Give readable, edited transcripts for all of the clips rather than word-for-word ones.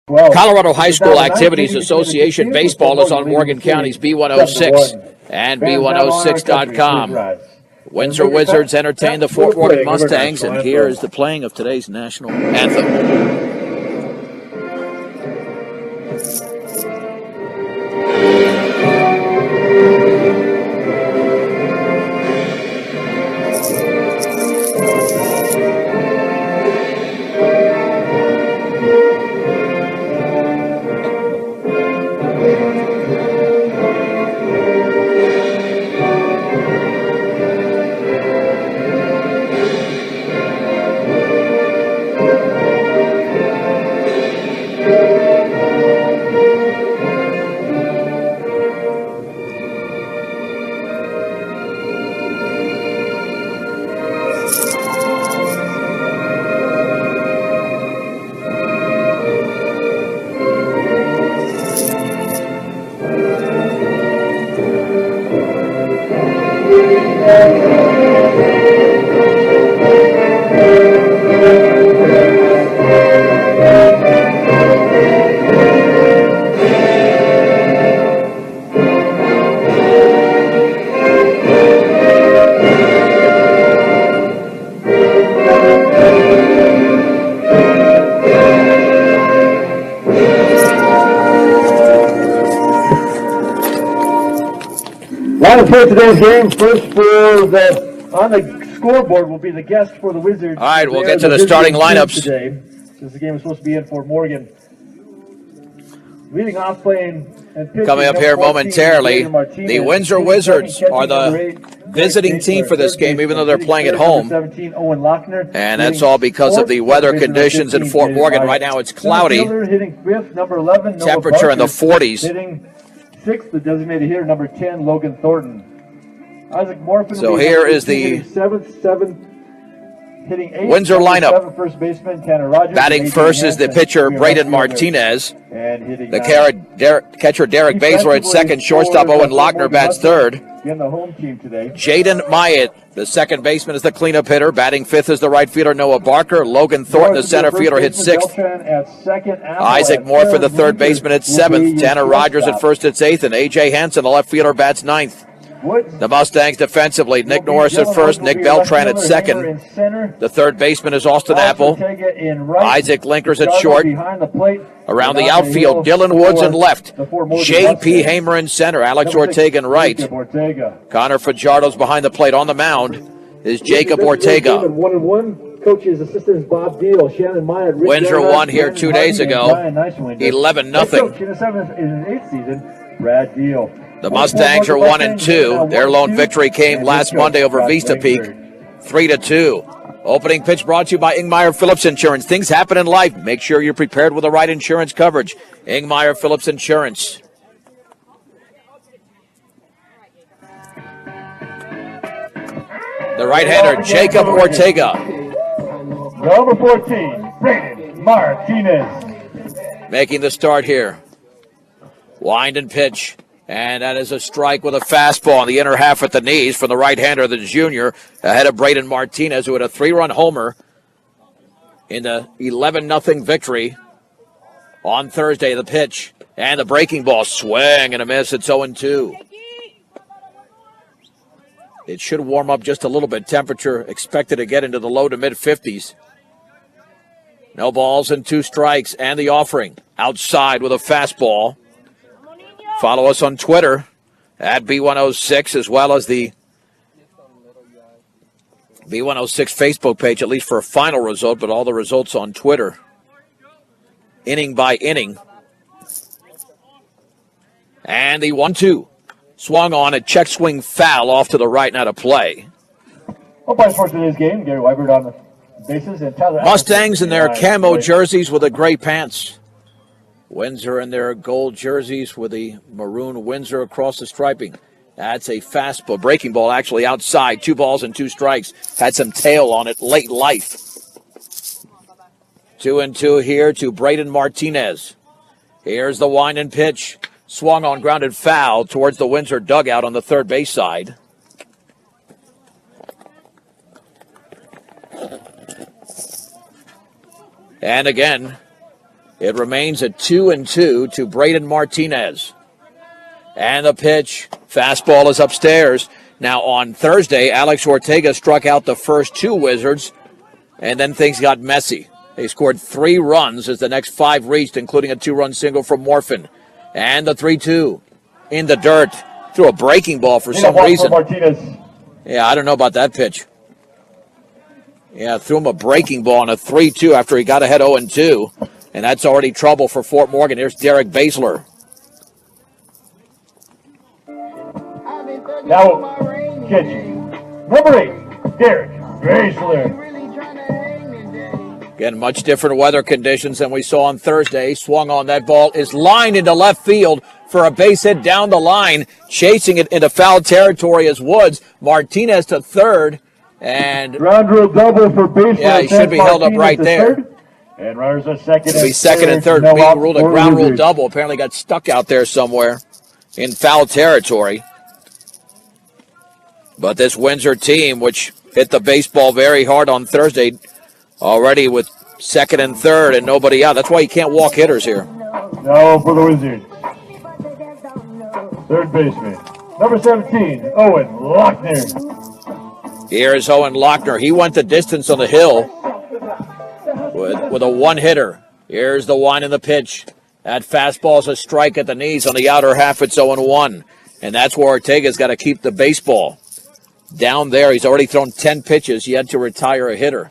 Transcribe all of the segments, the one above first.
Colorado High School Activities Association Baseball is on Morgan County's B106 and B106.com. Windsor Wizards entertain the Fort Morgan Mustangs, and here is the playing of today's national anthem. For today's game, first on the scoreboard will be the guest for the Wizards. All right, we'll get to the starting lineups today, since the game is supposed to be in Fort Morgan. Leading off playing and pitching. Coming up here momentarily, the Windsor Wizards are the visiting team for this game, even though they're playing at home. And that's all because of the weather conditions in Fort Morgan. Right now it's cloudy. Temperature in the 40s. Sixth, the designated hitter, number 10, Logan Thornton. Isaac Morphin. So here is the seventh, hitting eighth, Windsor lineup. First baseman, Tanner Rogers. Batting first is the pitcher, Braden Martinez. The catcher, Derek Baszler at second. Shortstop, Owen Lochner bats third. In the home team today. Jaden Myatt, the second baseman, is the cleanup hitter. Batting fifth is the right fielder, Noah Barker. Logan Thornton, the center fielder, hits sixth. Isaac Morford, the third baseman, at seventh. Tanner Rogers at first, hits eighth. And A.J. Hansen, the left fielder, bats ninth. The Mustangs defensively, Nick Norris at first, Nick Beltran at second. The third baseman is Austin Apple. Isaac Linkers at short. Around the outfield, Dylan Woods in left. J.P. Hamer in center. Alex Ortega in right. Connor Fajardo's behind the plate. On the mound is Jacob Ortega. Coaches, assistants Bob Deal, Shannon Myatt, Windsor won here 2 days ago, 11-0. In his eighth season, Brad Deal. The Mustangs are 1-2. Their lone victory came last Monday over Vista Peak, 3-2. Opening pitch brought to you by Ingmeyer Phillips Insurance. Things happen in life. Make sure you're prepared with the right insurance coverage. Ingmeyer Phillips Insurance. The right-hander, Jacob Ortega. Number 14, Braden Martinez. Making the start here. Wind and pitch. And that is a strike with a fastball on the inner half at the knees from the right-hander, the junior, ahead of Braden Martinez, who had a 3-run homer in the 11-0 victory on Thursday. The pitch and the breaking ball, swing and a miss. It's 0-2. It should warm up just a little bit. Temperature expected to get into the low to mid-50s. No balls and 2 strikes, and the offering outside with a fastball. Follow us on Twitter at B106, as well as the B106 Facebook page, at least for a final result, but all the results on Twitter, inning by inning. And the 1-2 swung on a check swing foul off to the right, not a play. Umpires for today's game, Gary Weibert on the bases. And Tyler Mustangs in their camo jerseys with the gray pants. Windsor in their gold jerseys with the maroon Windsor across the striping. That's a fastball, breaking ball actually outside. 2 balls and 2 strikes. Had some tail on it late life. 2-2 here to Braden Martinez. Here's the wind and pitch. Swung on, grounded foul towards the Windsor dugout on the third base side. And again, It remains at 2-2 to Braden Martinez. And the pitch. Fastball is upstairs. Now on Thursday, Alex Ortega struck out the first two Wizards, and then things got messy. They scored 3 runs as the next 5 reached, including a 2-run single from Morphin. And the 3-2 in the dirt. Threw a breaking ball for some reason. Yeah, I don't know about that pitch. Yeah, threw him a breaking ball on a 3-2 after he got ahead 0-2. And that's already trouble for Fort Morgan. Here's Derek Baszler. Now, catching. Number 8, Derek Baszler. Again, much different weather conditions than we saw on Thursday. Swung on that ball, is lined into left field for a base hit down the line. Chasing it into foul territory is Woods. Martinez to third. And ground rule double for Baszler. Yeah, he should be held up right there. And runners at second. It'll be second and third. Being ruled a ground rule double. Apparently got stuck out there somewhere in foul territory. But this Windsor team, which hit the baseball very hard on Thursday, already with second and third and nobody out. That's why you can't walk hitters here. Now for the Wizards. Third baseman, number 17, Owen Lochner. Here's Owen Lochner. He went the distance on the hill with a one-hitter. Here's the one in the pitch. That fastball's a strike at the knees on the outer half. It's 0-1. And that's where Ortega's got to keep the baseball. Down there, he's already thrown 10 pitches, yet to retire a hitter.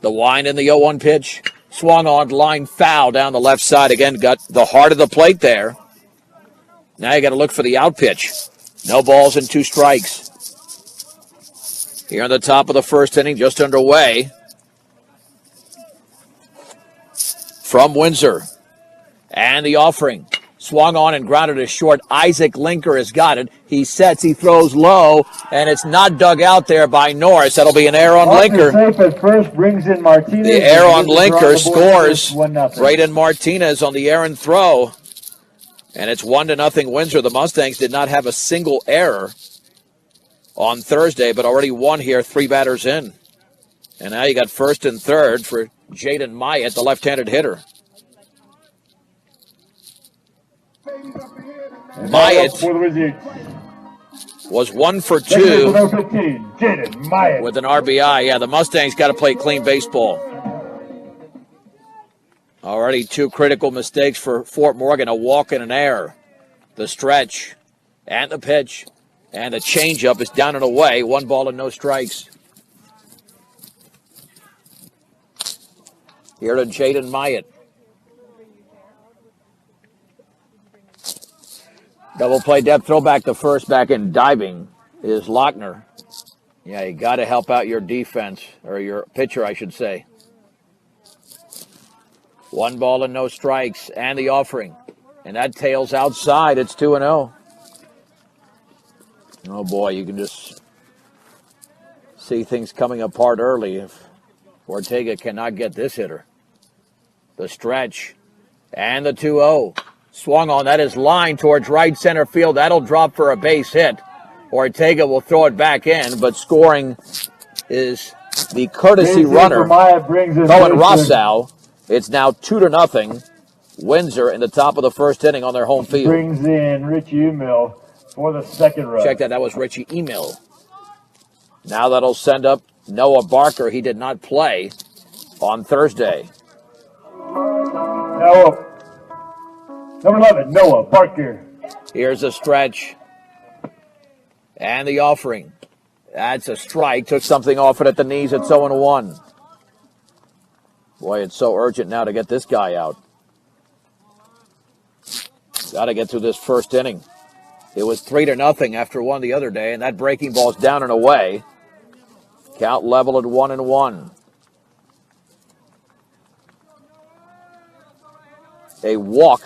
The wind in the 0-1 pitch. Swung on, line foul down the left side. Again, got the heart of the plate there. Now you got to look for the out pitch. No balls and 2 strikes. Here on the top of the first inning, just underway. From Windsor. And the offering. Swung on and grounded to short. Isaac Linker has got it. He sets, he throws low, and it's not dug out there by Norris. That'll be an error on Linker. Safe at first, brings in Martinez. The error on Linker scores. Braden Martinez on the errant throw. And it's 1-0 Windsor. The Mustangs did not have a single error on Thursday, but already won here, 3 batters in. And now you got first and third for Jaden Myatt, the left-handed hitter. Myatt was 1 for 2 with an RBI. Yeah, the Mustangs got to play clean baseball. Already 2 critical mistakes for Fort Morgan, a walk and an error. The stretch and the pitch and the changeup is down and away. 1 ball and no strikes. Here to Jaden Myatt. Double play depth, throw back to first, back in diving is Lochner. Yeah, you got to help out your defense, or your pitcher, I should say. 1 ball and no strikes, and the offering. And that tails outside. It's 2-0. Oh, boy, you can just see things coming apart early if Ortega cannot get this hitter. The stretch, and the 2-0. Swung on, that is line towards right center field. That'll drop for a base hit. Ortega will throw it back in, but scoring is the courtesy runner, Cohen Rossau. It's now 2-0. Windsor in the top of the first inning on their home field. Brings in Richie Emil for the second run. Check that, that was Richie Emil. Now that'll send up Noah Barker. He did not play on Thursday. Noah. Number 11, Noah Barker. Here's a stretch. And the offering. That's a strike. Took something off it at the knees. It's 0-1. Boy, it's so urgent now to get this guy out. Got to get through this first inning. It was 3-0 after 1 the other day, and that breaking ball's down and away. Count level at 1-1. A walk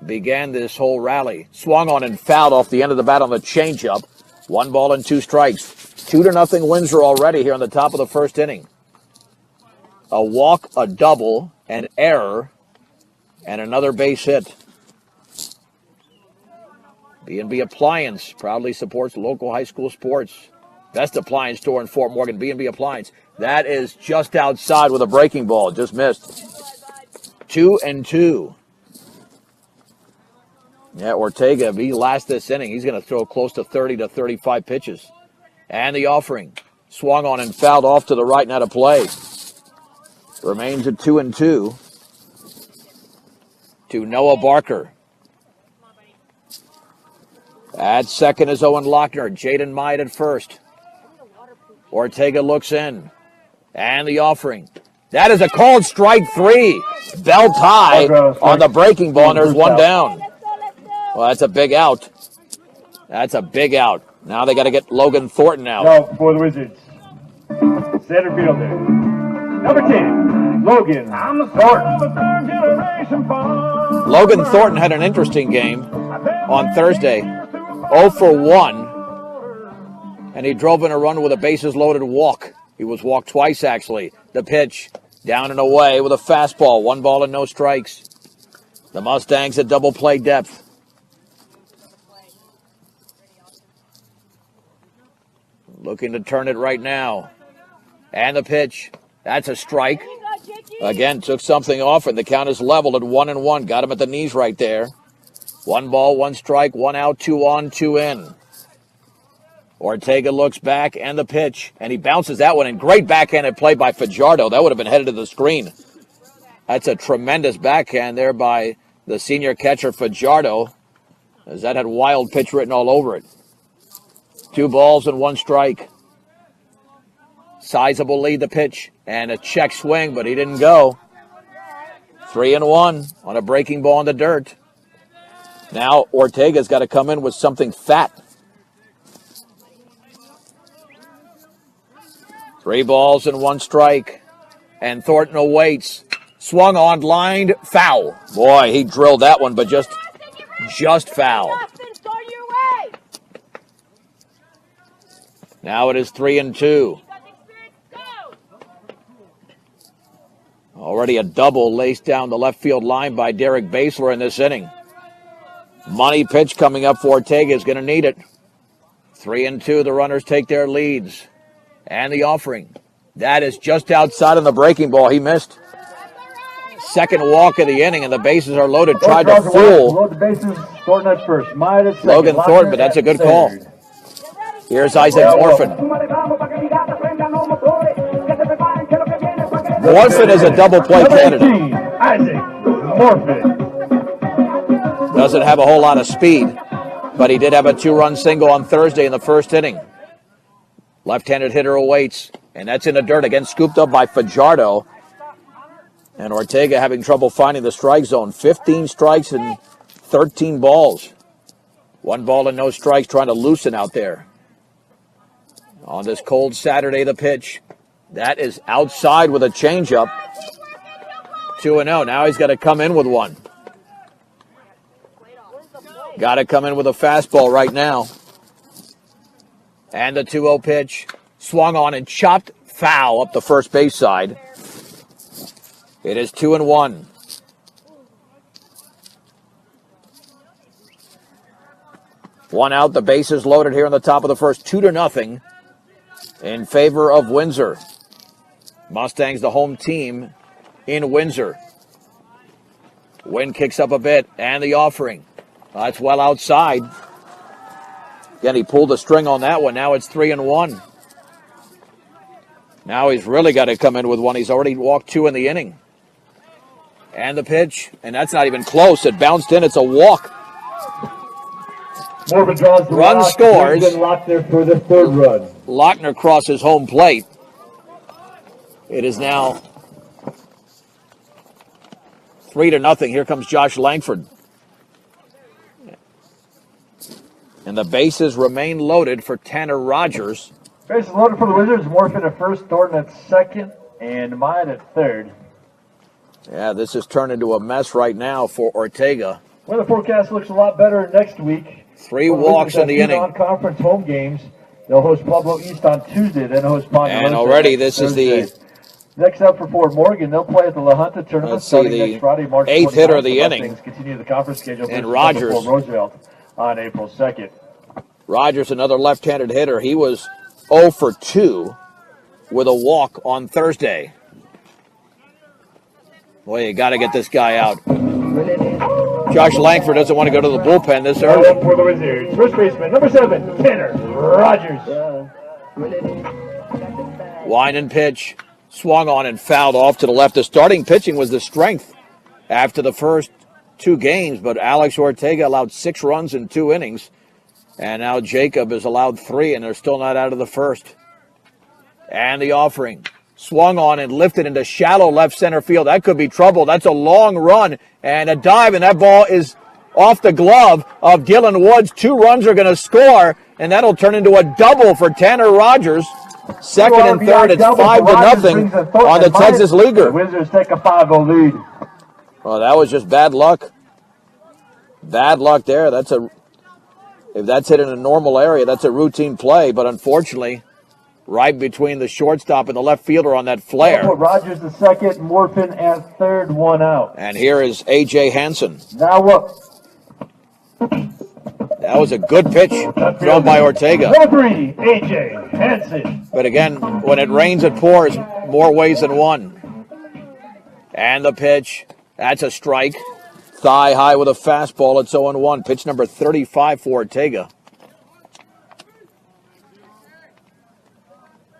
began this whole rally. Swung on and fouled off the end of the bat on the changeup. 1 ball and 2 strikes. 2-0 Windsor already here on the top of the first inning. A walk, a double, an error, and another base hit. B&B Appliance proudly supports local high school sports. Best appliance store in Fort Morgan, B&B Appliance. That is just outside with a breaking ball. Just missed. 2-2. Yeah, Ortega, if he lasts this inning, he's going to throw close to 30 to 35 pitches. And the offering. Swung on and fouled off to the right and out of play. Remains at 2-2. To Noah Barker. At second is Owen Lochner. Jaden Myatt at first. Ortega looks in. And the offering. That is a called strike 3. Belt high on the breaking ball, and there's one down. Well, that's a big out. That's a big out. Now they got to get Logan Thornton out. No, for the Wizards. Center fielder. Number 10, Logan Thornton. Logan Thornton had an interesting game on Thursday. 0 for 1. And he drove in a run with a bases-loaded walk. He was walked twice, actually. The pitch, down and away with a fastball. 1 ball and no strikes. The Mustangs at double play depth. Looking to turn it right now. And the pitch. That's a strike. Again, took something off, and the count is leveled at 1-1. Got him at the knees right there. 1 ball, 1 strike, 1 out, 2 on, 2 in. Ortega looks back, and the pitch. And he bounces that one in. Great backhanded play by Fajardo. That would have been headed to the screen. That's a tremendous backhand there by the senior catcher Fajardo, as that had wild pitch written all over it. 2 balls and 1 strike. Sizable lead, the pitch, and a check swing, but he didn't go. 3-1 on a breaking ball in the dirt. Now Ortega's got to come in with something fat. 3 balls and 1 strike, and Thornton awaits. Swung on, lined, foul. Boy, he drilled that one, but just foul. Now it is 3-2. Already a double laced down the left field line by Derek Basler in this inning. Money pitch coming up for Ortega, is going to need it. 3-2, the runners take their leads. And the offering. That is just outside on the breaking ball. He missed. Second walk of the inning, and the bases are loaded. Tried to fool Load the bases. Thornton at first. Myatt at second. Logan Thornton, but that's a good call. Here's Isaac Morfin. Morfin is a double play candidate. Isaac Morfin. Doesn't have a whole lot of speed, but he did have a 2-run single on Thursday in the first inning. Left-handed hitter awaits, and that's in the dirt. Again, scooped up by Fajardo. And Ortega having trouble finding the strike zone. 15 strikes and 13 balls. 1 ball and no strikes, trying to loosen out there. On this cold Saturday, the pitch. That is outside with a changeup. 2-0. Now he's got to come in with one. Got to come in with a fastball right now. And the 2-0 pitch. Swung on and chopped foul up the first base side. It is 2-1. One out, the bases loaded here in the top of the first. 2-0 in favor of Windsor. Mustangs, the home team in Windsor. Wind kicks up a bit, and the offering. That's well outside. Again, he pulled the string on that one. Now it's 3-1. Now he's really got to come in with one. He's already walked 2 in the inning. And the pitch, and that's not even close. It bounced in. It's a walk. Morfin draws the Run lock. scores. He's been locked there for the 3rd run. Lochner crosses home plate. It is now 3-0. Here comes Josh Langford. And the bases remain loaded for Tanner Rogers. Bases loaded for the Wizards. Morfin at first, Thornton at second, and Myatt at third. Yeah, this has turned into a mess right now for Ortega. Weather forecast looks a lot better next week. 3 walks in the inning. Non-conference home games. They'll host Pueblo East on Tuesday, then host Ponderosa. And already this Thursday. Is the next up for Fort Morgan. They'll play at the La Junta tournament starting next Friday, March 8th 29th. hitter of the inning. Continue the conference schedule. And Rogers. Roosevelt on April 2nd. Rogers, another left-handed hitter. He was 0 for 2 with a walk on Thursday. Boy, you got to get this guy out. Josh Langford doesn't want to go to the bullpen this early. For the Wizards, first baseman, number 7, Tanner Rogers. Line and pitch. Swung on and fouled off to the left. The starting pitching was the strength after the first 2 games, but Alex Ortega allowed 6 runs in 2 innings. And now Jacob has allowed 3, and they're still not out of the first. And the offering. Swung on and lifted into shallow left center field. That could be trouble. That's a long run and a dive, and that ball is off the glove of Dylan Woods. 2 runs are going to score, and that'll turn into a double for Tanner Rogers. Second and third, it's 5-0 on the Texas Leaguer. The Wizards take a 5-0 lead. Well, that was just bad luck. Bad luck there. If that's hit in a normal area, that's a routine play, but unfortunately, right between the shortstop and the left fielder on that flare. Rogers the second, Morfin at third, 1 out. And here is A.J. Hansen. Now what? That was a good pitch thrown by Ortega. Referee A.J. Hansen. But again, when it rains, it pours more ways than one. And the pitch. That's a strike. Thigh high with a fastball. It's 0-1. Pitch number 35 for Ortega.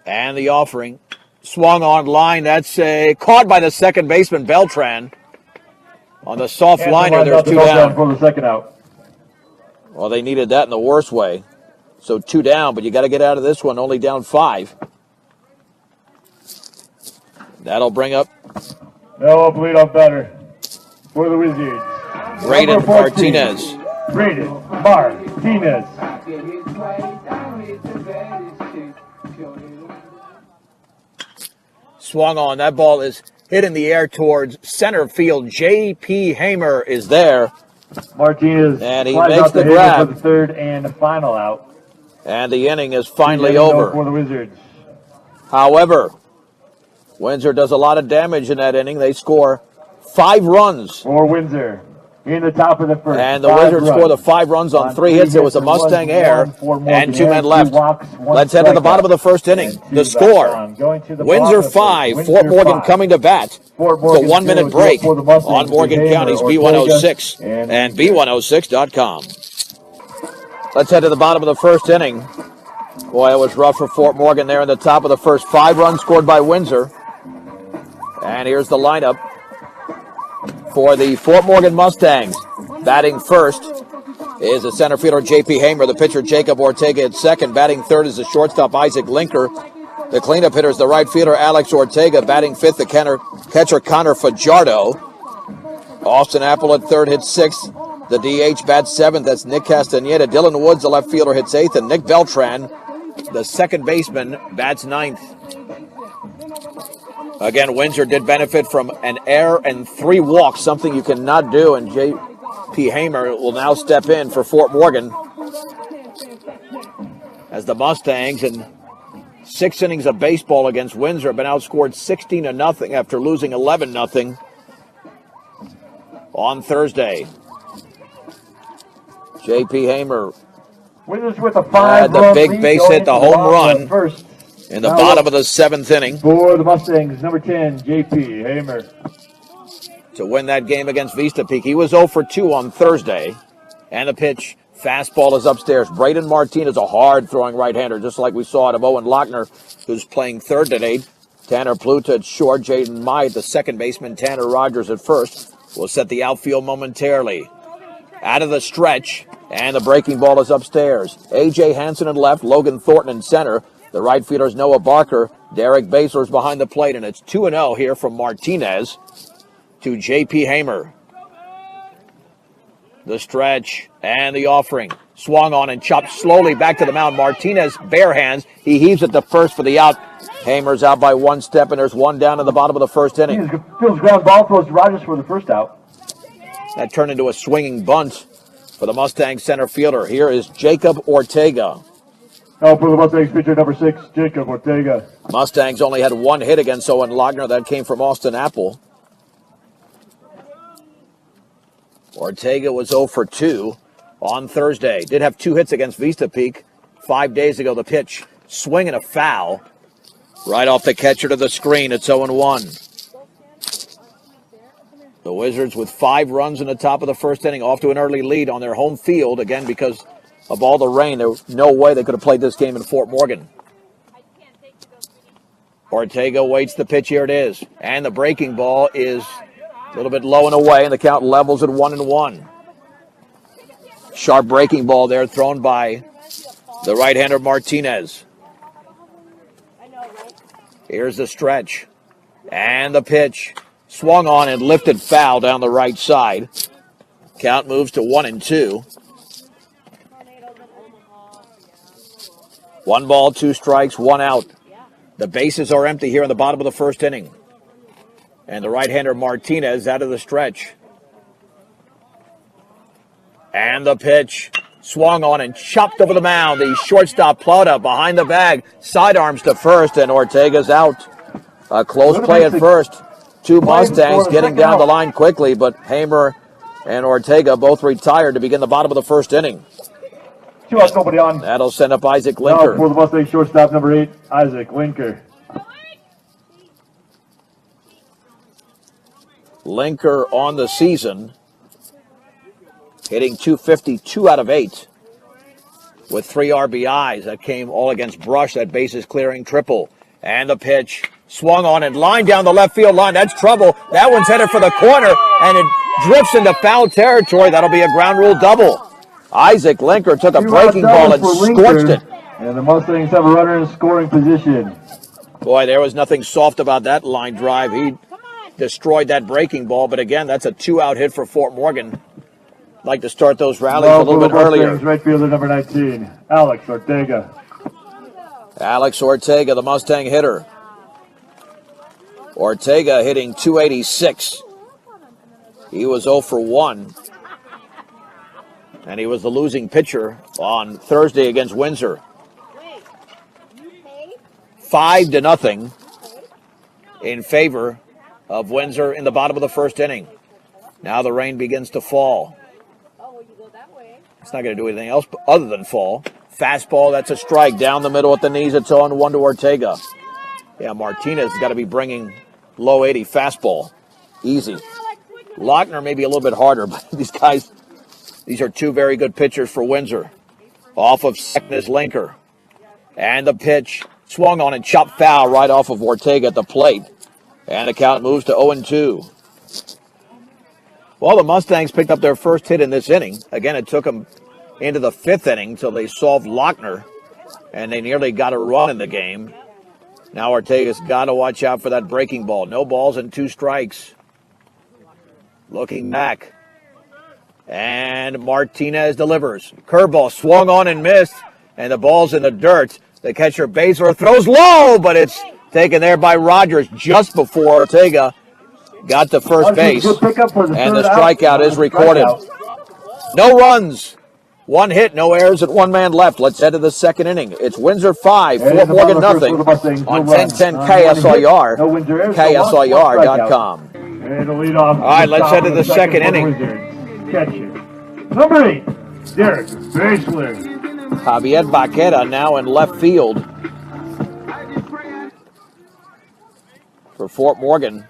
And the offering. Swung on line. That's caught by the second baseman, Beltran. On the soft liner, there's 2 down. For the second out. Well, they needed that in the worst way. So 2 down, but you got to get out of this one. Only down 5. That'll bring up. No, leadoff batter for the Wizards. Braden Martinez. Braden Martinez. Swung on. That ball is hit in the air towards center field. J.P. Hamer is there. Martinez and he makes the grab for the third and final out. And the inning is finally over. For the Wizards. However, Windsor does a lot of damage in that inning. They score 5 runs. For Windsor in the top of the first. And the Wizards score the 5 runs on 3 hits. There was a Mustang air and 2 men left. Let's head to the bottom of the first inning. The score, Windsor 5, Fort Morgan coming to bat. It's a 1-minute break on Morgan County's B106 and B106.com. Let's head to the bottom of the first inning. Boy, it was rough for Fort Morgan there in the top of the first. 5 runs scored by Windsor. And here's the lineup for the Fort Morgan Mustangs. Batting first is the center fielder J.P. Hamer. The pitcher Jacob Ortega at second. Batting third is the shortstop Isaac Linker. The cleanup hitter is the right fielder Alex Ortega. Batting fifth, the catcher Connor Fajardo. Austin Apple at third hits sixth. The DH bats seventh. That's Nick Castaneda. Dylan Woods, the left fielder, hits eighth. And Nick Beltran, the second baseman, bats ninth. Again, Windsor did benefit from an error and 3 walks, something you cannot do. And J.P. Hamer will now step in for Fort Morgan as the Mustangs, in 6 innings of baseball against Windsor, have been outscored 16-0 after losing 11-0 on Thursday. J.P. Hamer Windsor with a had the big base hit, the home run first. In the bottom of the 7th inning. For the Mustangs, number 10, J.P. Hamer. To win that game against Vista Peak. He was 0 for 2 on Thursday. And the pitch, fastball is upstairs. Braden Martinez, a hard-throwing right-hander, just like we saw out of Owen Lochner, who's playing third today. Tanner Pluta at short. Jaden Mai, the second baseman. Tanner Rogers at first. Will set the outfield momentarily. Out of the stretch, and the breaking ball is upstairs. A.J. Hansen in left, Logan Thornton in center. The right fielder is Noah Barker. Derek Basler's behind the plate, and it's 2-0 here from Martinez to J.P. Hamer. The stretch and the offering. Swung on and chopped slowly back to the mound. Martinez, bare hands. He heaves it to first for the out. Hamer's out by 1 step, and there's 1 down in the bottom of the first inning. Fields ground ball, throws to Rogers for the first out. That turned into a swinging bunt for the Mustang center fielder. Here is Jacob Ortega. Now for the Mustangs pitcher, number 6, Jacob Ortega. Mustangs only had 1 hit against Owen Lochner. That came from Austin Apple. Ortega was 0 for 2 on Thursday. Did have 2 hits against Vista Peak 5 days ago. The pitch, swing and a foul. Right off the catcher to the screen, it's 0-1. The Wizards with 5 runs in the top of the first inning, off to an early lead on their home field. Again, because of all the rain, there was no way they could have played this game in Fort Morgan. Ortega waits the pitch. Here it is. And the breaking ball is a little bit low and away, and the count levels at 1-1. Sharp breaking ball there thrown by the right-hander Martinez. Here's the stretch. And the pitch. Swung on and lifted foul down the right side. Count moves to 1-2. 1 ball, 2 strikes, 1 out. The bases are empty here in the bottom of the first inning. And the right-hander Martinez out of the stretch. And the pitch. Swung on and chopped over the mound. The shortstop Plata behind the bag. Sidearms to first, and Ortega's out. A close play at first. 2 Mustangs getting down the line quickly, but Hamer and Ortega both retired to begin the bottom of the first inning. 2 outs, nobody on. That'll send up Isaac Linker. Now for the Mustang shortstop, number 8, Isaac Linker. Linker on the season, hitting .250, 2 out of 8, with 3 RBIs. That came all against Brush, that bases clearing triple. And the pitch. Swung on and lined down the left field line. That's trouble. That one's headed for the corner, and it drifts into foul territory. That'll be a ground rule double. Isaac Linker took a breaking ball and scorched it. And the Mustangs have a runner in scoring position. Boy, there was nothing soft about that line drive. He destroyed that breaking ball, but again, that's a 2-out hit for Fort Morgan. Like to start those rallies a little bit earlier. Right fielder, number 19, Alex Ortega. Alex Ortega, the Mustang hitter. Ortega hitting .286. He was 0 for 1. And he was the losing pitcher on Thursday against Windsor. 5-0 in favor of Windsor in the bottom of the first inning. Now the rain begins to fall. It's not going to do anything else other than fall. Fastball, that's a strike. Down the middle at the knees, it's 0-1 to Ortega. Yeah, Martinez has got to be bringing low 80 fastball. Easy. Lochner may be a little bit harder, but these guys, these are 2 very good pitchers for Windsor. Off of second is Linker. And the pitch. Swung on and chopped foul right off of Ortega at the plate. And the count moves to 0-2. Well, the Mustangs picked up their first hit in this inning. Again, it took them into the 5th inning until they solved Lochner, and they nearly got a run in the game. Now Ortega's got to watch out for that breaking ball. No balls and 2 strikes. Looking back. And Martinez delivers. Curveball swung on and missed, and the ball's in the dirt. The catcher Baszler throws low, but it's taken there by Rogers just before Ortega got to first base. And the strikeout is recorded. No runs. 1 hit, no errors, and 1 man left. Let's head to the second inning. It's Windsor 5, Fort Morgan nothing on 1010 KSIR, KSIR.com. All right, let's head to the second inning. Catcher. Number 8, Derek Baszler. Javier Baqueta now in left field for Fort Morgan.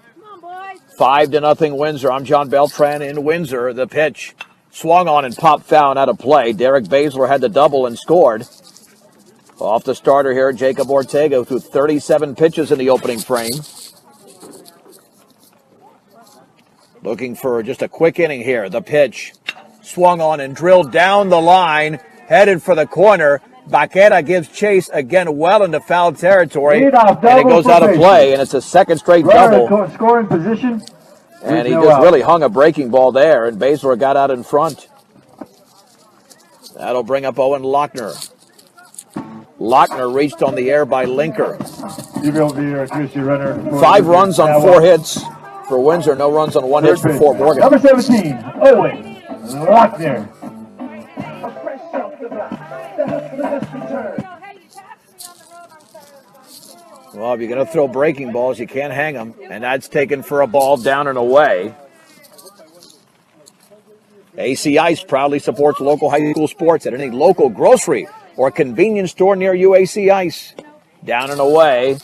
5-0 Windsor. I'm John Beltran in Windsor. The pitch. Swung on and popped foul and out of play. Derek Baszler had the double and scored. Off the starter here, Jacob Ortega, threw 37 pitches in the opening frame. Looking for just a quick inning here. The pitch. Swung on and drilled down the line, headed for the corner. Baqueta gives chase again well into foul territory, and it goes out of play, and it's a second straight double. Scoring position. And he just really hung a breaking ball there, and Baszler got out in front. That'll bring up Owen Lochner. Lochner reached on the air by Linker. 5 runs on 4 hits for Windsor, no runs on 1 hit for Fort Morgan. Number 17, Owen Lochner. Well, if you're going to throw breaking balls, you can't hang them, and that's taken for a ball down and away. AC Ice proudly supports local high school sports at any local grocery or convenience store near you. AC Ice. Down and away.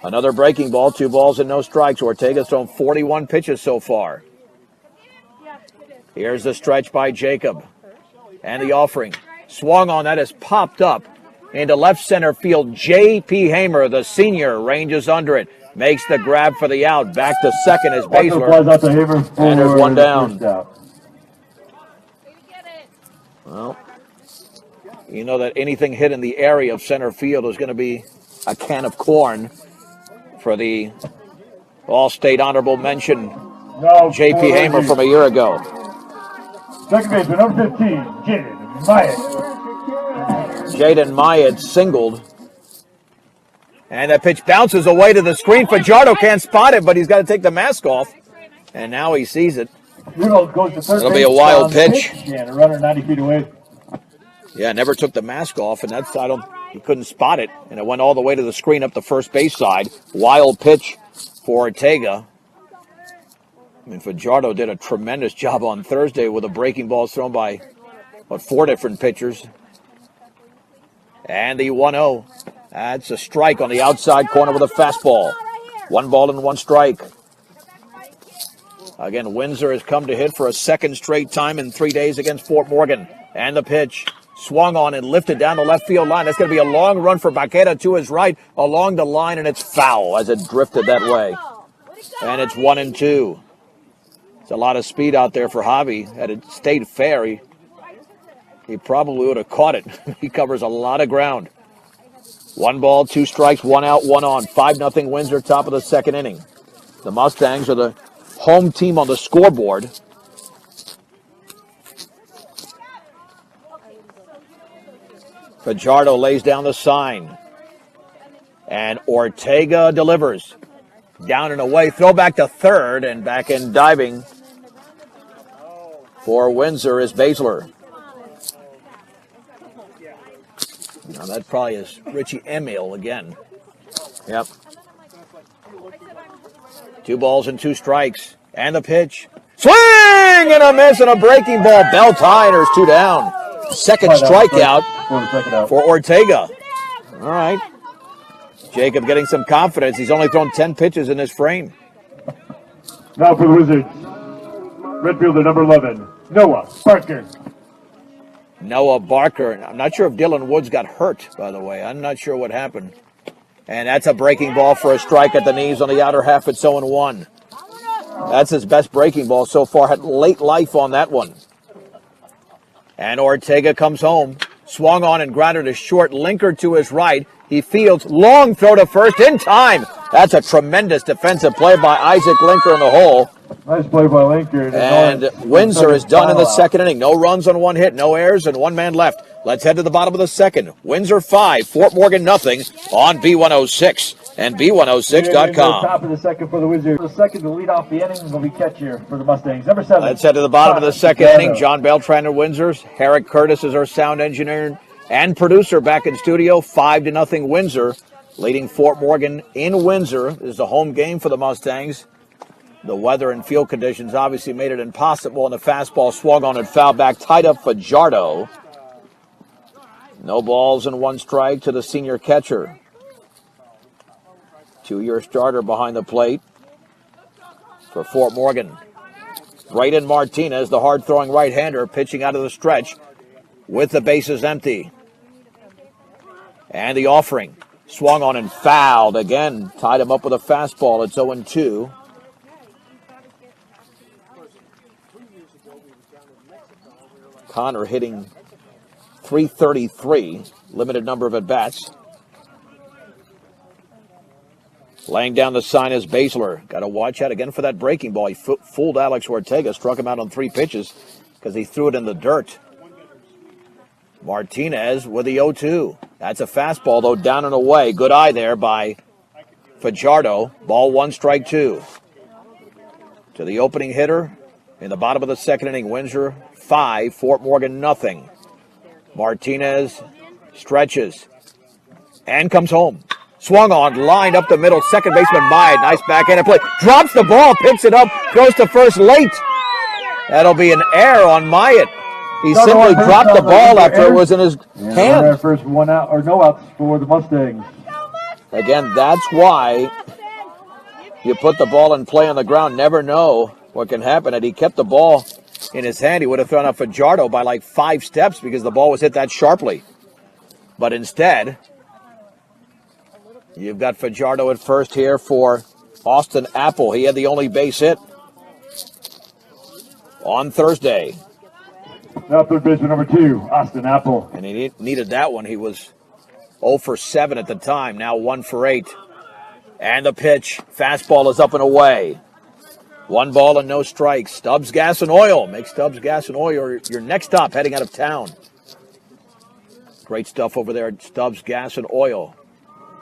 Another breaking ball, 2 balls and no strikes. Ortega's thrown 41 pitches so far. Here's the stretch by Jacob. And the offering. Swung on that, has popped up into left center field. J.P. Hamer, the senior, ranges under it. Makes the grab for the out. Back to second is Baszler. And there's one down. Well, you know that anything hit in the area of center field is going to be a can of corn for the All-State honorable mention J.P. Hamer from a year ago. Second baseman, number 15, Jaden Myatt. Jaden Myatt singled. And that pitch bounces away to the screen. Fajardo can't spot it, but he's got to take the mask off. And now he sees it. Goes to third. It'll be a wild pitch. Yeah, the runner 90 feet away. Yeah, never took the mask off, and that's, he couldn't spot it. And it went all the way to the screen up the first base side. Wild pitch for Ortega. I mean, Fajardo did a tremendous job on Thursday with the breaking balls thrown by, 4 different pitchers. And the 1-0. That's a strike on the outside corner with a fastball. 1 ball and 1 strike. Again, Windsor has come to hit for a second straight time in 3 days against Fort Morgan. And the pitch swung on and lifted down the left field line. That's going to be a long run for Baqueta to his right along the line, and it's foul as it drifted that way. And it's 1-2. It's a lot of speed out there for Javi. Had it stayed fair, he probably would have caught it. He covers a lot of ground. 1 ball, 2 strikes, 1 out, 1 on. 5-0 Windsor, top of the second inning. The Mustangs are the home team on the scoreboard. Fajardo lays down the sign. And Ortega delivers. Down and away, throw back to third, and back in diving for Windsor is Baszler. Now that probably is Richie Emil again. Yep. 2 balls and 2 strikes. And the pitch. Swing and a miss and a breaking ball. Bell tie, and there's 2 down. Second strikeout for Ortega. All right. Jacob getting some confidence. He's only thrown 10 pitches in this frame. Now for the Wizards, red fielder number 11, Noah Barker. Noah Barker. I'm not sure if Dylan Woods got hurt, by the way. I'm not sure what happened. And that's a breaking ball for a strike at the knees on the outer half. It's 0-1. That's his best breaking ball so far. Had late life on that one. And Ortega comes home. Swung on and grounded a short linker to his right. He fields, long throw to first in time. That's a tremendous defensive play by Isaac Linker in the hole. Nice play by Linker. And Windsor is done in the second inning. No runs on 1 hit, no errors, and 1 man left. Let's head to the bottom of the second. Windsor 5, Fort Morgan nothing on B106 and B106.com. Top of the second for the Wizards. The second to lead off the inning will be catcher for the Mustangs. Number 7. Let's head to the bottom of the second inning. John Beltran of Windsor's. Herrick Curtis is our sound engineer and producer back in studio. 5-0 Windsor, leading Fort Morgan in Windsor. This is a home game for the Mustangs. The weather and field conditions obviously made it impossible, and the fastball swung on and fouled back, tied up Fajardo. No balls and 1 strike to the senior catcher. 2-year starter behind the plate for Fort Morgan. Braden Martinez, the hard-throwing right-hander, pitching out of the stretch with the bases empty. And the offering. Swung on and fouled again. Tied him up with a fastball. It's 0-2. Connor hitting .333. Limited number of at-bats. Laying down the sign is Baszler. Got to watch out again for that breaking ball. He fooled Alex Ortega. Struck him out on 3 pitches because he threw it in the dirt. Martinez with the 0-2. That's a fastball, though, down and away. Good eye there by Fajardo. Ball 1, strike 2. To the opening hitter in the bottom of the second inning. Windsor 5, Fort Morgan nothing. Martinez stretches and comes home. Swung on, lined up the middle. Second baseman Myatt. Nice backhanded play. Drops the ball, picks it up, goes to first late. That'll be an error on Myatt. He simply dropped the ball after it was in his hand. First 1 out or no outs for the Mustangs. Again, that's why you put the ball in play on the ground. Never know what can happen. Had he kept the ball in his hand, he would have thrown out Fajardo by like 5 steps because the ball was hit that sharply. But instead, you've got Fajardo at first here for Austin Apple. He had the only base hit on Thursday. Now third baseman number 2, Austin Apple. And he needed that one. He was 0 for 7 at the time, now 1 for 8. And the pitch, fastball is up and away. 1 ball and no strikes. Stubbs Gas and Oil. Make Stubbs Gas and Oil your next stop heading out of town. Great stuff over there at Stubbs Gas and Oil.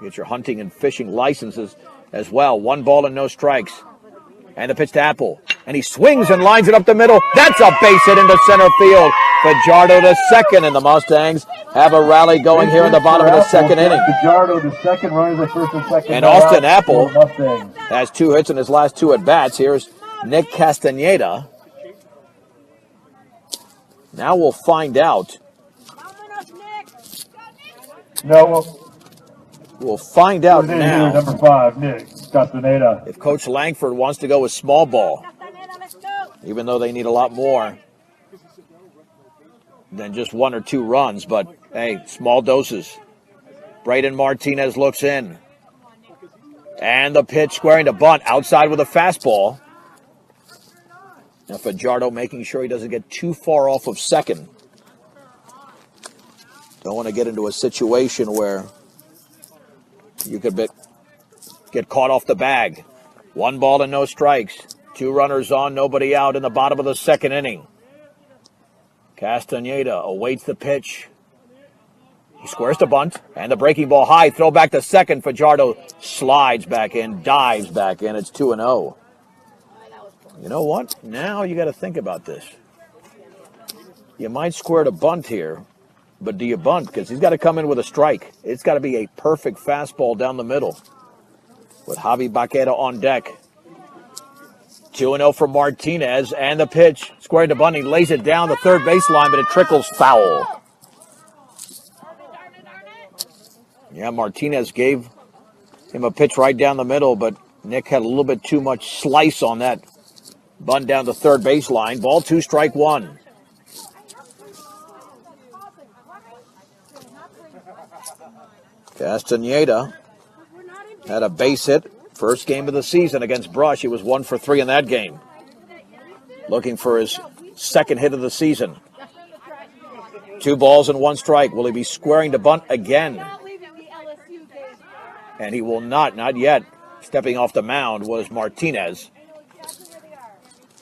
Get your hunting and fishing licenses as well. 1 ball and no strikes. And the pitch to Apple. And he swings and lines it up the middle. That's a base hit into center field. Fajardo to second, and the Mustangs have a rally going here in the bottom of the second inning. Fajardo to second, runners at first and second. And Austin Apple has 2 hits in his last 2 at-bats. Here's Nick Castaneda. Now we'll find out. No. We'll find out now. Number 5, Nick Castaneda. If Coach Langford wants to go with small ball, even though they need a lot more than just 1 or 2 runs. But, hey, small doses. Braden Martinez looks in. And the pitch squaring to bunt. Outside with a fastball. Now Fajardo making sure he doesn't get too far off of second. Don't want to get into a situation where you could get caught off the bag. 1 ball and no strikes. 2 runners on, nobody out in the bottom of the second inning. Castaneda awaits the pitch. He squares the bunt, and the breaking ball high. Throw back to second. Fajardo slides back in, dives back in. It's 2-0. You know what? Now you got to think about this. You might square the bunt here, but do you bunt? Because he's got to come in with a strike. It's got to be a perfect fastball down the middle with Javi Baqueta on deck. 2-0 for Martinez, and the pitch. Squared to bunt. He lays it down the third baseline, but it trickles foul. Yeah, Martinez gave him a pitch right down the middle, but Nick had a little bit too much slice on that bunt down the third baseline. Ball 2, strike 1. Castaneda had a base hit. First game of the season against Brush. He was 1 for 3 in that game. Looking for his second hit of the season. 2 balls and 1 strike. Will he be squaring to bunt again? And he will not yet. Stepping off the mound was Martinez.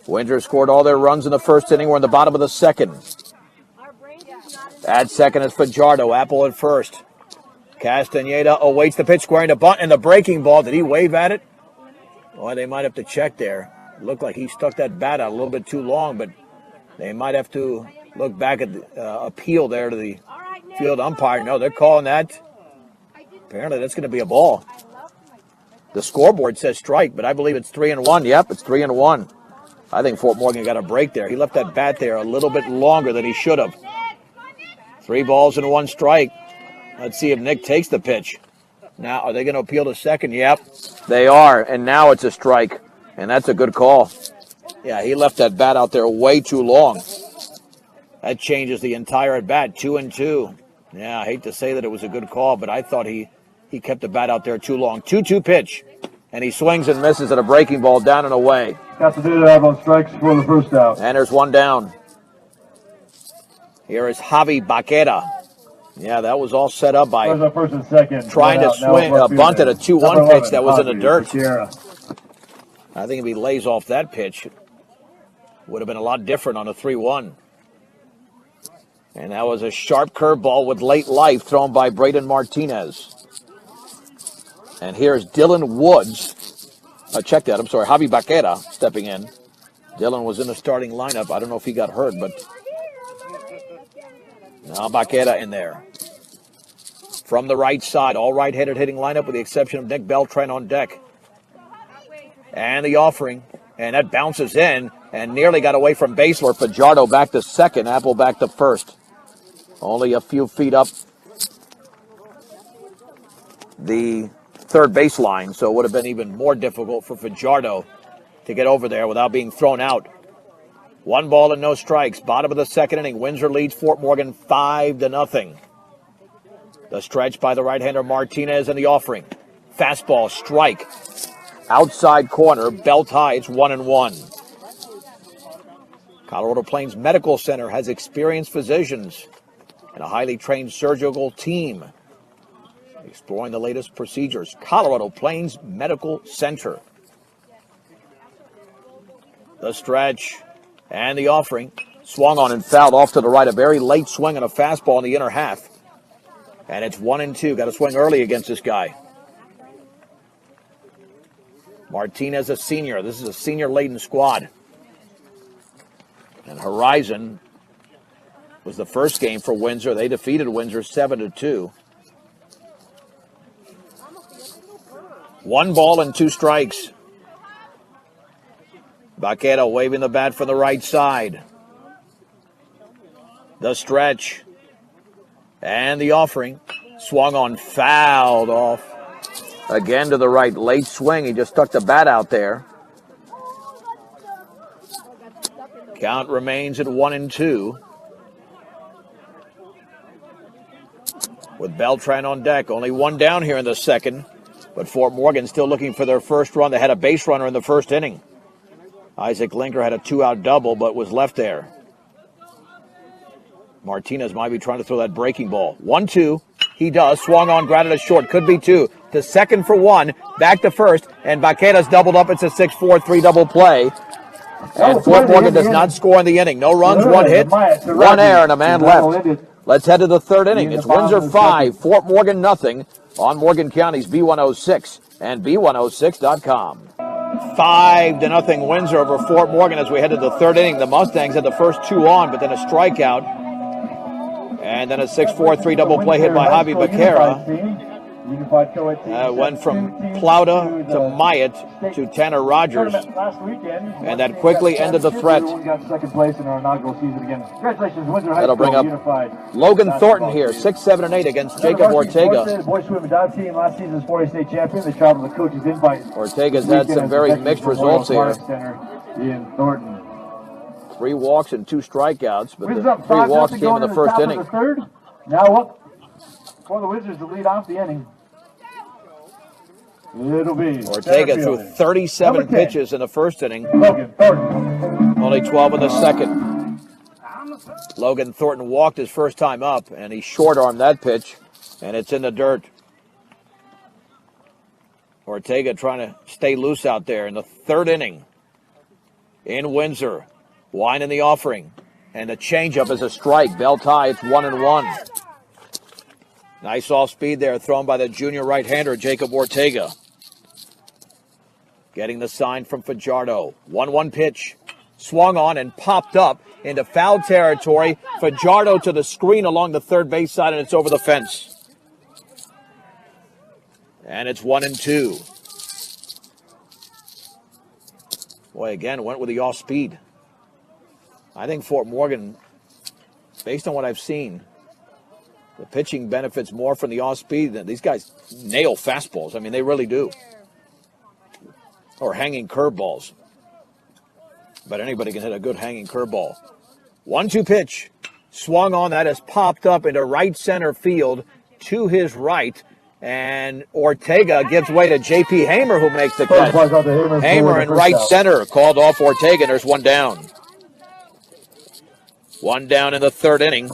Windsor scored all their runs in the first inning. We're in the bottom of the second. At second is Fajardo. Apple at first. Castaneda awaits the pitch, squaring to bunt, and the breaking ball. Did he wave at it? Well, they might have to check there. It looked like he stuck that bat out a little bit too long, but they might have to look back at the appeal there to the field umpire. No, they're calling that. Apparently, that's going to be a ball. The scoreboard says strike, but I believe it's 3-1. Yep, it's 3-1. I think Fort Morgan got a break there. He left that bat there a little bit longer than he should have. 3 balls and 1 strike. Let's see if Nick takes the pitch. Now, are they going to appeal to second? Yep, they are. And now it's a strike. And that's a good call. Yeah, he left that bat out there way too long. That changes the entire at bat. 2-2. Yeah, I hate to say that it was a good call, but I thought he kept the bat out there too long. 2-2 pitch. And he swings and misses at a breaking ball down and away. Got to do that on strikes for the first out. And there's 1 down. Here is Javi Baqueta. Yeah, that was all set up by first and second. Trying to swing a bunt at a 2-1 pitch that was in the dirt. I think if he lays off that pitch, would have been a lot different on a 3-1. And that was a sharp curveball with late life thrown by Braden Martinez. And here's Dylan Woods. Check that. I'm sorry. Javi Baqueta stepping in. Dylan was in the starting lineup. I don't know if he got hurt, but now Baqueta in there. From the right side, all right-handed hitting lineup with the exception of Nick Beltran on deck. And the offering. And that bounces in and nearly got away from Basler. Fajardo back to second, Apple back to first. Only a few feet up the third baseline, so it would have been even more difficult for Fajardo to get over there without being thrown out. 1 ball and no strikes. Bottom of the second inning. Windsor leads Fort Morgan 5-0. The stretch by the right-hander Martinez and the offering. Fastball, strike. Outside corner, belt high. It's 1-1. Colorado Plains Medical Center has experienced physicians and a highly trained surgical team exploring the latest procedures. Colorado Plains Medical Center. The stretch and the offering. Swung on and fouled off to the right. A very late swing and a fastball in the inner half. And it's 1-2. Got to swing early against this guy. Martinez, a senior. This is a senior-laden squad. And Horizon was the first game for Windsor. They defeated Windsor 7-2. 1 ball and 2 strikes. Baqueta waving the bat from the right side. The stretch. And the offering. Swung on, fouled off. Again to the right. Late swing. He just stuck the bat out there. Count remains at 1-2. With Beltran on deck. Only 1 down here in the second. But Fort Morgan still looking for their first run. They had a base runner in the first inning. Isaac Linker had a 2-out double, but was left there. Martinez might be trying to throw that breaking ball. 1-2. He does. Swung on, grounded to short. Could be 2. To second for 1. Back to first. And Baqueta's doubled up. It's a 6-4-3 double play. And Fort Morgan does not score in the inning. No runs, 1 hit, 1 error, and a man left. Let's head to the third inning. It's Windsor 5, Fort Morgan nothing on Morgan County's B106 and B106.com. 5-0 Windsor over Fort Morgan as we head to the third inning. The Mustangs had the first 2 on, but then a strikeout. And then a 6-4-3 double play hit by Javi Becerra. Went from Plauta to Myatt to Tanner Rogers. And that quickly ended the threat. That'll bring up Logan Thornton here, 6, 7, and 8 against Jacob Ortega. Ortega's had some very mixed results here. 3 walks and 2 strikeouts, but the 3 walks came in the first inning. Now up for the Wizards to lead off the inning. It'll be Ortega threw 37 pitches in the first inning. Only 12 in the second. Logan Thornton walked his first time up, and he short-armed that pitch, and it's in the dirt. Ortega trying to stay loose out there in the third inning. In Windsor, Wine in the offering, and the changeup is a strike. Belt high, it's 1-1. Nice off speed there, thrown by the junior right-hander, Jacob Ortega. Getting the sign from Fajardo. 1-1 pitch. Swung on and popped up into foul territory. Fajardo to the screen along the third base side, and it's over the fence. And it's 1-2. Boy, again, went with the off speed. I think Fort Morgan, based on what I've seen, the pitching benefits more from the off speed than these guys nail fastballs. I mean, they really do. Or hanging curveballs. But anybody can hit a good hanging curveball. 1-2 pitch. Swung on. That has popped up into right center field to his right. And Ortega gives way to J.P. Hamer, who makes the catch. Hamer in right center called off Ortega, and there's 1 down. 1 down in the third inning.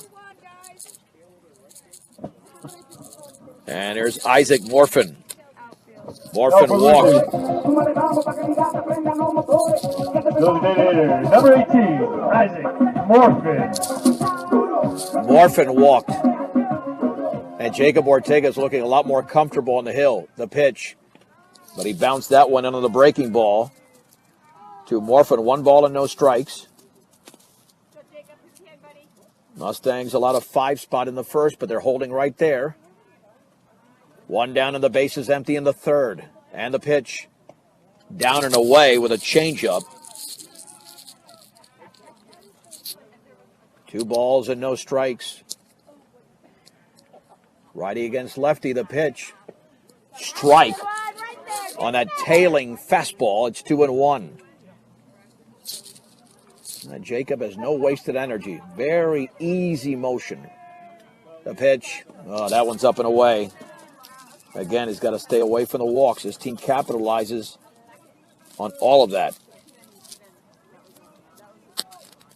And here's Isaac Morfin. Morfin walked. Number 18, Isaac Morfin. Morfin walked. And Jacob Ortega is looking a lot more comfortable on the hill. The pitch. But he bounced that one into the breaking ball. To Morfin, 1 ball and no strikes. Mustangs a lot of 5 spot in the first, but they're holding right there. 1 down and the base is empty in the third. And the pitch down and away with a changeup. 2 balls and no strikes. Righty against lefty, the pitch. strike on that tailing fastball. It's 2-1. Jacob has no wasted energy. Very easy motion. The pitch. Oh, that one's up and away. Again, he's got to stay away from the walks. His team capitalizes on all of that.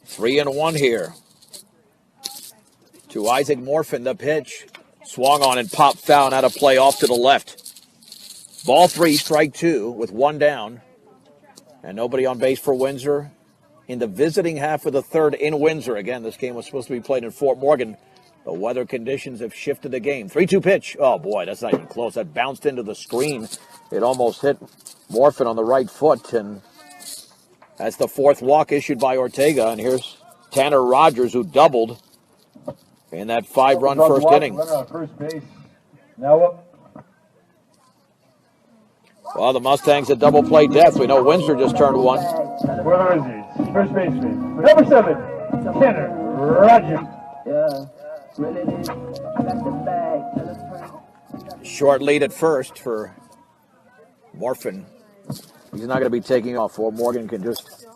3-1 here. To Isaac Morphin, the pitch. Swung on and popped foul, out of play off to the left. Ball 3, strike 2 with 1 down. And nobody on base for Windsor in the visiting half of the third in Windsor. Again, this game was supposed to be played in Fort Morgan. The weather conditions have shifted the game. 3-2 pitch. Oh, boy, that's not even close. That bounced into the screen. It almost hit Morphin on the right foot. And that's the 4th walk issued by Ortega. And here's Tanner Rogers, who doubled in that 5-run first inning. First base. Now up. Well, the Mustangs at double play depth. We know Windsor just turned 1. Where is he? First baseman. Number 7, Tanner Rogers. Short lead at first for Morphin. He's not going to be taking off. Fort Morgan can just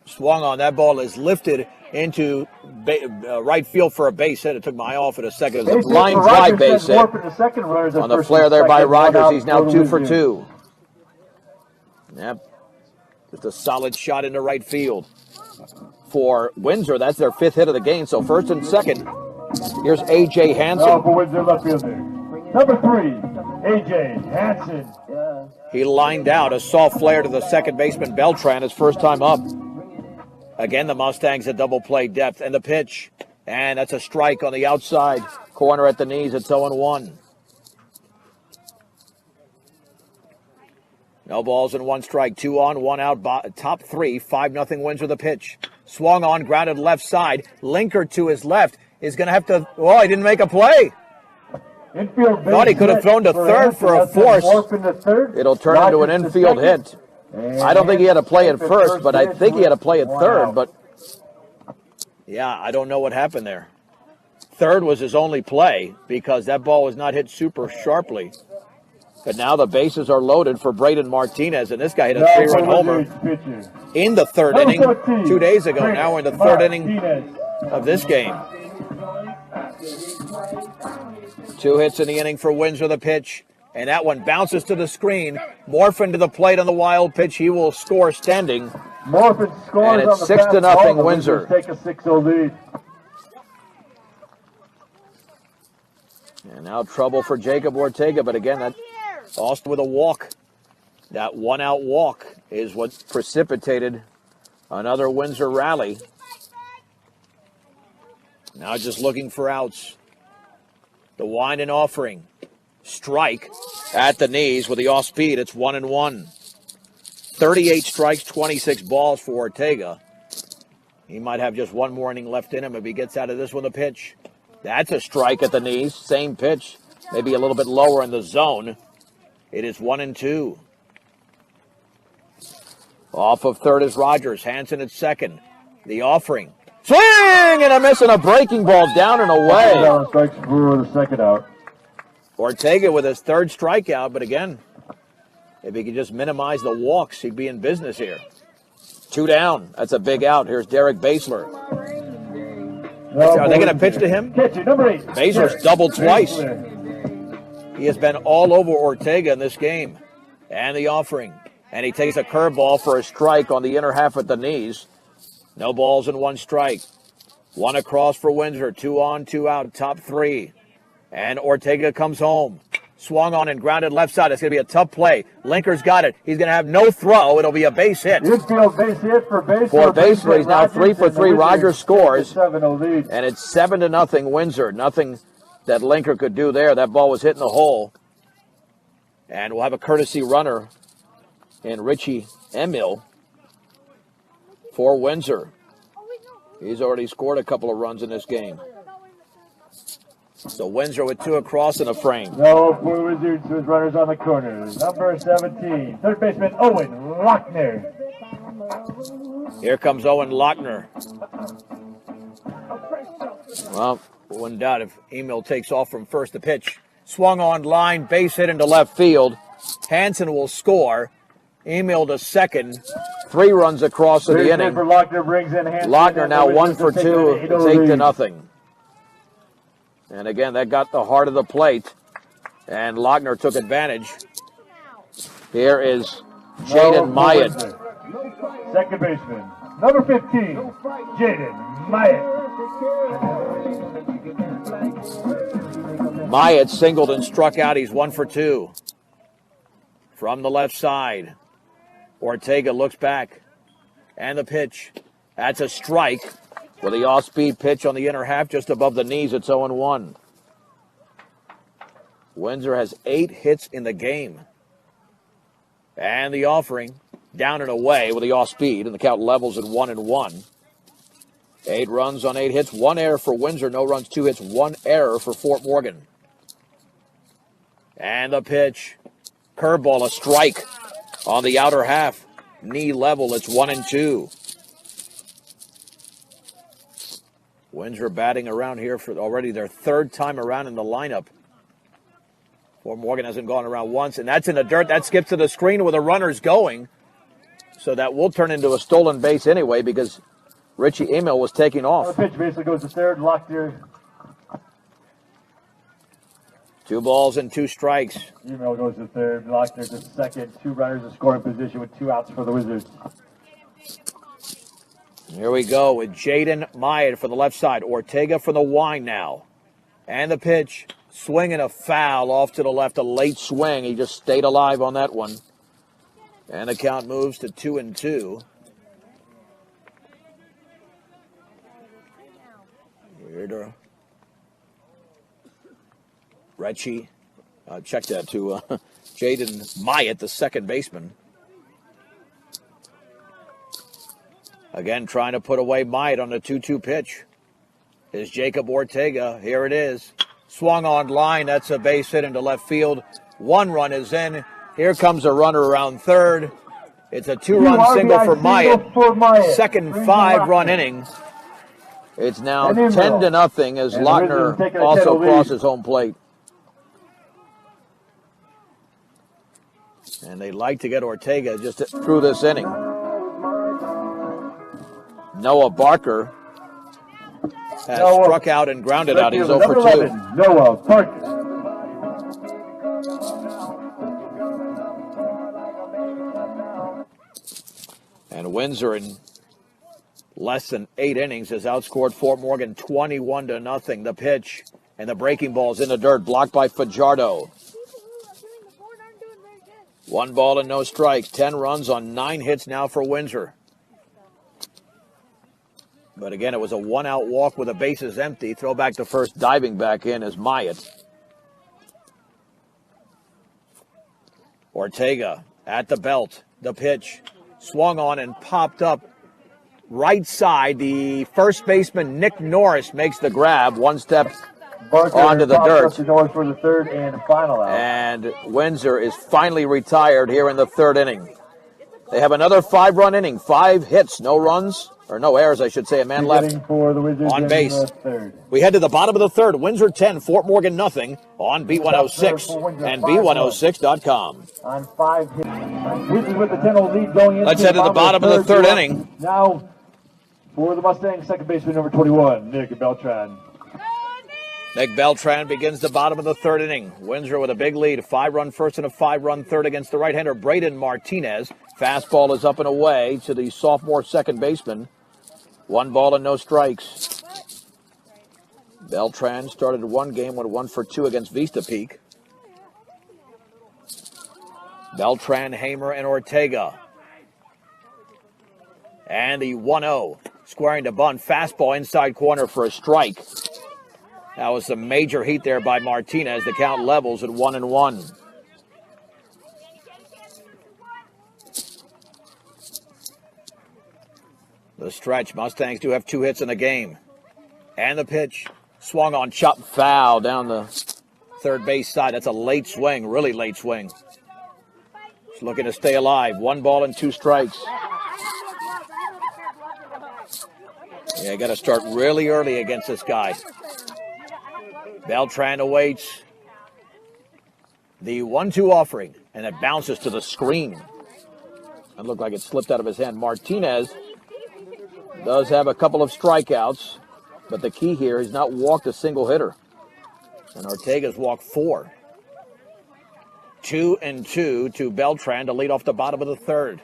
swung on. That ball is lifted into right field for a base hit. It took my eye off it a second. It was a line drive base hit on the flare there by Rogers. He's now 2 for 2. Yep. Just a solid shot into right field. For Windsor, that's their 5th hit of the game. So first and second. Here's A.J. Hansen. Oh, for Windsor left fielder. Number 3, A.J. Hansen. He lined out a soft flare to the second baseman Beltran, his first time up. Again, the Mustangs at double play depth. And the pitch. And that's a strike on the outside corner at the knees. It's 0-1. No balls and 1 strike. 2 on, 1 out. Top 3. 5-0 Windsor. The pitch. Swung on, grounded left side. Linker to his left is going to have to. Well, he didn't make a play. Infield Thought he could have thrown to third for a force. It'll turn into an infield hit. I don't think he had a play at first, but I think he had a play at third. But yeah, I don't know what happened there. Third was his only play because that ball was not hit super sharply. But now the bases are loaded for Braden Martinez, and this guy hit a 3-run homer in the third inning 2 days ago. Now we're in the third inning of this game. 2 hits in the inning for Windsor. The pitch, and that one bounces to the screen. Morphin to the plate on the wild pitch. He will score standing. Morphin scores, and it's 6-0 Windsor. Take a 6-0 lead. And now trouble for Jacob Ortega, but again, that Austin with a walk. That 1-out walk is what precipitated another Windsor rally. Now just looking for outs. The wind and offering. Strike at the knees with the off speed. It's 1-1. 38 strikes, 26 balls for Ortega. He might have just one more inning left in him if he gets out of this one. The pitch. That's a strike at the knees. Same pitch. Maybe a little bit lower in the zone. It is 1-2. Off of third is Rogers. Hansen at second. The offering. Swing and a miss and a breaking ball down and away. Strikes for the second out. Ortega with his 3rd strikeout, but again, if he could just minimize the walks, he'd be in business here. 2 down. That's a big out. Here's Derek Basler. Are they going to pitch to him? Number 8. Basler's doubled twice. He has been all over Ortega in this game. And the offering. And he takes a curveball for a strike on the inner half at the knees. No balls and 1 strike. 1 across for Windsor. 2 on, 2 out. Top 3. And Ortega comes home. Swung on and grounded left side. It's going to be a tough play. Linker's got it. He's going to have no throw. It'll be a base hit. Infield base hit for Basler. For Basler, he's now 3 for 3. Rogers scores. And it's 7-0 Windsor. Nothing that Linker could do there. That ball was hitting the hole. And we'll have a courtesy runner in Richie Emil for Windsor. He's already scored a couple of runs in this game. So Windsor with 2 across in the frame. No, for Wizards with runners on the corners. Number 17, third baseman Owen Lochner. Here comes Owen Lochner. Well, wouldn't doubt if Emil takes off from first. The pitch. Swung on line, base hit into left field. Hansen will score. Emil to second. 3 runs across in the inning. Lochner now 1 for 2. It's 8-0. And again, that got the heart of the plate. And Lochner took advantage. Here is Jaden Myatt. Second baseman, number 15, Jaden Myatt. Myatt singled and struck out. He's 1 for 2. From the left side. Ortega looks back. And the pitch. That's a strike. With the off-speed pitch on the inner half, just above the knees, it's 0-1. Windsor has 8 hits in the game. And the offering, down and away with the off-speed, and the count levels at 1-1. 8 runs on 8 hits, 1 error for Windsor, no runs, 2 hits, 1 error for Fort Morgan. And the pitch, curveball, a strike on the outer half, knee level, it's 1-2. Windsor batting around here for already their 3rd time around in the lineup. Fort Morgan hasn't gone around once, and that's in the dirt. That skips to the screen where the runner's going. So that will turn into a stolen base anyway because Richie Emil was taking off. The pitch basically goes to third, Lochner. 2 balls and 2 strikes. Emil goes to third, Lochner to second. 2 runners in scoring position with 2 outs for the Wizards. Here we go with Jaden Myatt for the left side. Ortega for the wind now. And the pitch. Swinging a foul off to the left. A late swing. He just stayed alive on that one. And the count moves to 2-2. Weirder. Retchie. Check that to Jaden Myatt, the second baseman. Again, trying to put away Myatt on the 2-2 pitch. Is Jacob Ortega. Here it is. Swung on line. That's a base hit into left field. 1 run is in. Here comes a runner around third. It's a 2-run single for Myatt. Second 5-run inning. It's now 10-0 as Lochner also crosses home plate. And they'd like to get Ortega just through this inning. Noah Barker has struck out and grounded out. He's 0 for 2. Noah Barker. And Windsor in less than 8 innings has outscored Fort Morgan 21-0. The pitch and the breaking ball's in the dirt, blocked by Fajardo. 1 ball and no strikes. 10 runs on 9 hits now for Windsor. But again, it was a 1-out walk with the bases empty. Throw back to first, diving back in is Myatt. Ortega at the belt. The pitch swung on and popped up right side. The first baseman, Nick Norris, makes the grab. 1 step onto the dirt. Norris for the 3rd and final out. And Windsor is finally retired here in the 3rd inning. They have another 5-run inning. 5 hits, no runs. Or no errors, I should say. A man left on base. We head to the bottom of the 3rd. Windsor 10, Fort Morgan nothing on B106 and B106.com. On 5 hits. With the 10-0 lead going into Let's head to the bottom of the 3rd inning. Now for the Mustangs, second baseman number 21, Nick Beltran. Nick Beltran begins the bottom of the 3rd inning. Windsor with a big lead, a 5-run first and a 5-run third against the right-hander Braden Martinez. Fastball is up and away to the sophomore second baseman. 1 ball and no strikes. Beltran started 1 game, went 1 for 2 against Vista Peak. Beltran, Hamer, and Ortega. And the 1-0, squaring to bunt. Fastball inside corner for a strike. That was some major heat there by Martinez. The count levels at 1-1. The stretch. Mustangs do have 2 hits in the game. And the pitch. Swung on, chopped foul down the third base side. That's a late swing, really late swing. He's looking to stay alive. 1 ball and 2 strikes. Yeah, you got to start really early against this guy. Beltran awaits. The 1-2 offering, and it bounces to the screen. It looked like it slipped out of his hand. Martinez does have a couple of strikeouts, but the key here, he's not walked a single hitter. And Ortega's walked 4. 2-2 to Beltran to lead off the bottom of the third.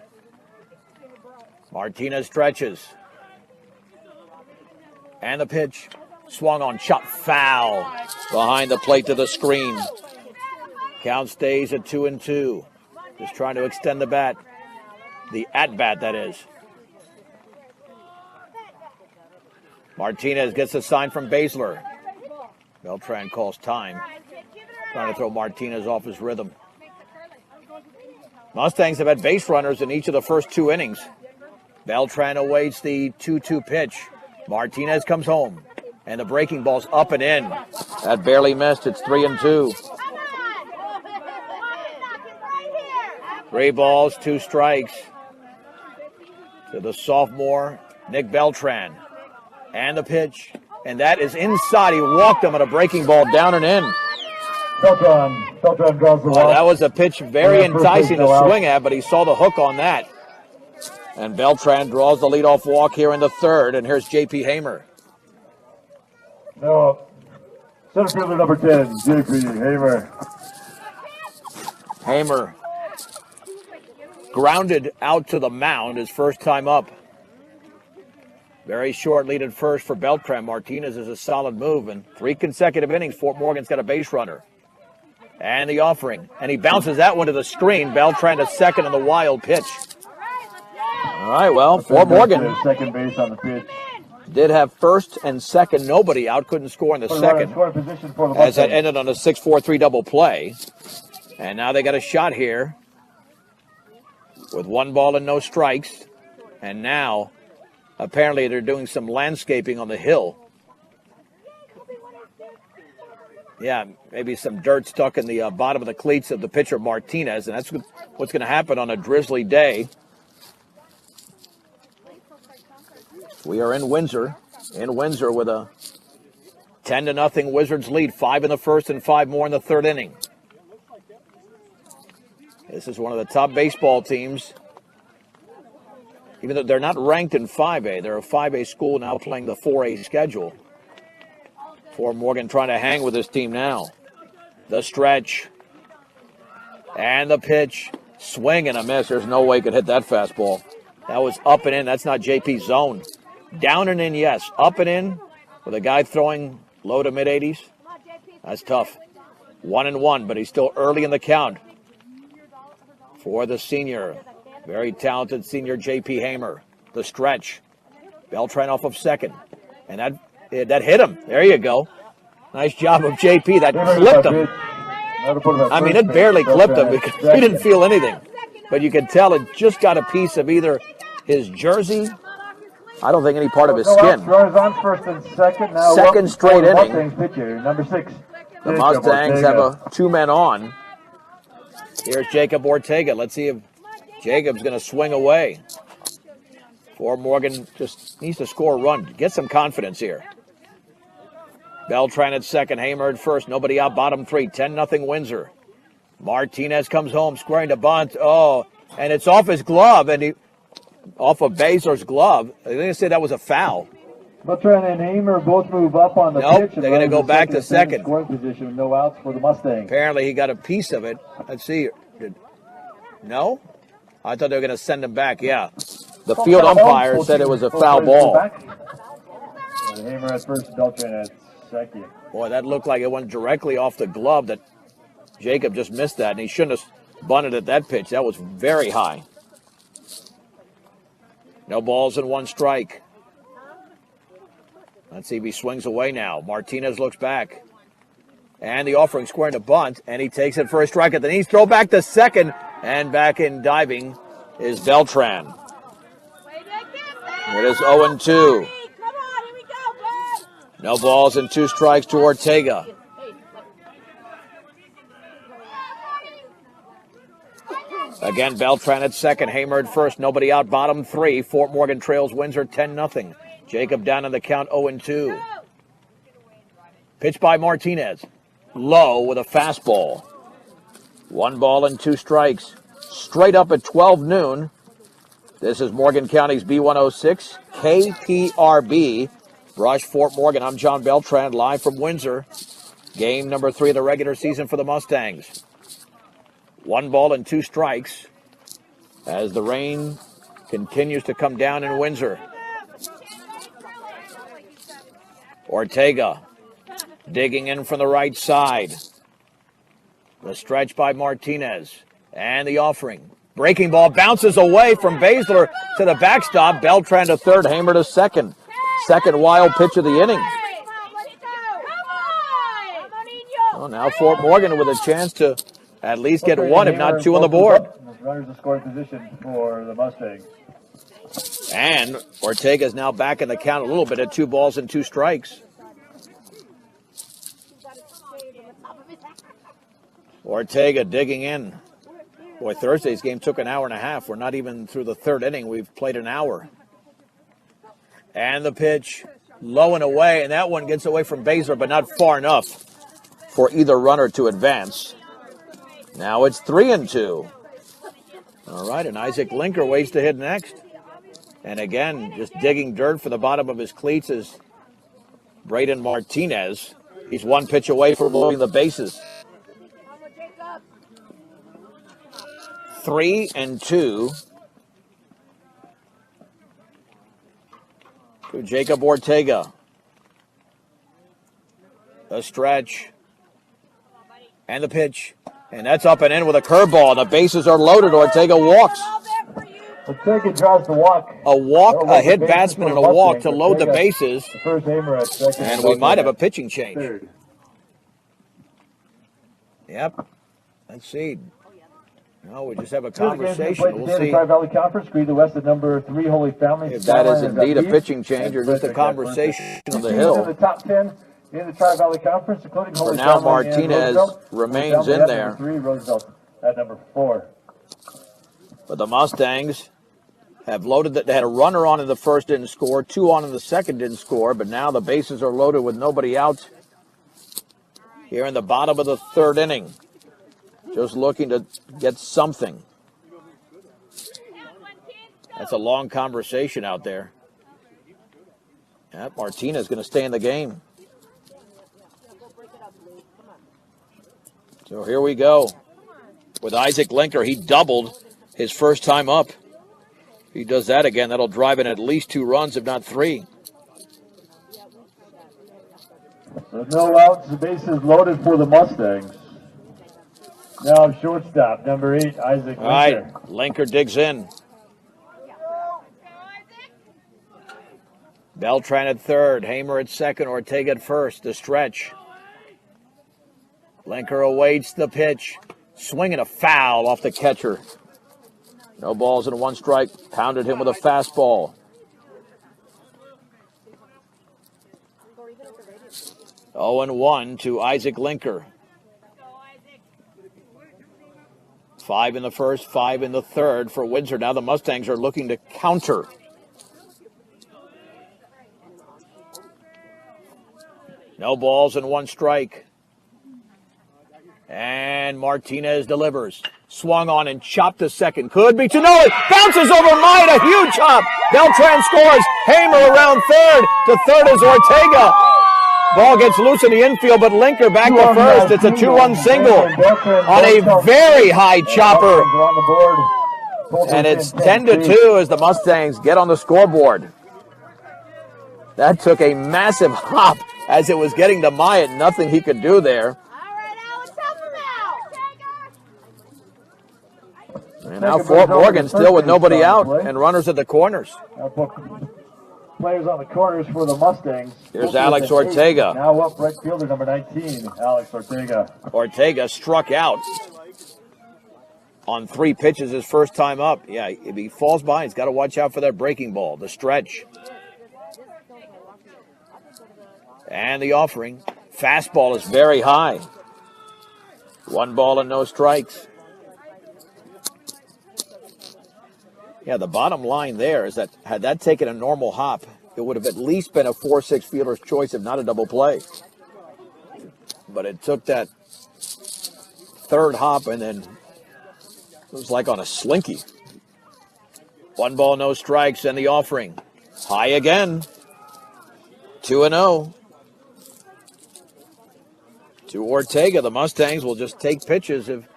Martinez stretches. And the pitch swung on, shot foul behind the plate to the screen. Count stays at 2-2. Just trying to extend the bat. The at-bat, that is. Martinez gets a sign from Baszler. Beltran calls time. Trying to throw Martinez off his rhythm. Mustangs have had base runners in each of the first 2 innings. Beltran awaits the 2-2 pitch. Martinez comes home. And the breaking ball's up and in. That barely missed. It's 3-2. 3 balls, 2 strikes. To the sophomore, Nick Beltran. And the pitch. And that is inside. He walked him on a breaking ball down and in. Beltran draws the walk. That was a pitch very enticing to swing at, but he saw the hook on that. And Beltran draws the leadoff walk here in the third. And here's J.P. Hamer. No. Center fielder number 10, J.P. Hamer. Hamer grounded out to the mound his first time up. Very short lead at first for Beltran. Martinez is a solid move. And 3 consecutive innings, Fort Morgan's got a base runner. And the offering. And he bounces that one to the screen. Beltran to second on the wild pitch. All right, well, Fort Morgan. Second base on the pitch. Did have first and second. Nobody out. Couldn't score in the second. As that ended on a 6-4-3 double play. And now they got a shot here. With 1 ball and no strikes. And now, apparently, they're doing some landscaping on the hill. Yeah, maybe some dirt stuck in the bottom of the cleats of the pitcher Martinez. And that's what's going to happen on a drizzly day. We are in Windsor. With a 10-0 Wizards lead. 5 in the first and 5 more in the third inning. This is one of the top baseball teams. Even though they're not ranked in 5A, they're a 5A school now playing the 4A schedule. Fort Morgan trying to hang with this team now. The stretch. And the pitch. Swing and a miss. There's no way he could hit that fastball. That was up and in. That's not JP's zone. Down and in, yes. Up and in with a guy throwing low to mid-80s. That's tough. 1-1, but he's still early in the count for the senior. Very talented senior J.P. Hamer. The stretch. Beltran off of second. And that hit him. There you go. Nice job of J.P. That clipped him. I mean, it barely clipped him because he didn't feel anything. But you could tell it just got a piece of either his jersey, I don't think any part of his skin. Second straight inning. Number 6. The Mustangs have a 2 men on. Here's Jacob Ortega. Let's see if Jacob's going to swing away. Fort Morgan just needs to score a run. Get some confidence here. Beltran at second. Hamer at first. Nobody out. Bottom 3. 10-0 Windsor. Martinez comes home, squaring to bunt. Oh, and it's off his glove, and off of Baszler's glove. They're going to say that was a foul. Beltran and Hamer both move up on the pitch. They're going to go back to second. Scoring position, no outs for the Mustangs. Apparently he got a piece of it. Let's see. No? I thought they were going to send him back. Yeah. The field umpire said it was a foul ball. Hamer at first, Beltran at second. Boy, that looked like it went directly off the glove. That Jacob just missed that, and he shouldn't have bunted at that pitch. That was very high. No balls and 1 strike. Let's see if he swings away now. Martinez looks back. And the offering squaring to bunt, and he takes it for a strike at the knees. Throw back to second, and back in diving is Beltran. It is 0-2. No balls and 2 strikes to Ortega. Again, Beltran at second. Hamer at first. Nobody out. Bottom 3. Fort Morgan trails Windsor 10-0. Jacob down on the count 0-2. Pitch by Martinez. Low with a fastball. 1 ball and 2 strikes. Straight up at 12 noon. This is Morgan County's B106, KPRB, Brush Fort Morgan. I'm John Beltran, live from Windsor. Game number 3 of the regular season for the Mustangs. 1 ball and 2 strikes as the rain continues to come down in Windsor. Ortega digging in from the right side. The stretch by Martinez. And the offering. Breaking ball bounces away from Baszler to the backstop. Beltran to third, Hamer to second. Second wild pitch of the inning. Well, now Fort Morgan with a chance to at least get 1, if not 2 on the board. Runners in scoring position for the Mustangs. And Ortega is now back in the count a little bit at 2 balls and 2 strikes. Ortega digging in. Boy, Thursday's game took an hour and a half. We're not even through the 3rd inning. We've played an hour. And the pitch, low and away, and that one gets away from Baszler, but not far enough for either runner to advance. Now it's 3-2. All right, and Isaac Linker waits to hit next. And again, just digging dirt for the bottom of his cleats is Braden Martinez. He's 1 pitch away from loading the bases. 3-2 to Jacob Ortega. The stretch. And the pitch. And that's up and in with a curveball. The bases are loaded. Ortega walks. Ortega draws the walk. A walk, a hit batsman, and a walk to load the bases. First Hamer at second. And we might have a pitching change. Third. Yep. Let's see. No, we just have a conversation. We'll see Tri-Valley Conference, agreed to west of number 3 Holy Family. if that is indeed a pitching change or just a conversation on the hill. In the top 10 in the Tri-Valley Conference, including Holy For now, Family Martinez remains in there. Number 3, Roosevelt at number 4. But the Mustangs have loaded. They had a runner on in the first, didn't score. 2 on in the second, didn't score. But now the bases are loaded with nobody out here in the bottom of the 3rd inning. Just looking to get something. That's a long conversation out there. Yep, Martinez going to stay in the game. So here we go. With Isaac Linker, he doubled his first time up. If he does that again, that'll drive in at least 2 runs, if not 3. So no outs, the bases loaded for the Mustangs. Now shortstop, number 8, Isaac Linker. All right, Linker digs in. Beltran at third, Hamer at second, Ortega at first. The stretch. Linker awaits the pitch. Swinging a foul off the catcher. No balls and 1 strike. Pounded him with a fastball. 0-1 to Isaac Linker. 5 in the first, 5 in the third for Windsor. Now the Mustangs are looking to counter. No balls and 1 strike. And Martinez delivers. Swung on and chopped to second. Could be to no. It bounces over Mite. A huge chop. Beltran scores. Hamer around third. To third is Ortega. Ball gets loose in the infield, but Linker back to first. It's a 2-run single on a very high chopper. And it's 10-2 as the Mustangs get on the scoreboard. That took a massive hop as it was getting to Myatt. Nothing he could do there. And now Fort Morgan still with nobody out and runners at the corners. Players on the corners for the Mustangs. Here's Alex Ortega. Now up right fielder number 19, Alex Ortega. Ortega struck out on 3 pitches his first time up. Yeah, if he falls by, he's got to watch out for that breaking ball. The stretch. And the offering. Fastball is very high. 1 ball and no strikes. Yeah, the bottom line there is that had that taken a normal hop, it would have at least been a 4-6 fielder's choice, if not a double play. But it took that third hop, and then it was like on a slinky. 1 ball, no strikes, and the offering. High again. 2-0. To Ortega. The Mustangs will just take pitches if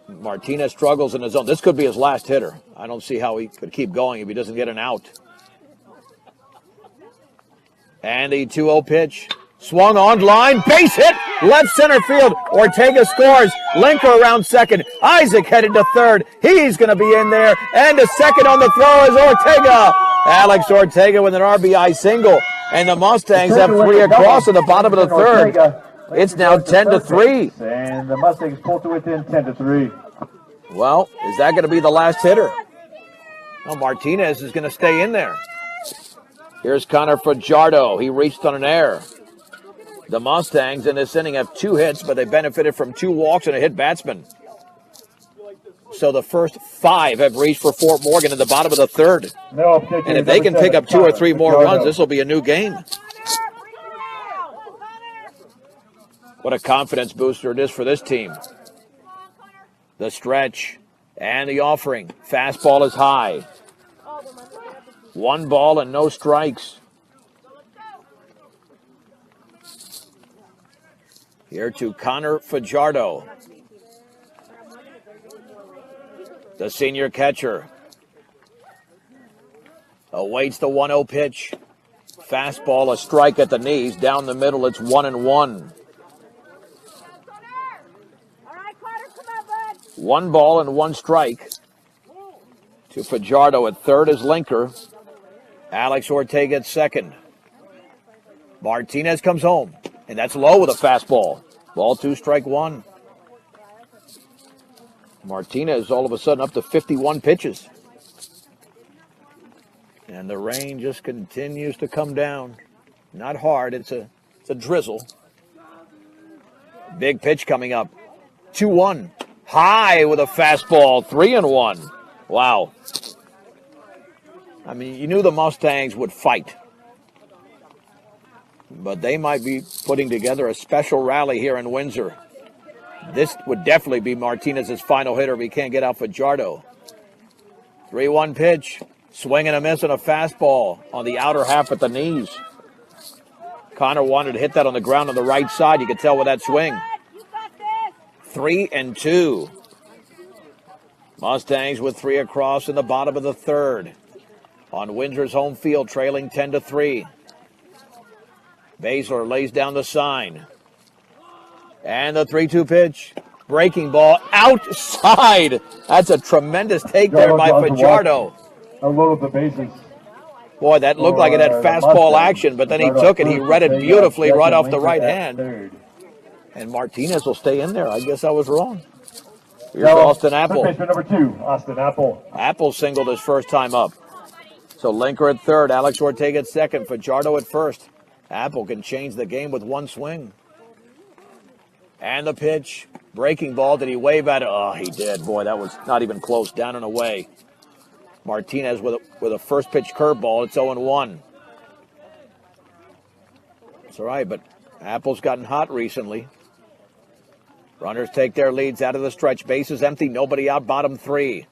Martinez struggles in his zone. This could be his last hitter. I don't see how he could keep going if he doesn't get an out. And the 2-0 pitch. Swung on line. Base hit. Left center field. Ortega scores. Linker around second. Isaac headed to third. He's going to be in there. And to second on the throw is Ortega. Alex Ortega with an RBI single. And the Mustangs have 3 across in the bottom of the third. It's now 10-3. And the Mustangs pull to within 10-3. Well, is that going to be the last hitter? Well, Martinez is going to stay in there. Here's Connor Fajardo. He reached on an error. The Mustangs in this inning have 2 hits, but they benefited from 2 walks and a hit batsman. So the first 5 have reached for Fort Morgan in the bottom of the third. And if they can pick up 2 or 3 more runs, this will be a new game. What a confidence booster it is for this team. The stretch and the offering. Fastball is high. 1 ball and no strikes. Here to Connor Fajardo. The senior catcher awaits the 1-0 pitch. Fastball, a strike at the knees. Down the middle, it's 1-1. 1 ball and 1 strike. To Fajardo at third is Linker. Alex Ortega at second. Martinez comes home, and that's low with a fastball. Ball 2, strike 1. Martinez all of a sudden up to 51 pitches. And the rain just continues to come down. Not hard, it's a drizzle. Big pitch coming up. 2-1. High with a fastball. 3-1. Wow. I mean, you knew the Mustangs would fight. But they might be putting together a special rally here in Windsor. This would definitely be Martinez's final hitter if he can't get out Fajardo. 3-1 pitch. Swing and a miss on a fastball on the outer half at the knees. Connor wanted to hit that on the ground on the right side. You could tell with that swing. 3-2. Mustangs with 3 across in the bottom of the third. On Windsor's home field, trailing 10-3. Baszler lays down the sign. And the 3-2 pitch. Breaking ball outside. That's a tremendous take there by Fajardo. Unload the bases. Boy, that looked like it had fastball action, but then he took it. He read it beautifully right off the right hand. And Martinez will stay in there. I guess I was wrong. Here's Austin Apple. Number 2, Austin Apple. Apple singled his first time up. So Linker at third, Alex Ortega at second, Fajardo at first. Apple can change the game with 1 swing. And the pitch. Breaking ball. Did he wave at it? Oh, he did. Boy, that was not even close. Down and away. Martinez with a first pitch curveball. It's 0-1. It's all right, but Apple's gotten hot recently. Runners take their leads out of the stretch. Bases empty. Nobody out. Bottom 3.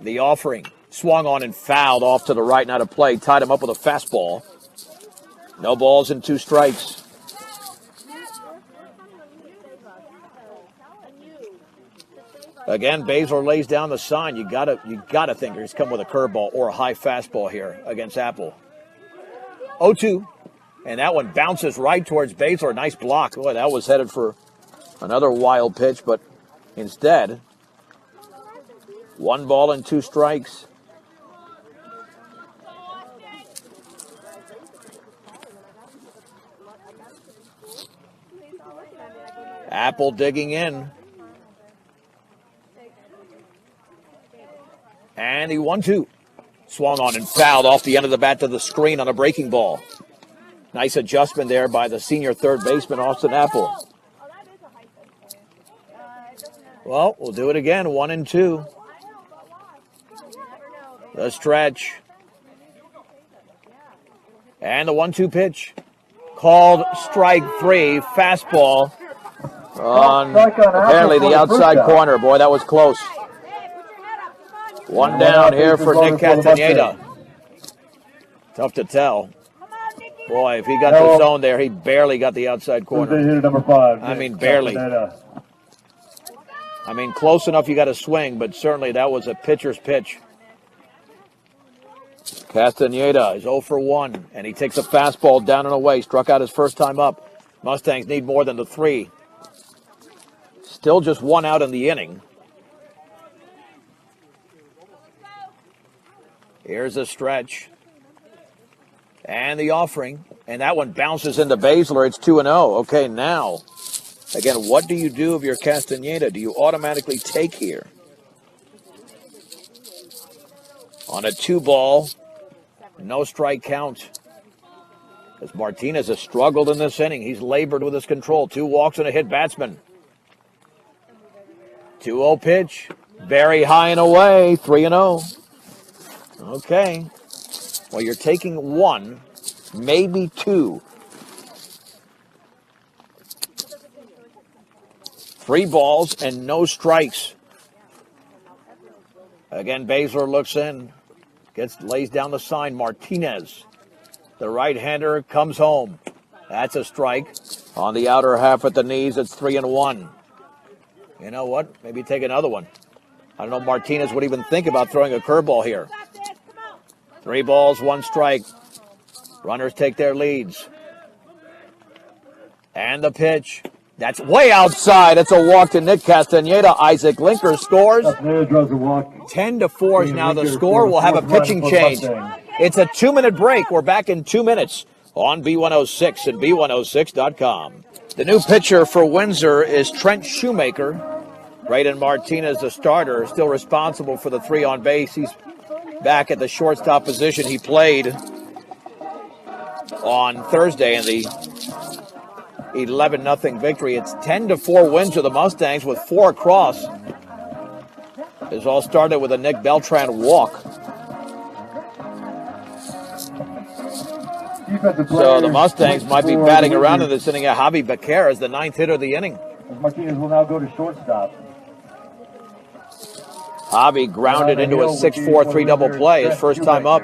The offering. Swung on and fouled off to the right and out of play. Tied him up with a fastball. No balls and 2 strikes. Again, Baszler lays down the sign. You gotta think he's come with a curveball or a high fastball here against Apple. 0-2, and that one bounces right towards Baszler. Nice block. Boy, that was headed for another wild pitch, but instead, 1 ball and 2 strikes. Apple digging in. And he 1-2. Swung on and fouled off the end of the bat to the screen on a breaking ball. Nice adjustment there by the senior third baseman, Austin Apple. Well, we'll do it again, 1-2. The stretch. And the 1-2 pitch. Called strike 3, fastball. On Strike on apparently Alpha the for the outside first out. corner. Boy, that was close. One down here for Nick Castaneda. Tough to tell. Boy, if he got the zone there, he barely got the outside corner. Hitter number 5. I mean, barely. Castaneda. I mean, close enough you got to swing, but certainly that was a pitcher's pitch. Castaneda is 0 for 1, and he takes a fastball down and away. Struck out his first time up. Mustangs need more than the 3. Still just 1 out in the inning. Here's a stretch. And the offering. And that one bounces into Baszler. It's 2-0. Okay, now, again, what do you do if you're Castaneda? Do you automatically take here? On a 2-ball, no strike count. As Martinez has struggled in this inning. He's labored with his control. 2 walks and a hit batsman. 2-0 pitch. Very high and away. 3-0. Okay. Well, you're taking 1, maybe 2. 3 balls and no strikes. Again, Baszler looks in. Lays down the sign. Martinez, the right-hander, comes home. That's a strike. On the outer half at the knees, it's 3-1. You know what? Maybe take another one. I don't know if Martinez would even think about throwing a curveball here. 3 balls, 1 strike. Runners take their leads. And the pitch. That's way outside. It's a walk to Nick Castaneda. Isaac Linker scores. 10-4 is now the score. We'll have a pitching change. It's a 2-minute break. We're back in 2 minutes on B106 and B106.com. The new pitcher for Windsor is Trent Shoemaker. Braden Martinez, the starter, still responsible for the 3 on base. He's back at the shortstop position he played on Thursday in the 11-0 victory. It's 10-4 wins to the Mustangs with 4 across. This all started with a Nick Beltran walk. So the Mustangs might be batting around in this inning. Javi Becerra is the 9th hitter of the inning. Martinez will now go to shortstop. Javi grounded into a 6-4 3-double play, his first time up.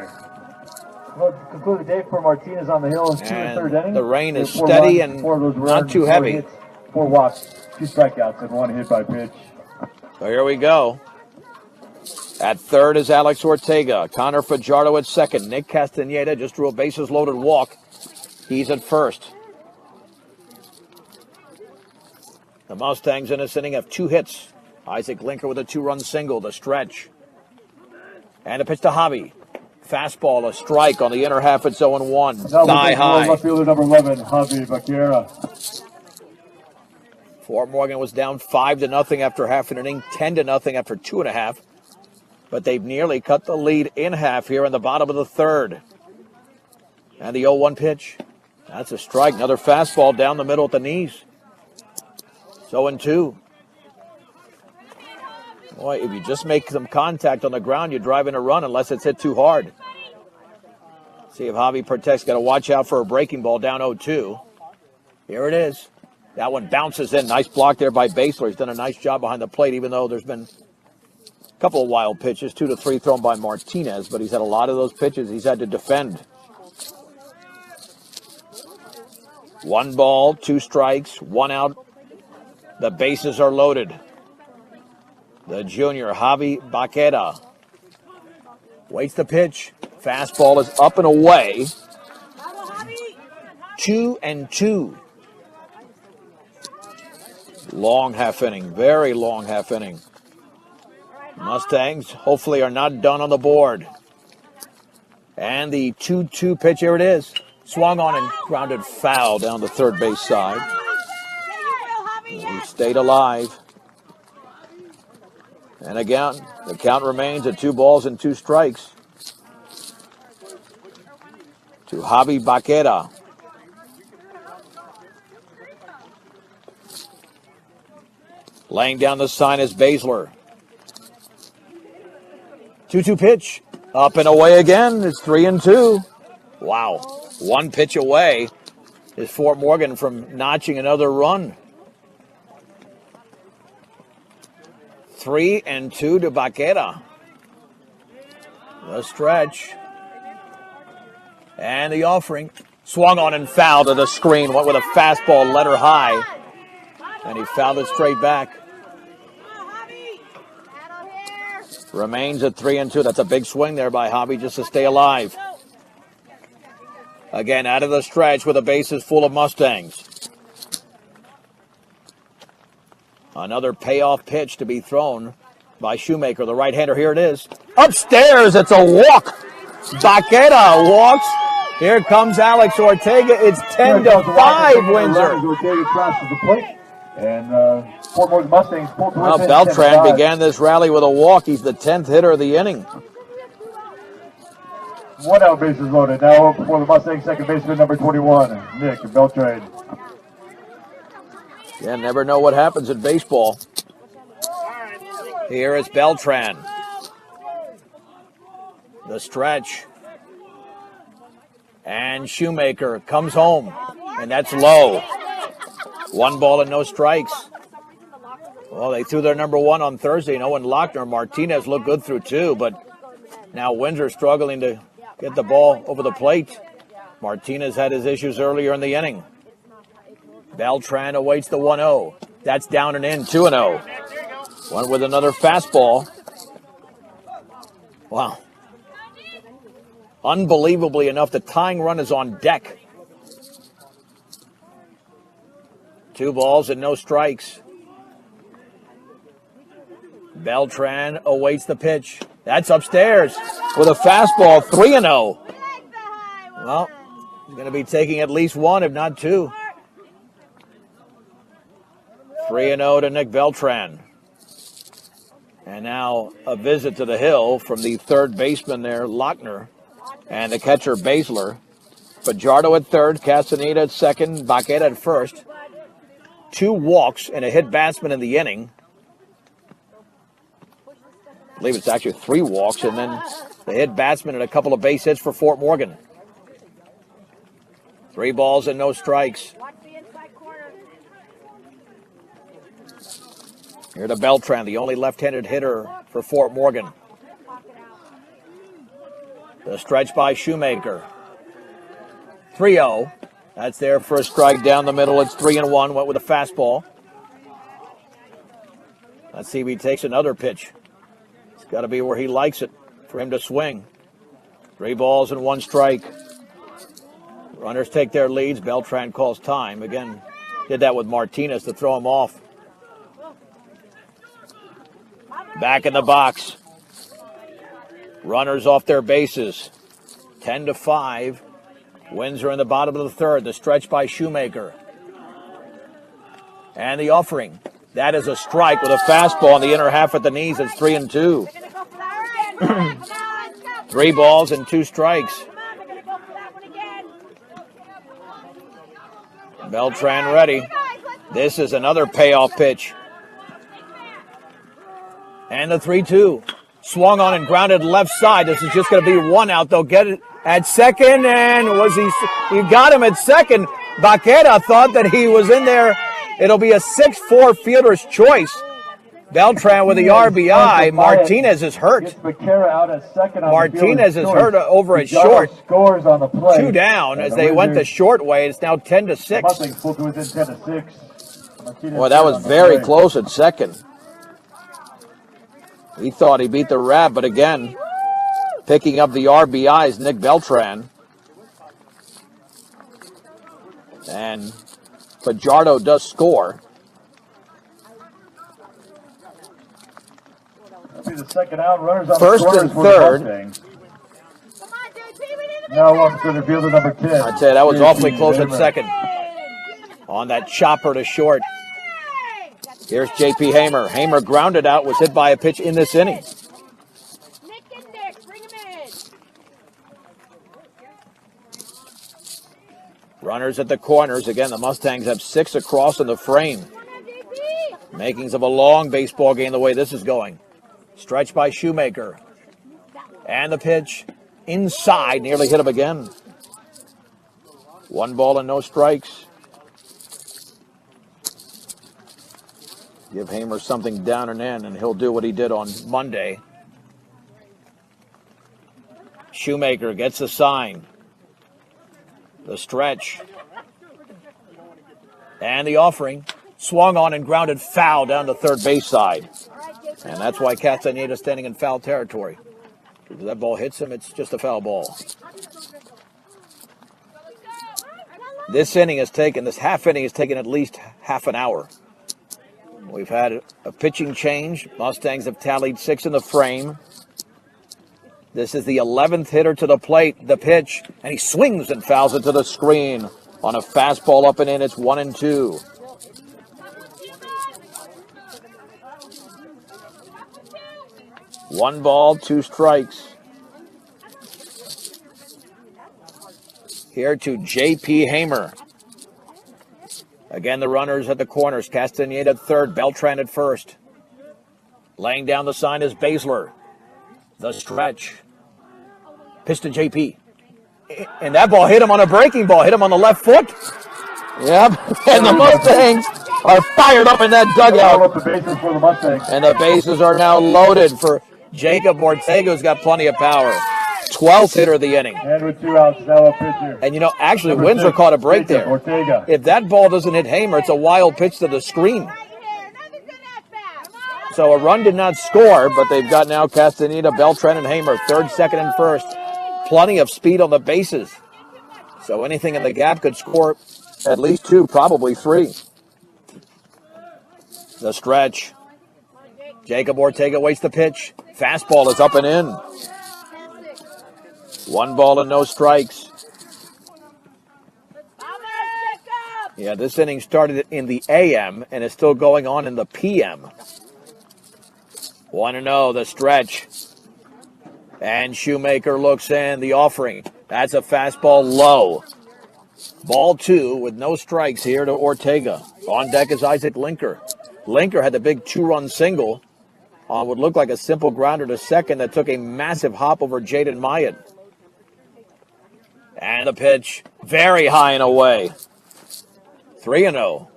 Well, conclude the day for Martinez on the hill in 2 and 3rd inning. The rain is steady and not too heavy. 4 walks, 2 strikeouts, and 1 hit by pitch. So here we go. At 3rd is Alex Ortega. Connor Fajardo at 2nd. Nick Castaneda just drew a bases-loaded walk. He's at 1st. The Mustangs in this inning have 2 hits. Isaac Linker with a 2-run single, the stretch. And a pitch to Javi. Fastball, a strike on the inner half. It's 0-1. Thigh high. Left fielder number 11, Javi Becerra. Fort Morgan was down 5-0 after half an inning, 10-0 after 2.5. But they've nearly cut the lead in half here in the bottom of the 3rd. And the 0-1 pitch. That's a strike. Another fastball down the middle at the knees. It's 0-2. Boy, if you just make some contact on the ground, you drive in a run unless it's hit too hard. See if Javi protects. Got to watch out for a breaking ball down 0-2. Here it is. That one bounces in. Nice block there by Baszler. He's done a nice job behind the plate, even though there's been a couple of wild pitches, 2 to 3 thrown by Martinez, but he's had a lot of those pitches he's had to defend. 1 ball, 2 strikes, 1 out. The bases are loaded. The junior, Javi Becerra, waits the pitch. Fastball is up and away. 2-2. Long half inning, very long half inning. Mustangs hopefully are not done on the board. And the 2-2 pitch, here it is. Swung on and grounded foul down the 3rd base side. He stayed alive. And again, the count remains at 2 balls and 2 strikes to Javi Becerra. Laying down the sign is Baszler. 2-2 pitch. Up and away again. It's 3-2. Wow. 1 pitch away is Fort Morgan from notching another run. 3-2 to Baqueta. The stretch. And the offering. Swung on and fouled to the screen. Went with a fastball, let her high. And he fouled it straight back. Remains at 3-2. That's a big swing there by Hobby just to stay alive. Again, out of the stretch with the bases full of Mustangs. Another payoff pitch to be thrown by Shoemaker, the right-hander. Here it is. Upstairs, it's a walk. Baqueta walks. Here comes Alex Ortega. It's 10-5, Windsor. Ortega crosses the plate. And Fort Worth Mustangs pull to Well, Beltran began this rally with a walk. He's the 10th hitter of the inning. 1 out, bases loaded. Now up for the Mustangs, second baseman number 21, Nick Beltran. Yeah, never know what happens in baseball. Here is Beltran. The stretch. And Shoemaker comes home. And that's low. 1 ball and no strikes. Well, they threw their number 1 on Thursday. No one Lochner. Martinez looked good through 2, but now Windsor struggling to get the ball over the plate. Martinez had his issues earlier in the inning. Beltran awaits the 1-0. That's down and in, 2-0. One with another fastball. Wow. Unbelievably enough, the tying run is on deck. 2 balls and no strikes. Beltran awaits the pitch. That's upstairs with a fastball, 3-0. Well, he's going to be taking at least 1, if not 2. 3-0 to Nick Beltran. And now a visit to the hill from the third baseman there, Lochner, and the catcher, Baszler. Fajardo at third, Castaneda at second, Baqueta at first. 2 walks and a hit batsman in the inning. I believe it's actually 3 walks, and then the hit batsman and a couple of base hits for Fort Morgan. 3 balls and no strikes. Here to Beltran, the only left-handed hitter for Fort Morgan. The stretch by Shoemaker. 3-0. That's their first strike down the middle. It's 3-1. Went with a fastball. Let's see if he takes another pitch. It's got to be where he likes it for him to swing. 3 balls and 1 strike. Runners take their leads. Beltran calls time. Again, did that with Martinez to throw him off. Back in the box. Runners off their bases. 10-5. Windsor in the bottom of the third. The stretch by Shoemaker. And the offering. That is a strike with a fastball in the inner half at the knees. It's 3-2. 3 balls and 2 strikes. Beltran ready. This is another payoff pitch. And the 3-2. Swung on and grounded left side. This is just going to be 1 out. They'll get it at second. And he got him at second. Baqueta thought that he was in there. It'll be a 6-4 fielder's choice. Beltran with the RBI. Martinez is hurt. Martinez is hurt over at short. 2 down as they went the short way. It's now 10-6. Well, that was very close at second. He thought he beat the Rab, but again, picking up the RBIs, Nick Beltran. And Fajardo does score. That'll be the second out. Runners on First and third. Now on center fielder number 10. I'd say that was awfully close at second. On that chopper to short. Here's J.P. Hamer. Hamer grounded out, was hit by a pitch in this inning. Runners at the corners. Again, the Mustangs have 6 across in the frame. Makings of a long baseball game the way this is going. Stretch by Shoemaker. And the pitch inside. Nearly hit him again. 1 ball and no strikes. Give Hamer something down and in, and he'll do what he did on Monday. Shoemaker gets the sign. The stretch. And the offering. Swung on and grounded foul down the third base side. And that's why Castaneda's standing in foul territory. If that ball hits him, it's just a foul ball. This half inning has taken at least half an hour. We've had a pitching change. Mustangs have tallied 6 in the frame. This is the 11th hitter to the plate. The pitch, and he swings and fouls it to the screen. On a fastball up and in, it's 1-2. One ball, 2 strikes. Here to J.P. Hamer. Again, the runners at the corners. Castaneda at third, Beltran at first. Laying down the sign is Baszler. The stretch. Pitch to J.P. And that ball hit him on a breaking ball. Hit him on the left foot. Yep. And the Mustangs are fired up in that dugout. And the bases are now loaded for Jacob Ortega, who's got plenty of power. 12th hitter of the inning. And with 2 outs, now a pitcher. And, actually, Windsor caught a break there. Ortega. If that ball doesn't hit Hamer, it's a wild pitch to the screen. So a run did not score, but they've got now Castaneda, Beltran, and Hamer, third, second, and first. Plenty of speed on the bases. So anything in the gap could score at least 2, probably 3. The stretch. Jacob Ortega waits the pitch. Fastball is up and in. 1 ball and no strikes. Yeah, this inning started in the AM and is still going on in the PM. 1-0, the stretch. And Shoemaker looks in, the offering. That's a fastball low. Ball 2 with no strikes here to Ortega. On deck is Isaac Linker. Linker had the big 2-run single on what looked like a simple grounder to second that took a massive hop over Jaden Myatt. And the pitch, very high and away. 3-0.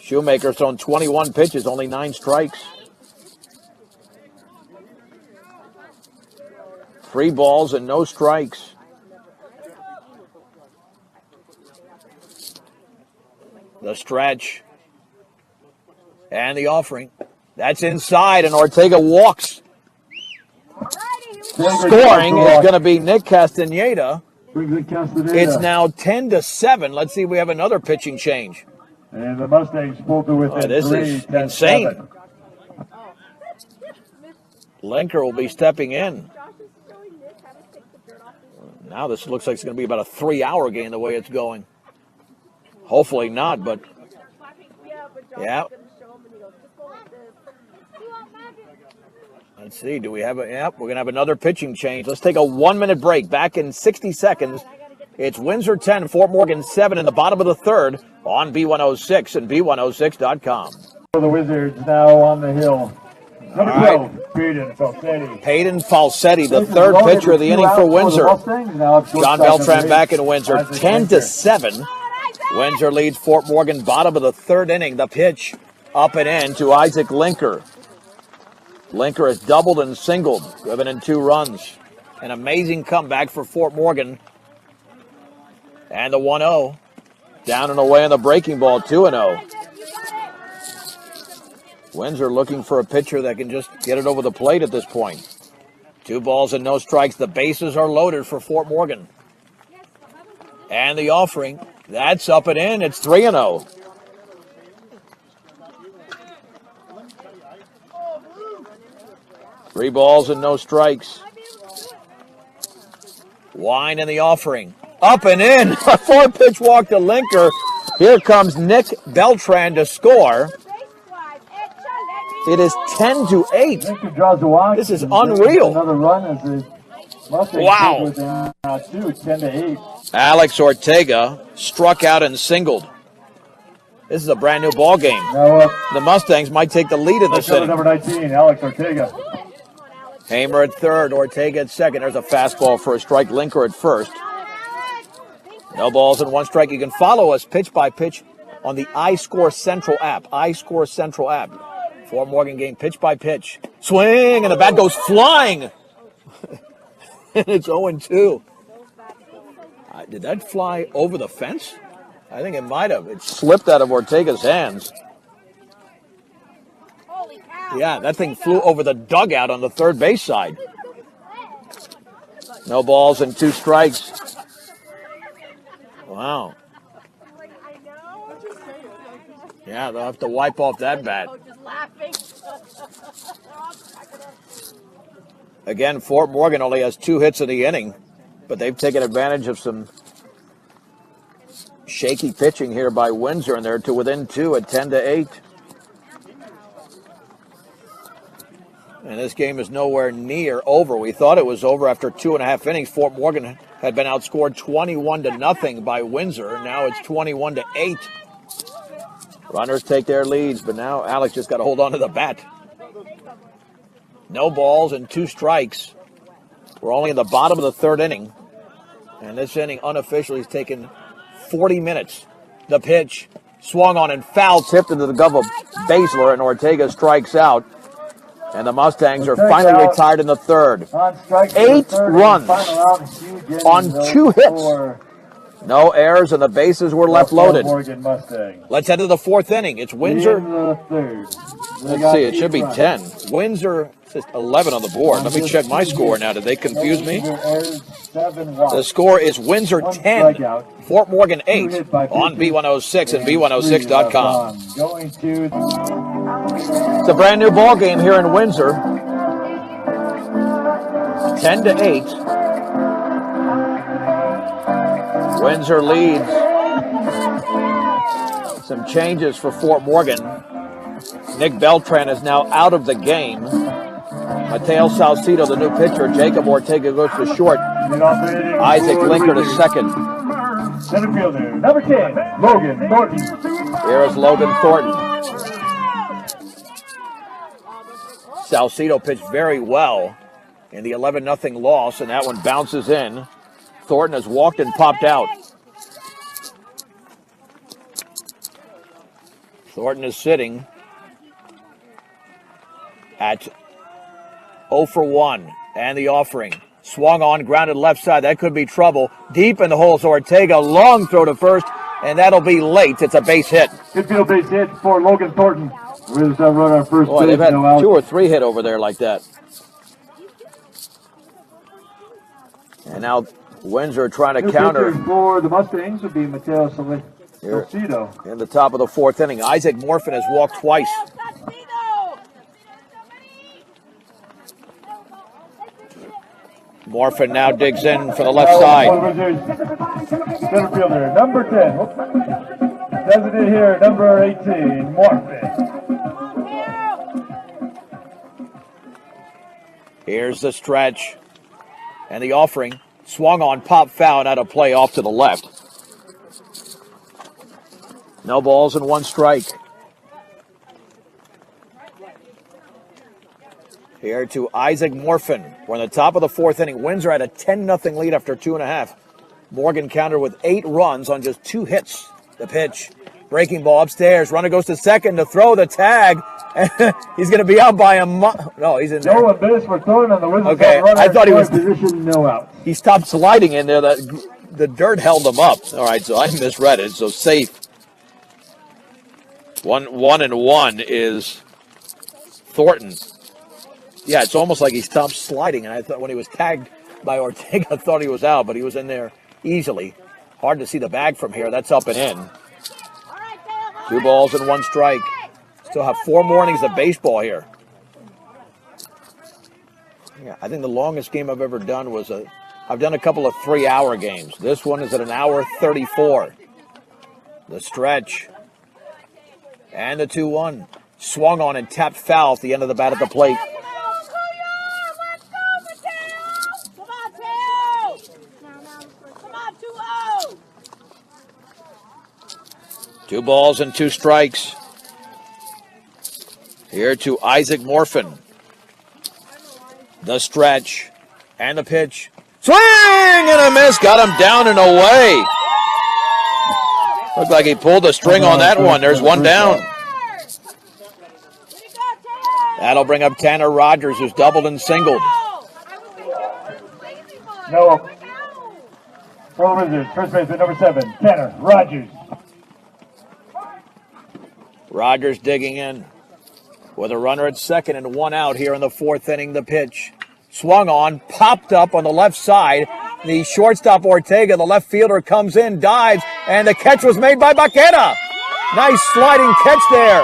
Shoemaker's thrown 21 pitches, only 9 strikes. 3 balls and no strikes. The stretch. And the offering. That's inside, and Ortega walks. Scoring is going to be Nick Castaneda. It's now 10-7. Let's see if we have another pitching change. And the Mustangs pulled to within 3. This is insane. Linker will be stepping in. Now this looks like it's going to be about a 3-hour game the way it's going. Hopefully not, but yeah. Let's see, do we have we're going to have another pitching change. Let's take a 1-minute break. Back in 60 seconds. It's Windsor 10, Fort Morgan 7 in the bottom of the third on B106 and B106.com. The Wizards now on the hill. Number 12, Peyton Falsetti. Peyton Falsetti, the third pitcher of the inning for Windsor. John Beltran back in Windsor, 10-7. Windsor leads Fort Morgan, bottom of the third inning. The pitch up and in to Isaac Linker. Linker has doubled and singled, driven in 2 runs. An amazing comeback for Fort Morgan. And the 1-0. Down and away on the breaking ball, 2-0. Windsor looking for a pitcher that can just get it over the plate at this point. 2 balls and no strikes. The bases are loaded for Fort Morgan. And the offering. That's up and in. It's 3-0. Three balls and no strikes. Wine in the offering. Up and in. A 4-pitch walk to Linker. Here comes Nick Beltran to score. It is 10-8. This is unreal. Another run as the Mustangs wow. Within, 10-8. Alex Ortega struck out and singled. This is a brand new ball game. Now the Mustangs might take the lead in this inning. Number 19, Alex Ortega. Hamer at third, Ortega at second. There's a fastball for a strike. Linker at first. No balls and 1 strike. You can follow us pitch by pitch on the iScore Central app. iScore Central app. Fort Morgan game pitch by pitch. Swing, and the bat goes flying. And it's 0-2. Did that fly over the fence? I think it might have. It slipped out of Ortega's hands. Yeah, that thing flew over the dugout on the third base side. No balls and 2 strikes. Wow. Yeah, they'll have to wipe off that bat. Again, Fort Morgan only has 2 hits in the inning, but they've taken advantage of some shaky pitching here by Windsor, and they're to within 2 at 10-8. And this game is nowhere near over. We thought it was over after 2.5 innings. Fort Morgan had been outscored 21-0 by Windsor. Now it's 21-8. Runners take their leads, but now Alex just got to hold on to the bat. No balls and 2 strikes. We're only in the bottom of the 3rd inning. And this inning unofficially has taken 40 minutes. The pitch swung on and foul tipped into the glove of Basler, and Ortega strikes out. And the Mustangs are finally retired in the 3rd. 8 runs on 2 hits. No errors, and the bases were left loaded. Let's head to the 4th inning. It's Windsor. Let's see, it should be 10. Windsor, just 11 on the board. Let me check my score now. Did they confuse me? The score is Windsor 10, Fort Morgan 8 on B106 and B106.com. It's a brand new ball game here in Windsor. 10-8. Windsor leads. Some changes for Fort Morgan. Nick Beltran is now out of the game. Mateo Salcido, the new pitcher. Jacob Ortega goes to short. Isaac Linker to second. Center fielder, number 10, Logan Thornton. Here is Logan Thornton. Salcido pitched very well in the 11-0 loss, and that one bounces in. Thornton has walked and popped out. Thornton is sitting at 0 for 1. And the offering. Swung on, grounded left side. That could be trouble. Deep in the hole, so Ortega, long throw to first, and that'll be late. It's a base hit. Good field base hit for Logan Thornton. With a runner on first base. They've had 2 or 3 hit over there like that. And now Windsor trying to counter. For the Mustangs would be Mateo Salcido. In the top of the 4th inning, Isaac Morfin has walked twice. Morfin now digs in for the left side. Center fielder, number 10. Designated here, number 18, Morfin. Here's the stretch. And the offering. Swung on, pop foul, and out of play off to the left. No balls and 1 strike. Here to Isaac Morfin. We're in the top of the 4th inning. Windsor had a 10-0 lead after 2.5. Morgan countered with 8 runs on just 2 hits. The pitch. Breaking ball upstairs. Runner goes to second to throw the tag. He's going to be out by a no, he's in there. No base for Thornton on the Windsor. Okay, I thought he was position, no out. He stopped sliding in there. The dirt held him up. All right, so I misread it. So safe. 1-1 is Thornton. Yeah, it's almost like he stopped sliding, and I thought when he was tagged by Ortega, I thought he was out, but he was in there easily. Hard to see the bag from here. That's up and in. 2 balls and 1 strike. Still have 4 more innings of baseball here. Yeah, I think the longest game I've ever done was I've done a couple of 3-hour games. This one is at 1:34. The stretch. And the 2-1. Swung on and tapped foul at the end of the bat at the plate. Two balls and 2 strikes. Here to Isaac Morfin. The stretch and the pitch. Swing and a miss. Got him down and away. Looked like he pulled the string on that one. There's one down. That'll bring up Tanner Rogers, who's doubled and singled. No. For the Wizards, first baseman number 7, Tanner Rogers. Rogers digging in with a runner at second and one out here in the fourth inning. The pitch swung on, popped up on the left side. The shortstop Ortega, the left fielder, comes in, dives, and the catch was made by Baqueta. Nice sliding catch there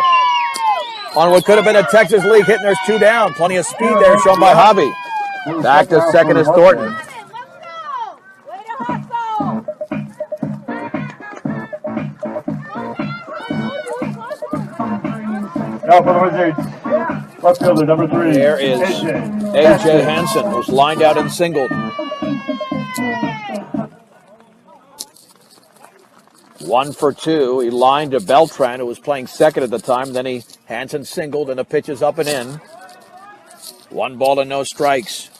on what could have been a Texas League hit, and there's 2 down. Plenty of speed there shown by Hobby. Back to second is Thornton. Now for the Wizards, left fielder number 3. There is A.J. Hansen, who's lined out and singled. 1 for 2. He lined to Beltran, who was playing second at the time. Then Hansen singled, and the pitch is up and in. 1 ball and no strikes.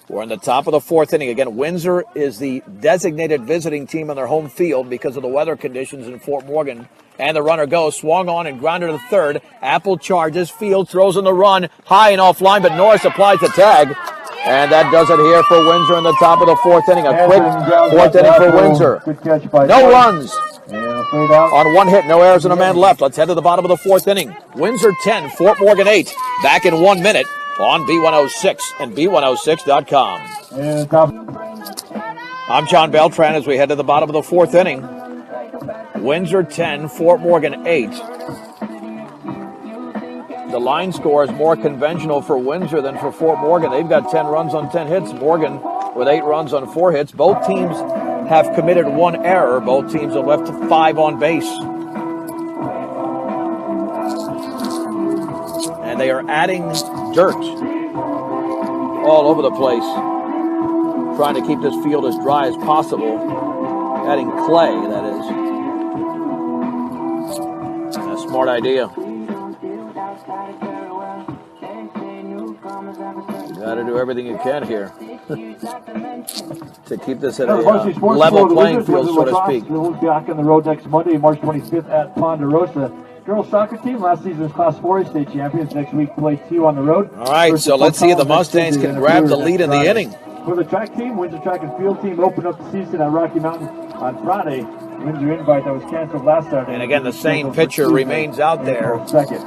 We're in the top of the fourth inning. Again, Windsor is the designated visiting team on their home field because of the weather conditions in Fort Morgan. And the runner goes, swung on and grounded to the third. Apple charges, Field throws in the run, high and offline, but Norris applies the tag. And that does it here for Windsor in the top of the fourth inning. A quick fourth inning for Windsor. No runs on 1 hit, no errors and a man left. Let's head to the bottom of the fourth inning. Windsor 10, Fort Morgan 8. Back in 1 minute on B106 and B106.com. I'm John Beltran as we head to the bottom of the fourth inning. Windsor 10, Fort Morgan 8. The line score is more conventional for Windsor than for Fort Morgan. They've got 10 runs on 10 hits. Morgan with 8 runs on 4 hits. Both teams have committed 1 error. Both teams have left 5 on base. And they are adding dirt all over the place, trying to keep this field as dry as possible. Adding clay, that is. A smart idea. Got to do everything you can here to keep this at a level playing field, so to speak. We'll be back on the road next Monday, March 25th at Ponderosa. Girls soccer team, last season's Class 4A state champions. Next week, play 2 on the road. All right, so let's see if the Mustangs can grab the lead in the inning. For the track team, Windsor Track and Field team opened up the season at Rocky Mountain on Friday. Windsor invite that was canceled last Saturday. And again, the same pitcher remains out there. Second.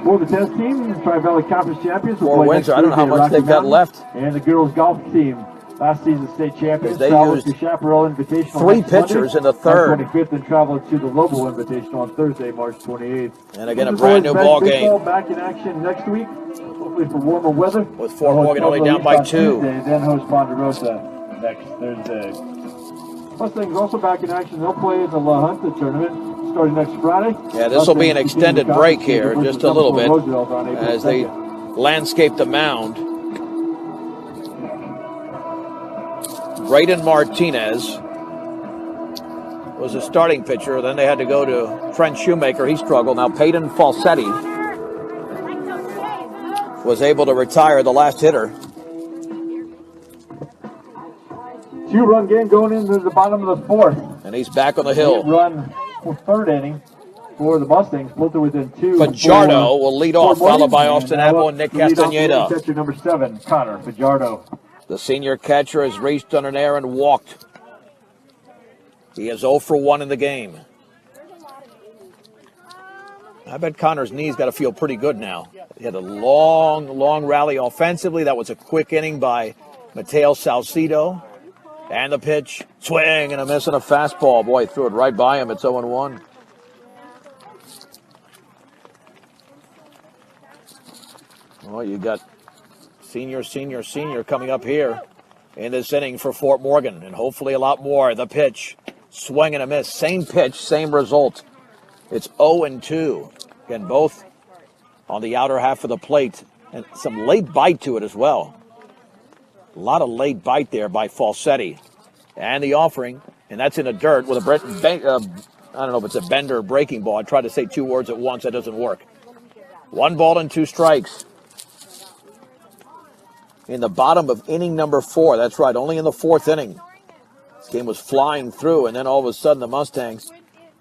For the tennis team, the Tri-Valley Conference champions. For Windsor, I don't know how much they've got left. And the girls golf team, last season's state champions. They used to Chaparral Invitational 3 pitchers in the third. March 25th and traveled to the Lobo Invitational on Thursday, March 28th. And again, a brand new ball game. Back in action next week, hopefully for warmer weather. With Fort Morgan only down by 2. Tuesday, then host Ponderosa next Thursday. Mustangs also back in action. They'll play in the La Junta tournament starting next Friday. Yeah, this will be an extended break here, just a little bit, as they landscape the mound. Braden Martinez was a starting pitcher. Then they had to go to Trent Shoemaker. He struggled. Now Peyton Falsetti was able to retire, the last hitter. 2-run game going into the bottom of the fourth. And he's back on the hill. Run for third inning for the Mustangs. Both are within 2. Fajardo will lead off, followed by Austin Apple and Nick Castaneda. Catcher number 7, Connor Fajardo. The senior catcher has reached on an air and walked. He is 0 for 1 in the game. I bet Connor's knee's got to feel pretty good now. He had a long rally offensively. That was a quick inning by Mateo Salcido. And the pitch, swing and a miss and a fastball. Boy, he threw it right by him. It's 0-1. Well, you got senior coming up here in this inning for Fort Morgan, and hopefully a lot more. The pitch, swing and a miss. Same pitch, same result. It's 0-2. Again, both on the outer half of the plate, and some late bite to it as well. A lot of late bite there by Falsetti. And the offering, and that's in the dirt with a, I don't know if it's a bender or breaking ball. I tried to say 2 words at once. That doesn't work. 1 ball and 2 strikes. In the bottom of inning number 4. That's right, only in the 4th inning. This game was flying through, and then all of a sudden the Mustangs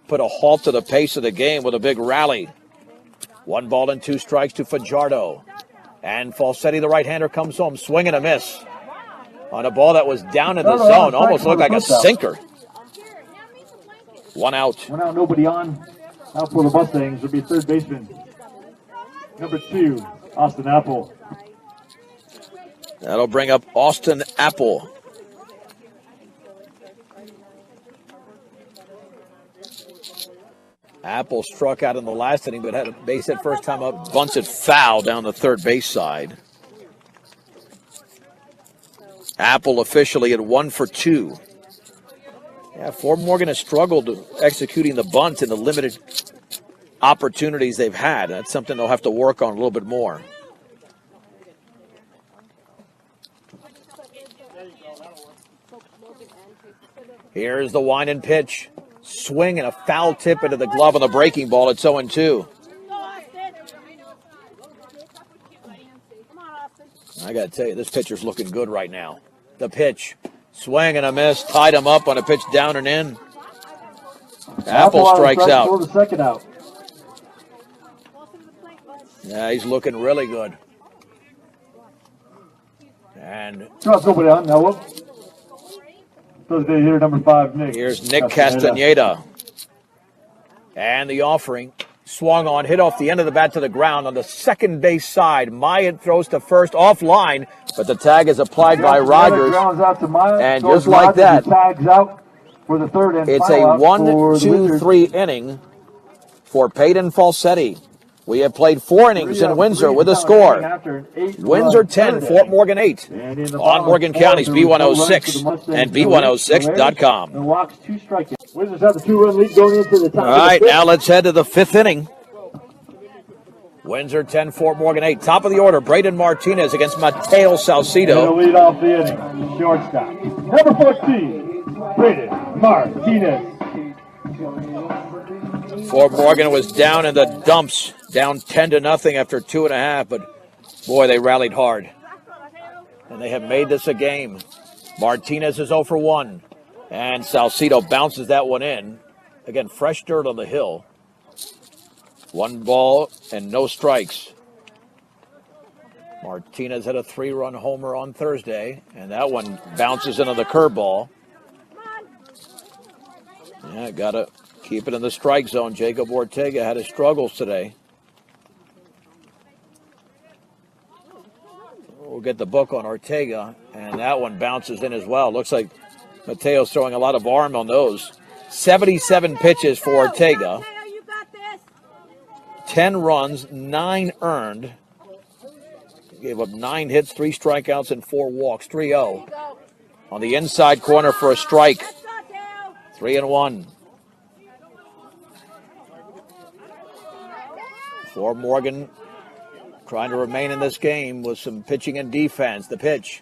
put a halt to the pace of the game with a big rally. 1 ball and 2 strikes to Fajardo. And Falsetti, the right-hander, comes home. Swing and a miss on a ball that was down in the zone. Almost looked like a sinker. 1 out. 1 out, nobody on. Out for the Mustangs would be third baseman. Number 2, Austin Apple. That'll bring up Austin Apple. Apple struck out in the last inning, but had a base hit first time up. Bunts it foul down the third base side. Apple officially at 1 for 2. Yeah, Fort Morgan has struggled executing the bunt in the limited opportunities they've had. That's something they'll have to work on a little bit more. Here's the wind and pitch. Swing and a foul tip into the glove on the breaking ball. It's 0-2. I got to tell you, this pitcher's looking good right now. The pitch. Swing and a miss. Tied him up on a pitch down and in. Apple strikes out. For the second out. Yeah, he's looking really good. And nobody on now. Thursday hitter number 5, Nick. Here's Nick Castaneda. And the offering swung on, hit off the end of the bat to the ground on the second base side. Myatt throws to first offline, but the tag is applied by Rogers. And just like that, tags out for the third and it's a 1-2-3 inning for Peyton Falsetti. We have played 4 innings in Windsor with a score. Windsor 10, Fort Morgan 8. On Morgan County's B106 and B106.com. Wizards have the 2-run lead going into the top. All right, now let's head to the 5th inning. Windsor 10, Fort Morgan 8. Top of the order, Braden Martinez against Mateo Salcido. Lead off the inning. Shortstop. Number 14, Braden Martinez. Fort Morgan was down in the dumps, down 10-0 after 2.5, but boy, they rallied hard. And they have made this a game. Martinez is 0 for 1, and Salcido bounces that one in. Again, fresh dirt on the hill. 1 ball and no strikes. Martinez had a 3-run homer on Thursday, and that one bounces into the curveball. Yeah, got to keep it in the strike zone. Jacob Ortega had his struggles today. We'll get the book on Ortega, and that one bounces in as well. Looks like Mateo's throwing a lot of arm on those. 77 pitches for Ortega. 10 runs, 9 earned. Gave up 9 hits, 3 strikeouts, and 4 walks. 3-0. On the inside corner for a strike. 3-1. Fort Morgan trying to remain in this game with some pitching and defense. The pitch.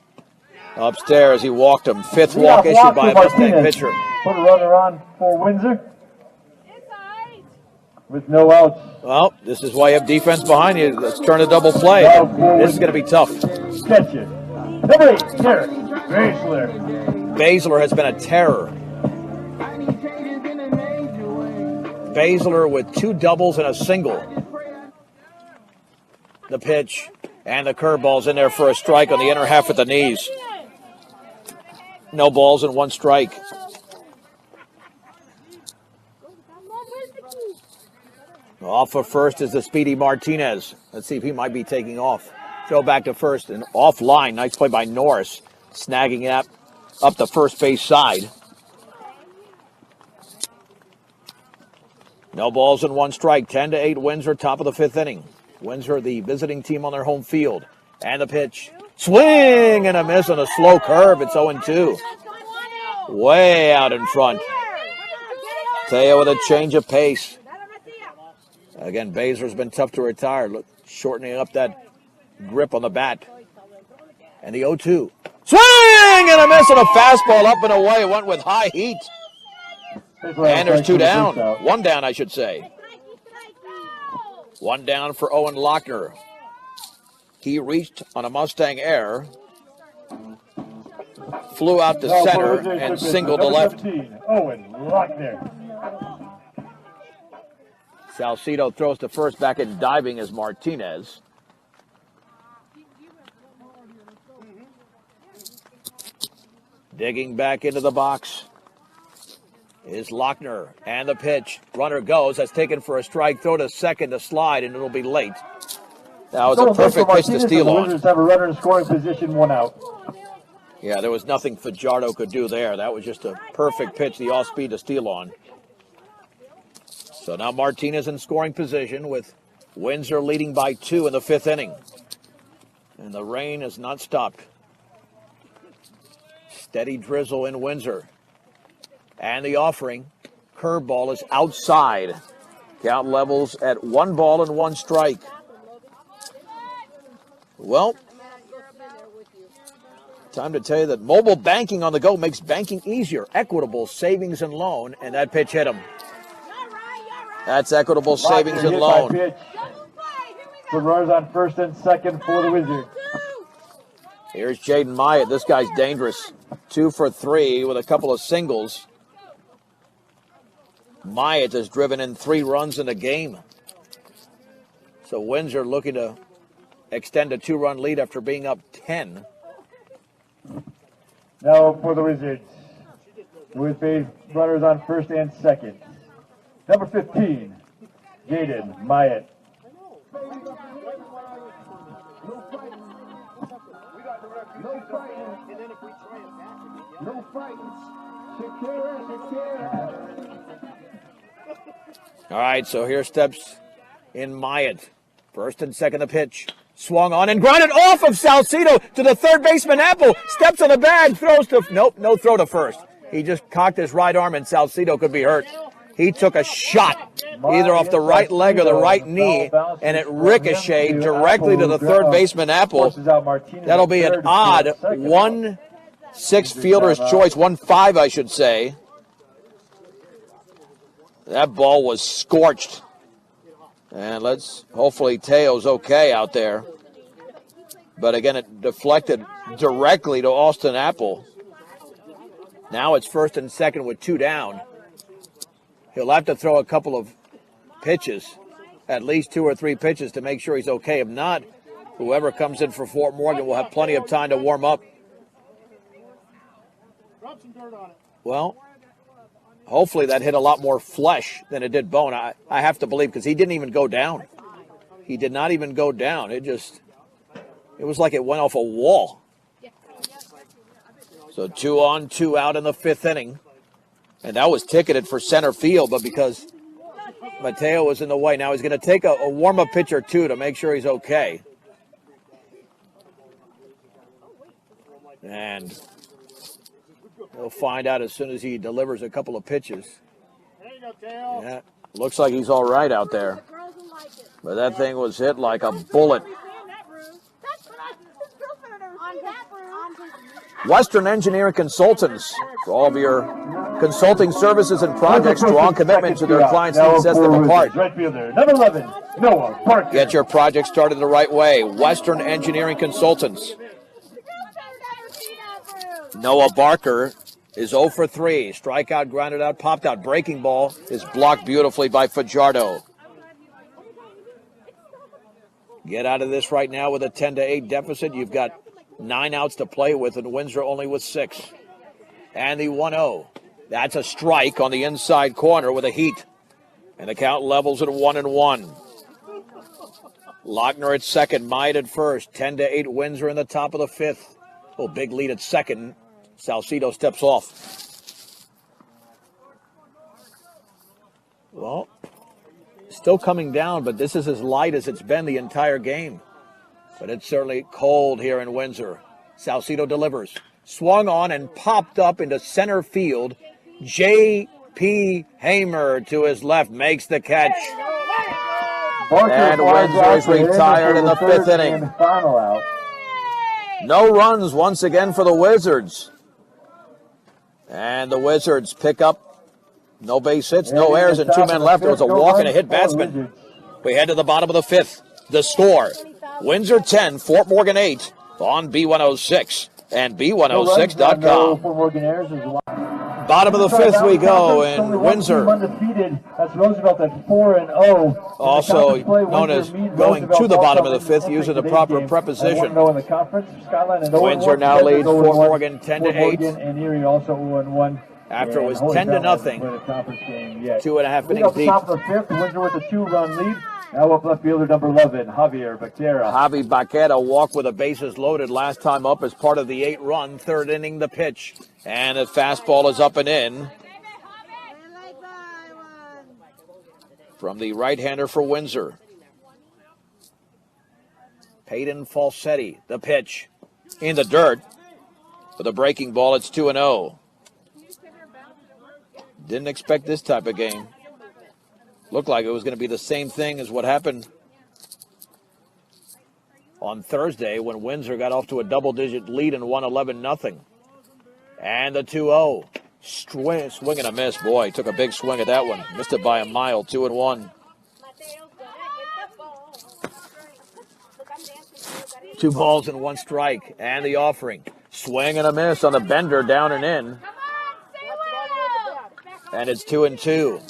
Upstairs, he walked him. 5th walk issued by a Mustang pitcher. Put a runner on for Windsor. With no outs. Well, this is why you have defense behind you. Let's turn a double play. This is going to be tough. Catch it. Number 8, Derek Baszler. Baszler has been a terror. Baszler with 2 doubles and a single. The pitch and the curveball's in there for a strike on the inner half of the knees. No balls and 1 strike. Off of first is the speedy Martinez. Let's see if he might be taking off. Throw back to first and offline. Nice play by Norris. Snagging it up the first base side. No balls and 1 strike. 10-8 Windsor, top of the 5th inning. Windsor, the visiting team on their home field. And the pitch. Swing and a miss on a slow curve. It's 0-2. Way out in front. Teo with a change of pace. Again, Baszler's been tough to retire. Look, shortening up that grip on the bat. And the 0-2. Swing and a miss on a fastball up and away. Went with high heat. And there's 2 down. 1 down, I should say. 1 down for Owen Lochner. He reached on a Mustang error. flew out to center and singled to left. 15, Owen Lochner. Salcido throws to first, back in diving as Martinez. Digging back into the box is Lochner, and the pitch. Runner goes. That's taken for a strike. Throw to second to slide, and it'll be late. That was a perfect pitch to steal on. The Wizards have a runner in scoring position, 1 out. Yeah, there was nothing Fajardo could do there. That was just a perfect pitch, the off-speed to steal on. So now Martinez in scoring position with Windsor leading by 2 in the 5th inning. And the rain has not stopped. Steady drizzle in Windsor. And the offering, curveball is outside. Count levels at 1 ball and 1 strike. Well, time to tell you that mobile banking on the go makes banking easier. Equitable Savings and Loan, and that pitch hit him. That's Equitable Savings and Loan. The runners on first and second for the Wizards. Here's Jaden Myatt. This guy's dangerous. 2 for 3 with a couple of singles. Myatt has driven in 3 runs in a game. So Windsor looking to extend a 2-run lead after being up 10. Now for the Wizards, with base runners on first and second. Number 15, Jaden Myatt. All right, so here steps in Myatt. First and second the pitch. Swung on and grounded off of Salcido to the third baseman. Apple steps on the bag, throws to, nope, no throw to first. He just cocked his right arm and Salcido could be hurt. He took a shot either off the right leg or the right knee, and it ricocheted directly to the third baseman, Apple. That'll be an odd 1-6 fielder's choice, 1-5 I should say. That ball was scorched. And hopefully Teo's okay out there. But again, it deflected directly to Austin Apple. Now it's first and second with 2 down. He'll have to throw a couple of pitches, at least 2 or 3 pitches to make sure he's okay. If not, whoever comes in for Fort Morgan will have plenty of time to warm up. Well, hopefully that hit a lot more flesh than it did bone. I have to believe, because he didn't even go down. He did not even go down. It was like it went off a wall. So 2 on, 2 out in the 5th inning. And that was ticketed for center field, but because Mateo was in the way, now he's going to take a warm-up pitch or 2 to make sure he's okay. And we'll find out as soon as he delivers a couple of pitches. Yeah, looks like he's all right out there. But that thing was hit like a bullet. Western Engineering Consultants, for all of your consulting services and projects, strong commitment to their clients' needs sets them apart. Right fielder, number 11, Noah Parker. Get your project started the right way. Western Engineering Consultants. Noah Barker is 0 for 3. Strikeout, grounded out, popped out. Breaking ball is blocked beautifully by Fajardo. Get out of this right now with a 10-8 deficit. You've got 9 outs to play with, and Windsor only with 6. And the 1-0. That's a strike on the inside corner with a heat. And the count levels at 1-1. Lochner at second, Myatt at first. 10-8 Windsor in the top of the 5th. Oh, big lead at second. Salcido steps off. Well, still coming down, but this is as light as it's been the entire game. But it's certainly cold here in Windsor. Salcido delivers. Swung on and popped up into center field. J.P. Hamer to his left makes the catch. And Windsor is retired in the 5th inning. No runs once again for the Wizards. And the Wizards pick up no base hits, no errors, and 2 men left. There was a walk and a hit batsman. We head to the bottom of the 5th. The score, Windsor 10, Fort Morgan 8 on B106. and B106.com. Bottom of the fifth we go in Windsor. Undefeated. That's Roosevelt at 4-0. Also known as going to the bottom of the fifth using the proper preposition. Windsor now leads Fort Morgan 10-8. And Erie also 0-1. After it was 10-0. 2.5 innings deep. Top of the fifth, Windsor with a 2-run lead. Now up left fielder number 11, Javier Becerra. Javi Baquera walked with the bases loaded last time up as part of the 8-run third inning. The pitch, and the fastball is up and in from the right-hander for Windsor. Peyton Falsetti, the pitch in the dirt with a breaking ball. It's 2-0. Didn't expect this type of game. Looked like it was going to be the same thing as what happened on Thursday when Windsor got off to a double-digit lead and won 11-0. And the 2-0. Swing and a miss. Boy, took a big swing at that one. Missed it by a mile, 2-1. 2 balls and 1 strike. And the offering. Swing and a miss on the bender, down and in. And it's 2-2.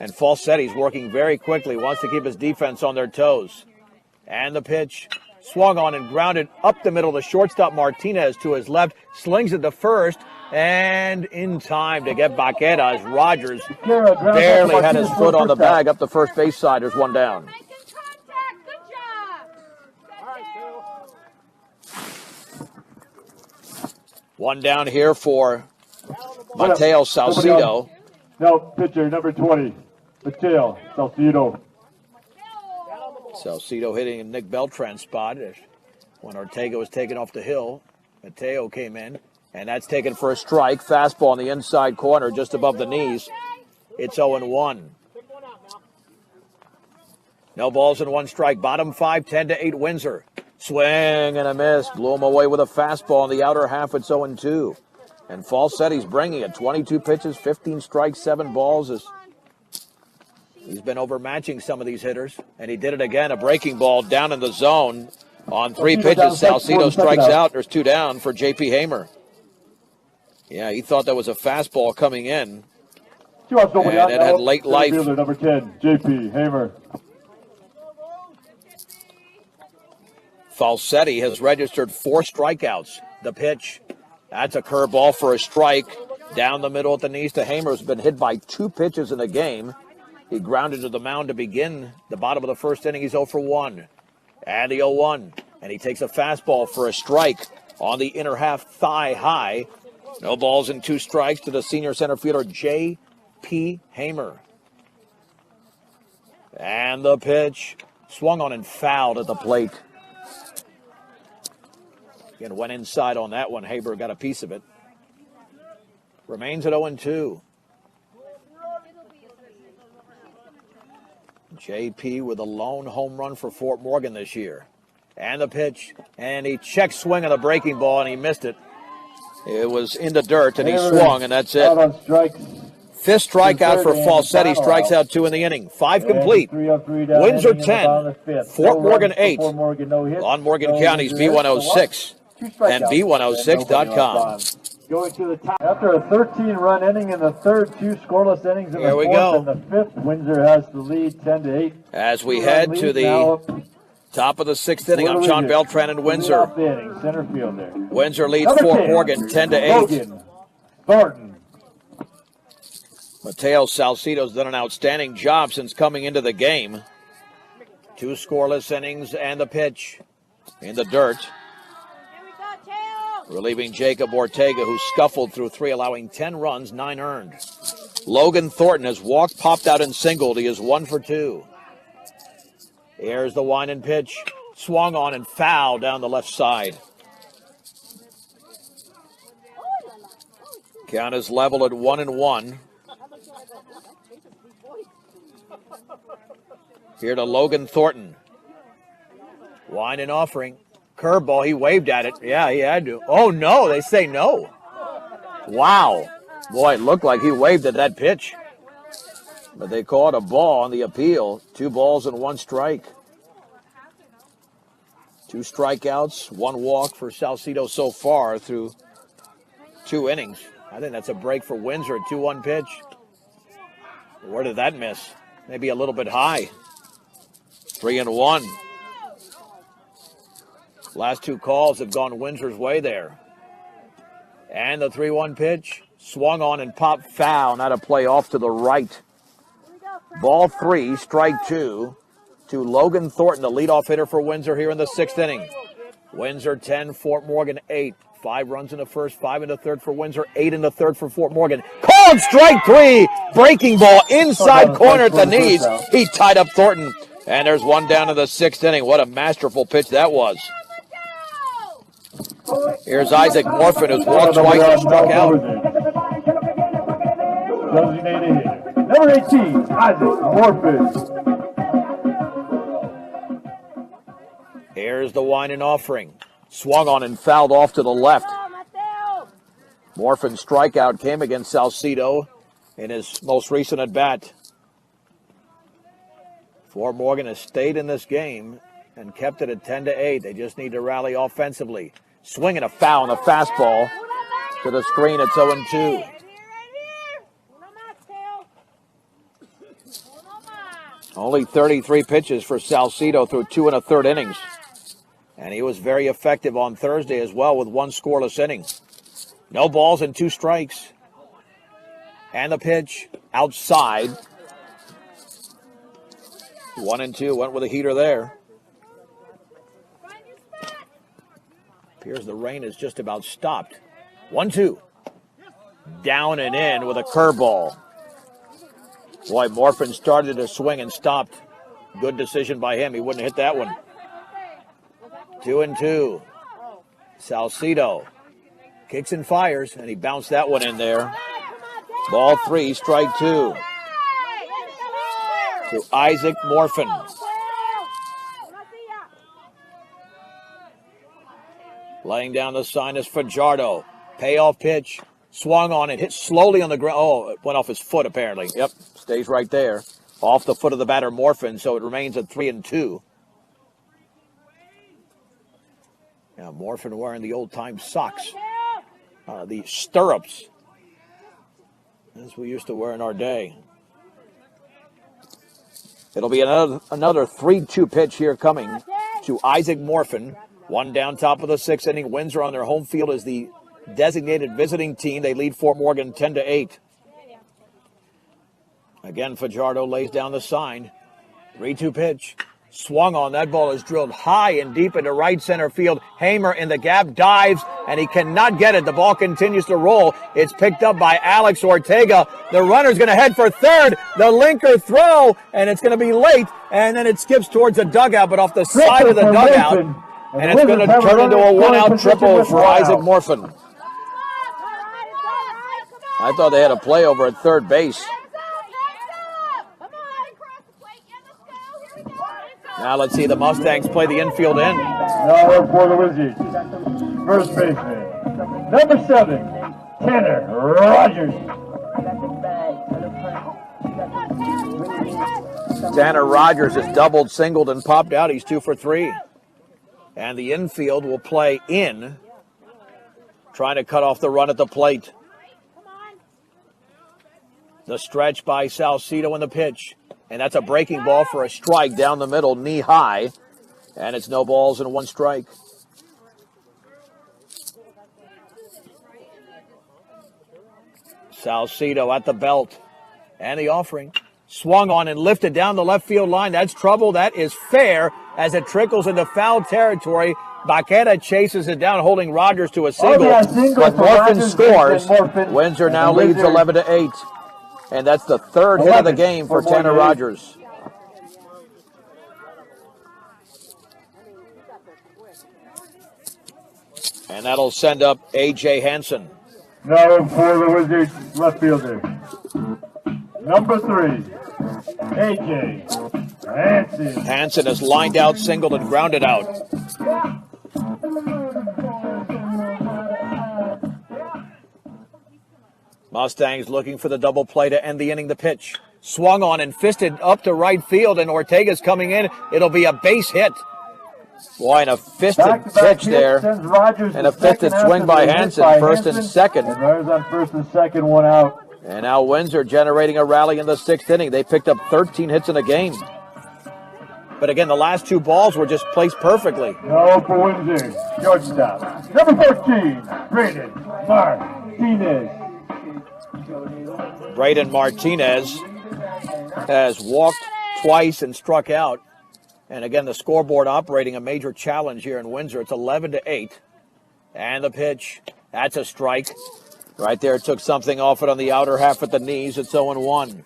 And Falsetti's working very quickly, wants to keep his defense on their toes. And the pitch swung on and grounded up the middle. The shortstop Martinez to his left, slings it to first, and in time to get Baquera as Rogers barely had his foot on the bag up the first base side. There's 1 down. One down here for Mateo Salcido. No, pitcher number 20. Mateo Salcido. Salcido hitting in Nick Beltran's spot when Ortega was taken off the hill. Mateo came in, and that's taken for a strike. Fastball on the inside corner just above the knees. It's 0-1. No balls and 1 strike. Bottom 5, 10-8 Windsor. Swing and a miss. Blew him away with a fastball in the outer half. It's 0-2. And Falsetti's bringing it. 22 pitches, 15 strikes, 7 balls. He's been overmatching some of these hitters, and he did it again. A breaking ball down in the zone on 3 pitches. Salcido strikes out. There's 2 down for J.P. Hamer. Yeah, he thought that was a fastball coming in, and it had late life. Number 10, J.P. Hamer. Falsetti has registered 4 strikeouts. The pitch, that's a curveball for a strike. Down the middle at the knees to Hamer, who's been hit by 2 pitches in the game. He grounded to the mound to begin the bottom of the first inning. He's 0 for 1. And the 0-1. And he takes a fastball for a strike on the inner half thigh high. No balls and 2 strikes to the senior center fielder, J.P. Hamer. And the pitch swung on and fouled at the plate. Again, went inside on that one. Haber got a piece of it. Remains at 0-2. JP with a lone home run for Fort Morgan this year. And the pitch, and he checked swing on the breaking ball, and he missed it. It was in the dirt, and he swung, and that's it. 5th strikeout for Falsetti, strikes out 2 in the inning. 5 complete. Windsor 10, Fort Morgan 8 on Morgan County's B106 and B106.com. Going to the top. After a 13-run inning in the third, 2 scoreless innings in the fourth and the 5th, Windsor has the lead 10-8. As we head to the top of the 6th inning, I'm John Beltran in Windsor. Center field there. Windsor leads Fort Morgan 10-8. Thornton. Mateo Salcido's done an outstanding job since coming into the game. 2 scoreless innings and the pitch in the dirt. Relieving Jacob Ortega, who scuffled through 3, allowing 10 runs, 9 earned. Logan Thornton has walked, popped out, and singled. He is 1 for 2. Here's the wind and pitch. Swung on and fouled down the left side. Count is level at 1-1. Here to Logan Thornton. Wind and offering. Curveball, he waved at it. Yeah, he had to. Oh, no, they say no. Wow. Boy, it looked like he waved at that pitch. But they called a ball on the appeal. 2 balls and 1 strike. 2 strikeouts, 1 walk for Salcedo so far through 2 innings. I think that's a break for Windsor. 2-1 pitch. Where did that miss? Maybe a little bit high. 3-1. Last 2 calls have gone Windsor's way there. And the 3-1 pitch. Swung on and popped foul. Not a play off to the right. Ball 3, strike 2 to Logan Thornton, the leadoff hitter for Windsor here in the 6th inning. Windsor 10, Fort Morgan 8. 5 runs in the first, 5 in the third for Windsor, 8 in the third for Fort Morgan. Called strike 3. Breaking ball inside corner at the knees. He tied up Thornton. And there's 1 down in the 6th inning. What a masterful pitch that was. Here's Isaac Morfin, who's walked twice and struck out. Designated hitter. Number 18, Isaac Morfin. Here's the winding offering. Swung on and fouled off to the left. Morfin's strikeout came against Salcedo in his most recent at-bat. Fort Morgan has stayed in this game and kept it at 10-8. They just need to rally offensively. Swinging a foul on the fastball to the screen. It's 0-2. Only 33 pitches for Salcedo through 2 1/3 innings. And he was very effective on Thursday as well with 1 scoreless inning. No balls and 2 strikes. And the pitch outside. 1-2. Went with a heater there. Appears the rain is just about stopped. 1-2. Down and in with a curveball. Boy, Morfin started to swing and stopped. Good decision by him. He wouldn't have hit that one. 2-2. Salcedo kicks and fires, and he bounced that one in there. Ball 3, strike 2. To Isaac Morfin. Laying down the sign is Fajardo. Payoff pitch. Swung on it, hit slowly on the ground. Oh, it went off his foot apparently. Yep, stays right there. Off the foot of the batter, Morfin, so it remains at 3-2. Now, Morfin wearing the old-time socks. The stirrups. As we used to wear in our day. It'll be another 3-2 pitch here coming to Isaac Morfin. 1 down top of the 6th inning. Windsor on their home field is the designated visiting team. They lead Fort Morgan 10-8. Again, Fajardo lays down the sign. 3-2 pitch. Swung on. That ball is drilled high and deep into right center field. Hamer in the gap dives, and he cannot get it. The ball continues to roll. It's picked up by Alex Ortega. The runner's going to head for third. The linker throw, and it's going to be late. And then it skips towards the dugout, but off the side of the dugout. And it's going to turn into a 1-out triple for Isaac Morfin. I thought they had a play over at third base. Now let's see the Mustangs play the infield in. Now for the Wizards. First baseman, number 7, Tanner Rogers. Tanner Rogers has doubled, singled, and popped out. He's 2 for 3. And the infield will play in, trying to cut off the run at the plate. The stretch by Salcedo in the pitch. And that's a breaking ball for a strike down the middle, knee high. And it's no balls and 1 strike. Salcedo at the belt. And the offering. Swung on and lifted down the left field line. That's trouble. That is fair as it trickles into foul territory. Baqueta chases it down, holding Rogers to a single. But Morfin scores. Windsor now leads 11-8. And that's the 3rd hit of the game for Tanner Rogers. And that'll send up A.J. Hansen. Now for the Wizards left fielder, number 3, A.J. Hansen. Hansen is lined out, singled, and grounded out. Mustangs looking for the double play to end the inning. The pitch swung on and fisted up to right field, and Ortega's coming in. It'll be a base hit. Boy, and a fisted pitch there. And a fisted swing by Hansen, first and second. And runners on first and second, one out. And now Windsor generating a rally in the sixth inning. They picked up 13 hits in a game. But again, the last two balls were just placed perfectly. No for Windsor. Shortstop. Number 14, Braden Martinez. Braden Martinez has walked twice and struck out. And again, the scoreboard operating a major challenge here in Windsor. It's 11-8. And the pitch. That's a strike. Right there, took something off it on the outer half at the knees. It's 0-1.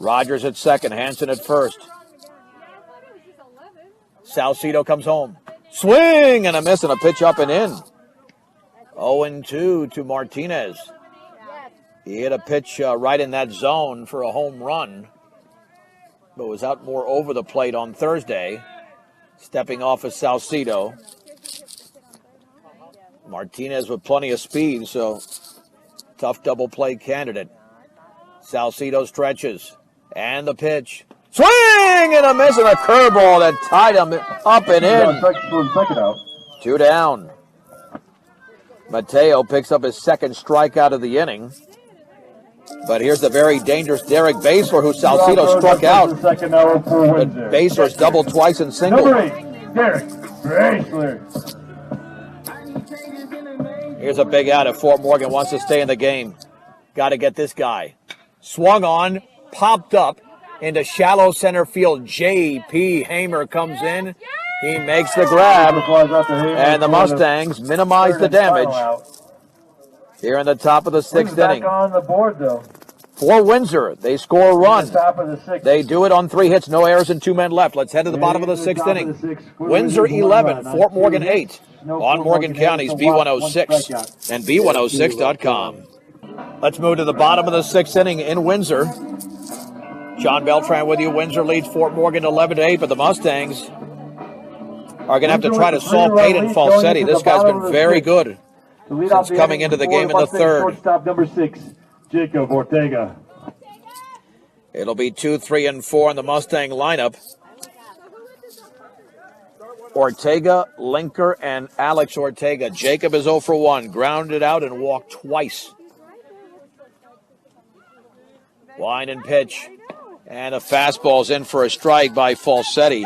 Rogers at second, Hansen at first. Salcedo comes home. Swing and a miss and a pitch up and in. 0-2 to Martinez. He hit a pitch right in that zone for a home run, but was out more over the plate on Thursday. Stepping off of Salcedo. Martinez with plenty of speed, so tough double play candidate. Salcedo stretches. And the pitch. Swing and a miss and a curveball that tied him up and in. 2 down. Mateo picks up his second strikeout of the inning. But here's the very dangerous Derek Basler, who Salcedo struck out. But Basler's doubled twice and singled. Number 8, Derek Basler. Here's a big out if Fort Morgan wants to stay in the game. Got to get this guy. Swung on, popped up into shallow center field. J.P. Hamer comes in. He makes the grab. And the Mustangs minimize the damage here in the top of the sixth inning. On the board, though. For Windsor, they score a run. Top of the sixth. They do it on 3 hits, no errors, and 2 men left. Let's head to the bottom of the sixth inning. Windsor 11, Fort Morgan 8 on Morgan County's B106 and B106.com. Let's move to the bottom of the sixth inning in Windsor. John Beltran with you. Windsor leads Fort Morgan 11-8, but the Mustangs are going to have to try to solve Peyton Falsetti. This guy's been very good since coming into the game in the third. Shortstop number 6, Jacob Ortega. It'll be 2, 3, and 4 in the Mustang lineup. Ortega, Linker, and Alex Ortega. Jacob is 0 for 1, grounded out and walked twice. Line and pitch. And a fastball's in for a strike by Falsetti.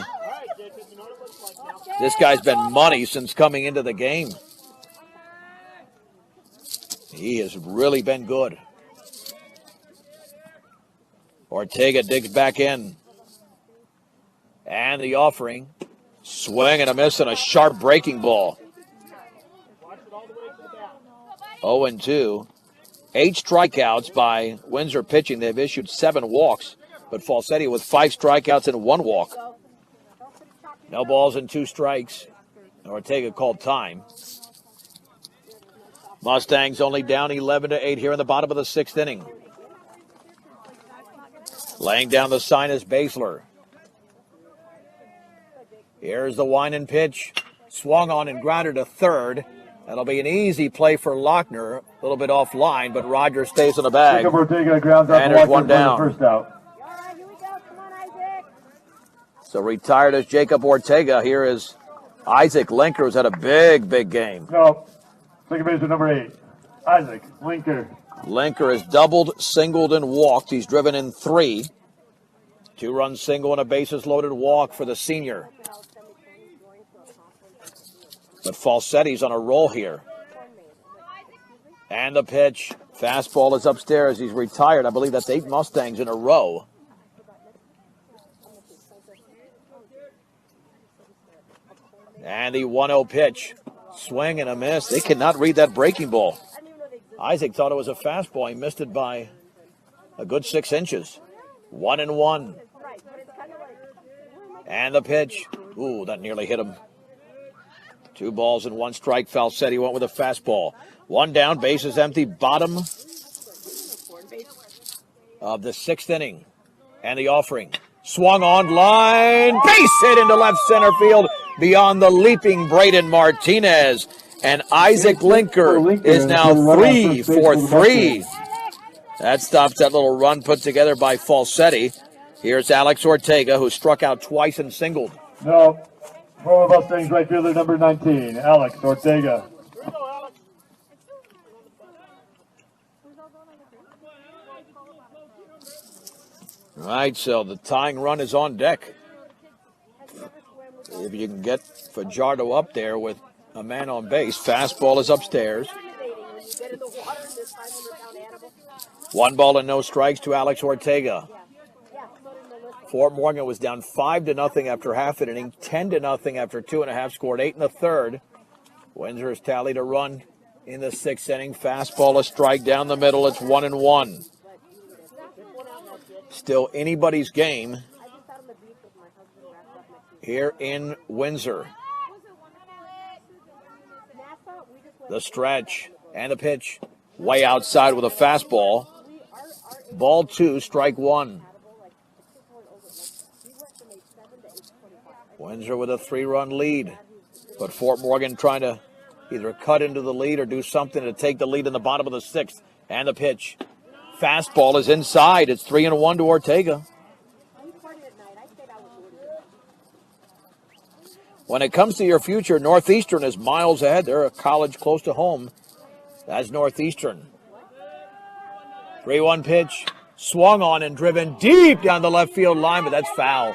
This guy's been money since coming into the game. He has really been good. Ortega digs back in. And the offering. Swing and a miss and a sharp breaking ball. 0-2. 8 strikeouts by Windsor pitching. They've issued 7 walks. But Falsetti with 5 strikeouts and 1 walk. No balls and 2 strikes. Ortega called time. Mustangs only down 11-8 here in the bottom of the sixth inning. Laying down the sign is Basler. Here's the wind and pitch. Swung on and grounded to third. That'll be an easy play for Lochner. A little bit offline, but Rogers stays in the bag. And there's 1 down. First out. So retired as Jacob Ortega. Here is Isaac Linker, who's had a big, big game. No. Second baseman number 8, Isaac Linker. Linker has doubled, singled, and walked. He's driven in 3. 2-run single and a bases-loaded walk for the senior. But Falsetti's on a roll here. And the pitch. Fastball is upstairs. He's retired. I believe that's 8 Mustangs in a row. And the 1-0 pitch. Swing and a miss. They cannot read that breaking ball. Isaac thought it was a fastball. He missed it by a good 6 inches. 1-1. And the pitch. Ooh, that nearly hit him. 2 balls and 1 strike. Falsetti went with a fastball. 1 down, bases empty, bottom of the 6th inning. And the offering. Swung on, line, base hit into left center field beyond the leaping Braden Martinez. And Isaac Linker is now 3 for 3. That stops that little run put together by Falsetti. Here's Alex Ortega, who struck out twice and singled. No. Former Mustangs right fielder number 19, Alex Ortega. All right, so the tying run is on deck. If you can get Fajardo up there with a man on base, fastball is upstairs. 1 ball and no strikes to Alex Ortega. Fort Morgan was down 5-0 after half an inning, 10-0 after 2.5, scored 8 in the third. Windsor has tallied a run in the 6th inning. Fastball, a strike down the middle. It's 1-1. Still anybody's game here in Windsor. The stretch and the pitch way outside with a fastball. Ball 2, strike 1. Windsor with a 3-run lead, but Fort Morgan trying to either cut into the lead or do something to take the lead in the bottom of the 6th. And the pitch. Fastball is inside. It's 3-1 to Ortega. When it comes to your future, Northeastern is miles ahead. They're a college close to home. That's Northeastern. 3-1 pitch. Swung on and driven deep down the left field line, but that's foul.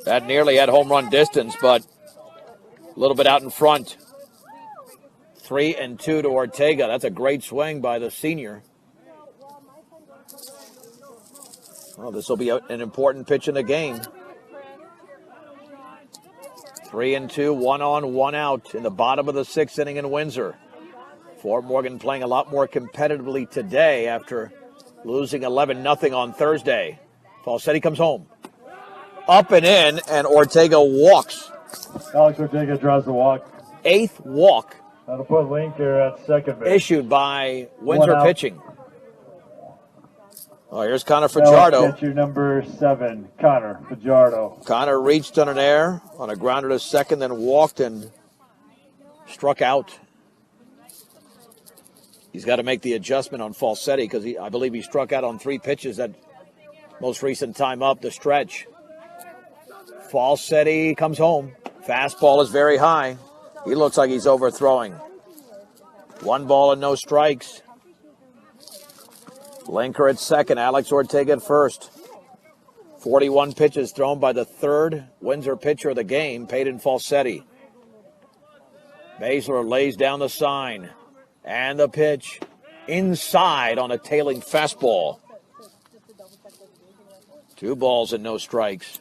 That nearly had home run distance, but a little bit out in front. 3-2 to Ortega. That's a great swing by the senior. Well, this will be an important pitch in the game. 3-2, 1 on, 1 out in the bottom of the 6th inning in Windsor. Fort Morgan playing a lot more competitively today after losing 11-0 on Thursday. Falsetti comes home. Up and in, and Ortega walks. Alex Ortega draws the walk. 8th walk. That'll put Linker at second base. Issued by Windsor pitching. Oh, here's Connor Fajardo. Catcher number 7, Connor Fajardo. Connor reached on an air on a grounder to second, then walked and struck out. He's got to make the adjustment on Falsetti because I believe he struck out on 3 pitches that most recent time up the stretch. Falsetti comes home. Fastball is very high. He looks like he's overthrowing. 1 ball and no strikes. Linker at second, Alex Ortega at first. 41 pitches thrown by the 3rd Windsor pitcher of the game, Peyton Falsetti. Baszler lays down the sign. And the pitch inside on a tailing fastball. 2 balls and no strikes.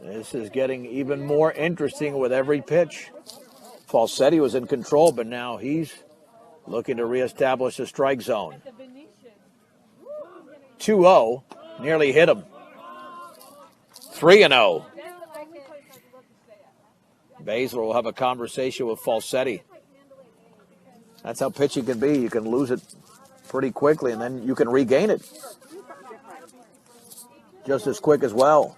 This is getting even more interesting with every pitch. Falsetti was in control, but now he's looking to reestablish the strike zone. 2-0, nearly hit him. 3-0. Baszler will have a conversation with Falsetti. That's how pitching can be. You can lose it pretty quickly, and then you can regain it just as quick as well.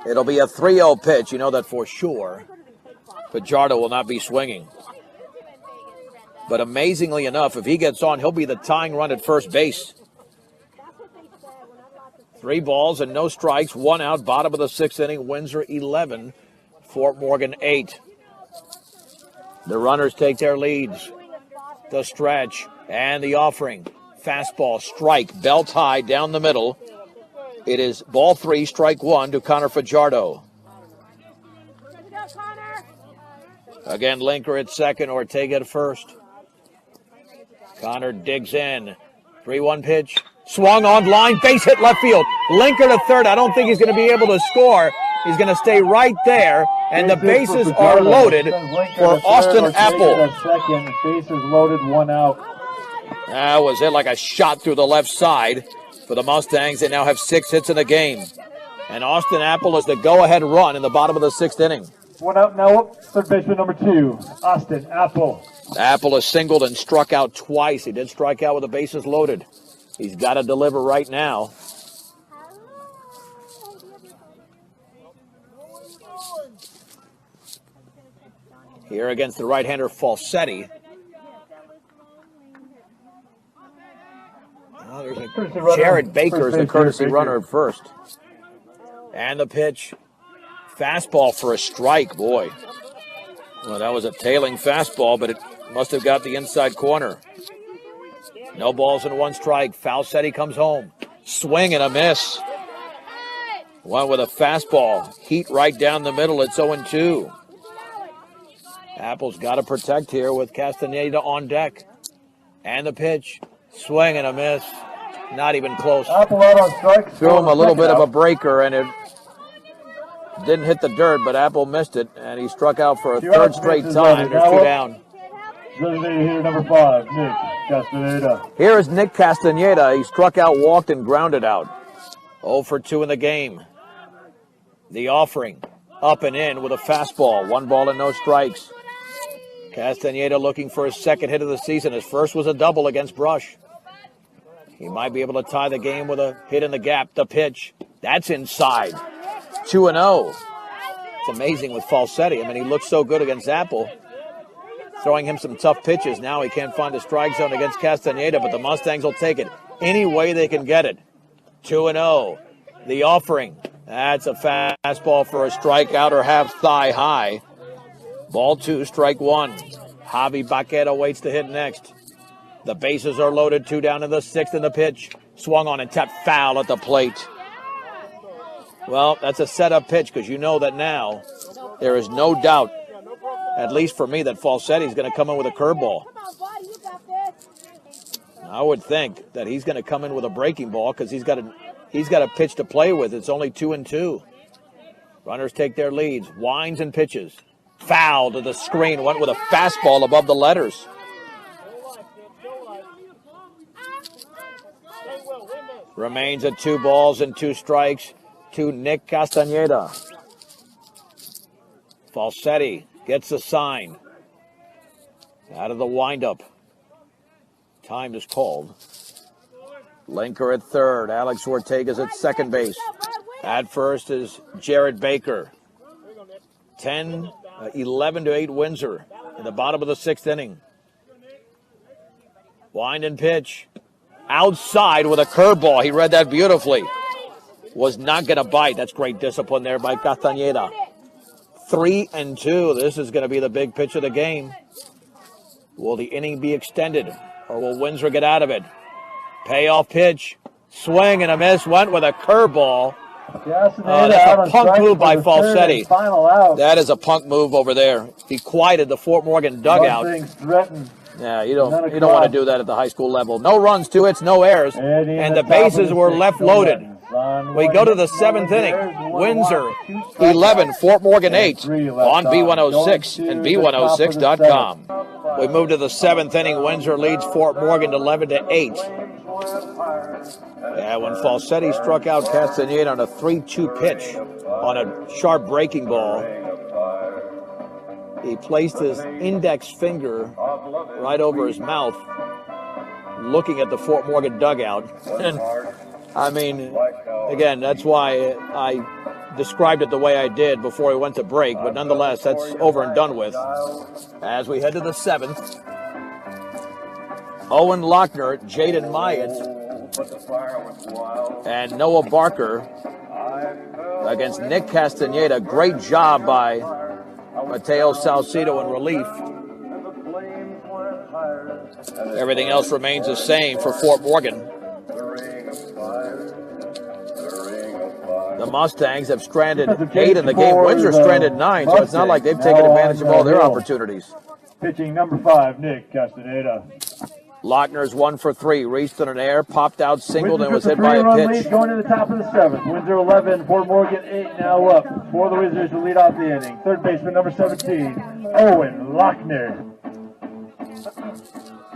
It'll be a 3-0 pitch. You know that for sure. Fajardo will not be swinging. But amazingly enough, if he gets on, he'll be the tying run at first base. 3 balls and no strikes, 1 out, bottom of the 6th inning. Windsor 11, Fort Morgan 8. The runners take their leads. The stretch and the offering. Fastball, strike, belt high down the middle. It is ball 3, strike 1 to Connor Fajardo. Again, Linker at second, Ortega at first. Connor digs in. 3-1 pitch. Swung on line, base hit left field. Linker to third. I don't think he's going to be able to score. He's going to stay right there, and the bases are loaded for Austin Apple. Second, bases loaded, 1 out. That was it like a shot through the left side for the Mustangs. They now have 6 hits in the game. And Austin Apple is the go-ahead run in the bottom of the 6th inning. 1 out now, third baseman number 2, Austin Apple. Apple has singled and struck out twice. He did strike out with the bases loaded. He's got to deliver right now. Here against the right-hander Falsetti. Well, Jared Baker is the courtesy runner at first. And the pitch. Fastball for a strike, boy. Well, that was a tailing fastball, but it must have got the inside corner. No balls and one strike. Falsetti comes home. Swing and a miss. One with a fastball. Heat right down the middle. It's 0-2. Apple's got to protect here with Castaneda on deck. And the pitch. Swing and a miss. Not even close. Apple out on strike. Threw him a little bit of a breaker, and it didn't hit the dirt, but Apple missed it, and he struck out for a third straight time. There's two down. Designated hitter number 5, Nick Castaneda. Here is Nick Castaneda. He struck out, walked, and grounded out. 0 for 2 in the game. The offering, up and in with a fastball. 1 ball and no strikes. Castaneda looking for his second hit of the season. His first was a double against Brush. He might be able to tie the game with a hit in the gap. The pitch, that's inside. 2-0. It's amazing with Falsetti. I mean, he looked so good against Apple. Throwing him some tough pitches. Now he can't find the strike zone against Castaneda, but the Mustangs will take it any way they can get it. 2-0. The offering. That's a fastball for a strike, outer half thigh high. Ball 2, strike 1. Javi Baqueta waits to hit next. The bases are loaded, 2 down in the 6th, in the pitch. Swung on and tapped foul at the plate. Well, that's a setup pitch because you know that now there is no doubt, at least for me, that Falsetti is going to come in with a curveball. I would think that he's going to come in with a breaking ball because he's got a pitch to play with. It's only 2-2. Runners take their leads. Winds and pitches. Foul to the screen. Went with a fastball above the letters. Remains at 2 balls and 2 strikes to Nick Castaneda. Falsetti gets the sign. Out of the windup. Time is called. Linker at third. Alex Ortega's at second base. At first is Jared Baker. 11-8 Windsor in the bottom of the 6th inning. Wind and pitch. Outside with a curveball. He read that beautifully. Was not going to bite. That's great discipline there by Castaneda. 3-2. This is going to be the big pitch of the game. Will the inning be extended, or will Windsor get out of it? Payoff pitch. Swing and a miss. Went with a curveball. That's a punk move by Falsetti. That is a punk move over there. He quieted the Fort Morgan dugout. Yeah, you don't want to do that at the high school level. No runs, 2 hits, no errors, and the bases were left loaded. We go to the 7th inning. Windsor 11, Fort Morgan 8 on B106 and B106.com. We move to the 7th inning. Windsor leads Fort Morgan 11-8. Yeah, when Falsetti struck out Castaneda on a 3-2 pitch on a sharp breaking ball, he placed his index finger right over his mouth, looking at the Fort Morgan dugout. And I mean, again, that's why I described it the way I did before we went to break, but nonetheless, that's over and done with. As we head to the 7th, Owen Lochner, Jaden Myatt, and Noah Barker against Nick Castaneda. Great job by Mateo Salcido in relief. Everything else remains the same for Fort Morgan. The Mustangs have stranded 8 in the game. Windsor stranded 9, so it's not like they've taken advantage of all their opportunities. Pitching number 5, Nick Castaneda. Lochner's 1 for 3. Reached on an air, popped out, singled, and was hit by a pitch. Going to the top of the 7th. Windsor 11, Fort Morgan 8 now up. For the Wizards to lead off the inning. Third baseman number 17, Owen Lochner.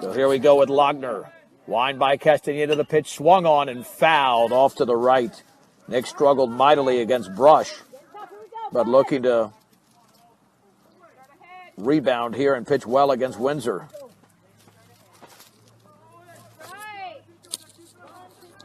So here we go with Lochner. Wind by Castaneda. The pitch swung on and fouled off to the right. Nick struggled mightily against Brush, but looking to rebound here and pitch well against Windsor.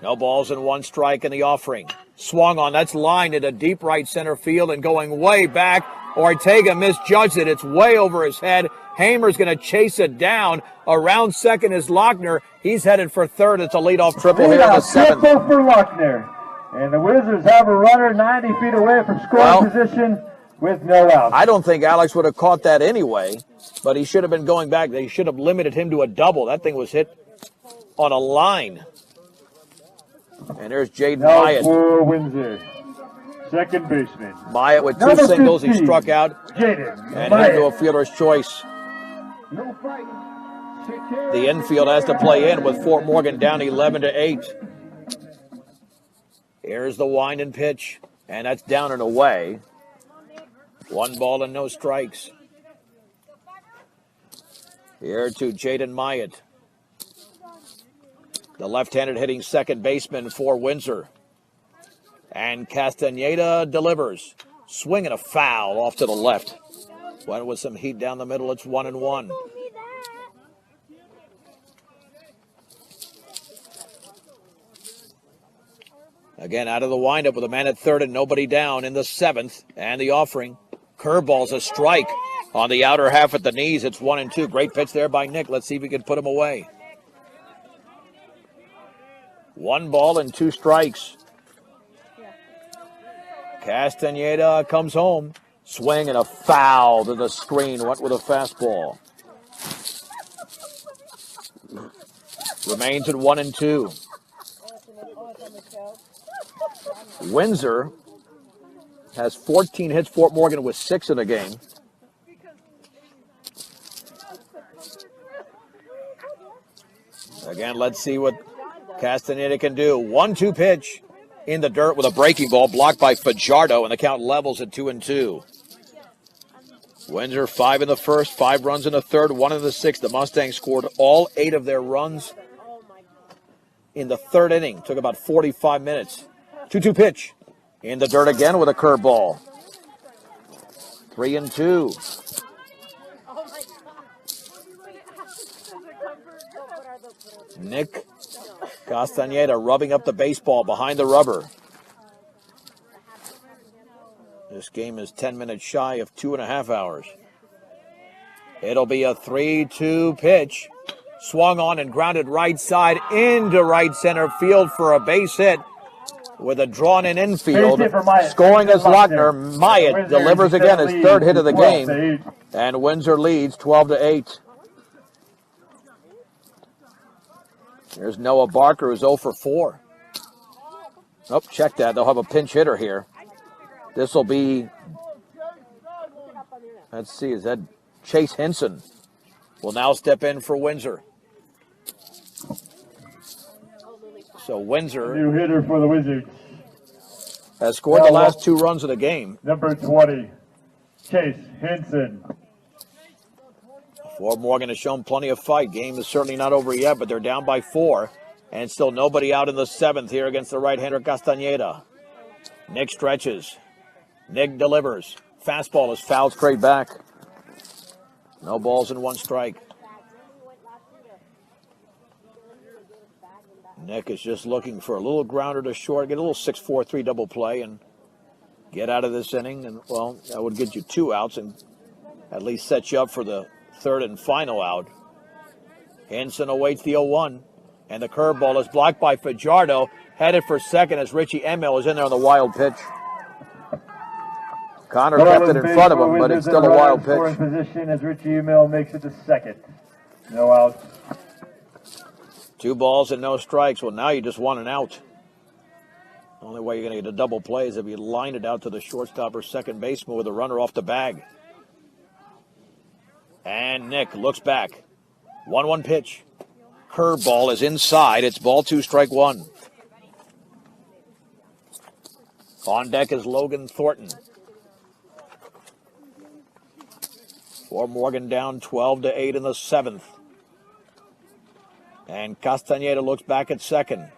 No balls and 1 strike in the offering. Swung on. That's lined into deep right center field and going way back. Ortega misjudged it. It's way over his head. Hamer's going to chase it down. Around second is Lochner. He's headed for third. It's a leadoff triple here in the seventh. Triple for Lochner. And the Wizards have a runner 90 feet away from scoring position with no outs. I don't think Alex would have caught that anyway, but he should have been going back. They should have limited him to a double. That thing was hit on a line. And there's Jaden Myatt. For Windsor. Second baseman. Myatt with two singles. He struck out and headed to a fielder's choice. The infield has to play in with Fort Morgan down 11-8. Here's the wind and pitch, and that's down and away. 1 ball and no strikes. Here to Jaden Myatt, the left-handed hitting second baseman for Windsor. And Castaneda delivers. Swing and a foul off to the left. Went with some heat down the middle. It's 1-1. Again, out of the windup with a man at third and nobody down in the seventh. And the offering. Curveball's a strike on the outer half at the knees. It's 1-2. Great pitch there by Nick. Let's see if he can put him away. 1 ball and 2 strikes. Castaneda comes home. Swing and a foul to the screen. Went with a fastball. Remains at 1-2. Windsor has 14 hits. Fort Morgan with 6 in the game. Again, let's see what Castaneda can do. 1-2 pitch in the dirt with a breaking ball blocked by Fajardo, and the count levels at 2-2. Windsor 5 in the first, 5 runs in the third, 1 in the sixth. The Mustangs scored all 8 of their runs in the third inning. Took about 45 minutes. 2-2 pitch in the dirt again with a curveball. 3-2. Nick Castaneda rubbing up the baseball behind the rubber. This game is 10 minutes shy of 2.5 hours. It'll be a 3-2 pitch. Swung on and grounded right side into right center field for a base hit with a drawn-in infield. Scoring is Lochner. Myatt delivers again his third hit of the game. And Windsor leads 12-8. Here's Noah Barker, who's 0 for 4. Oh, check that. They'll have a pinch hitter here. This will be, let's see, is that Chase Henson will now step in for Windsor. So Windsor, new hitter for the Wizards, has scored the last 2 runs of the game. Number 20, Chase Henson. Fort Morgan has shown plenty of fight. Game is certainly not over yet, but they're down by 4. And still nobody out in the 7th here against the right-hander Castaneda. Nick stretches. Nick delivers. Fastball is fouled straight back. No balls and 1 strike. Nick is just looking for a little grounder to short, get a little 6-4-3 double play and get out of this inning. And, well, that would get you 2 outs and at least set you up for the 3rd and final out. Henson awaits the 0-1, and the curveball is blocked by Fajardo, headed for second as Richie Emil is in there on the wild pitch. Connor kept it in front of him, but it's still a wild pitch. Position as Richie Emil makes it to second. No outs. 2 balls and no strikes. Well, now you just want an out. The only way you're going to get a double play is if you line it out to the shortstop or second baseman with a runner off the bag. And Nick looks back. 1-1 pitch. Curveball is inside. It's ball 2, strike 1. On deck is Logan Thornton. Fort Morgan down 12-8 in the 7th. And Castaneda looks back at second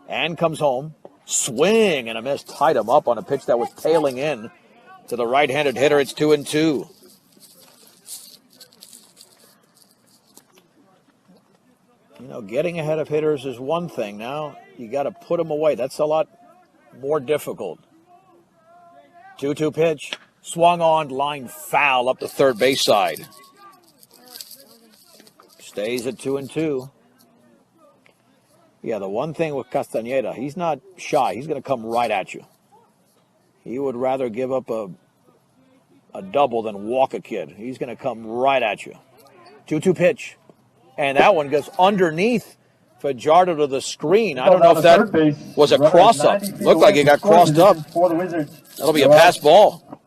and comes home. Swing and a miss. Tied him up on a pitch that was tailing in to the right-handed hitter. It's 2-2. You know, getting ahead of hitters is one thing. Now you got to put them away. That's a lot more difficult. 2-2 pitch. Swung on, line foul up the third base side. Stays at 2-2. Yeah, the one thing with Castañeda, he's not shy. He's going to come right at you. He would rather give up a double than walk a kid. He's going to come right at you. 2-2 pitch. And that one goes underneath Fajardo to the screen. I don't know if that was a cross-up. Looked like it got crossed up. That'll be a pass ball.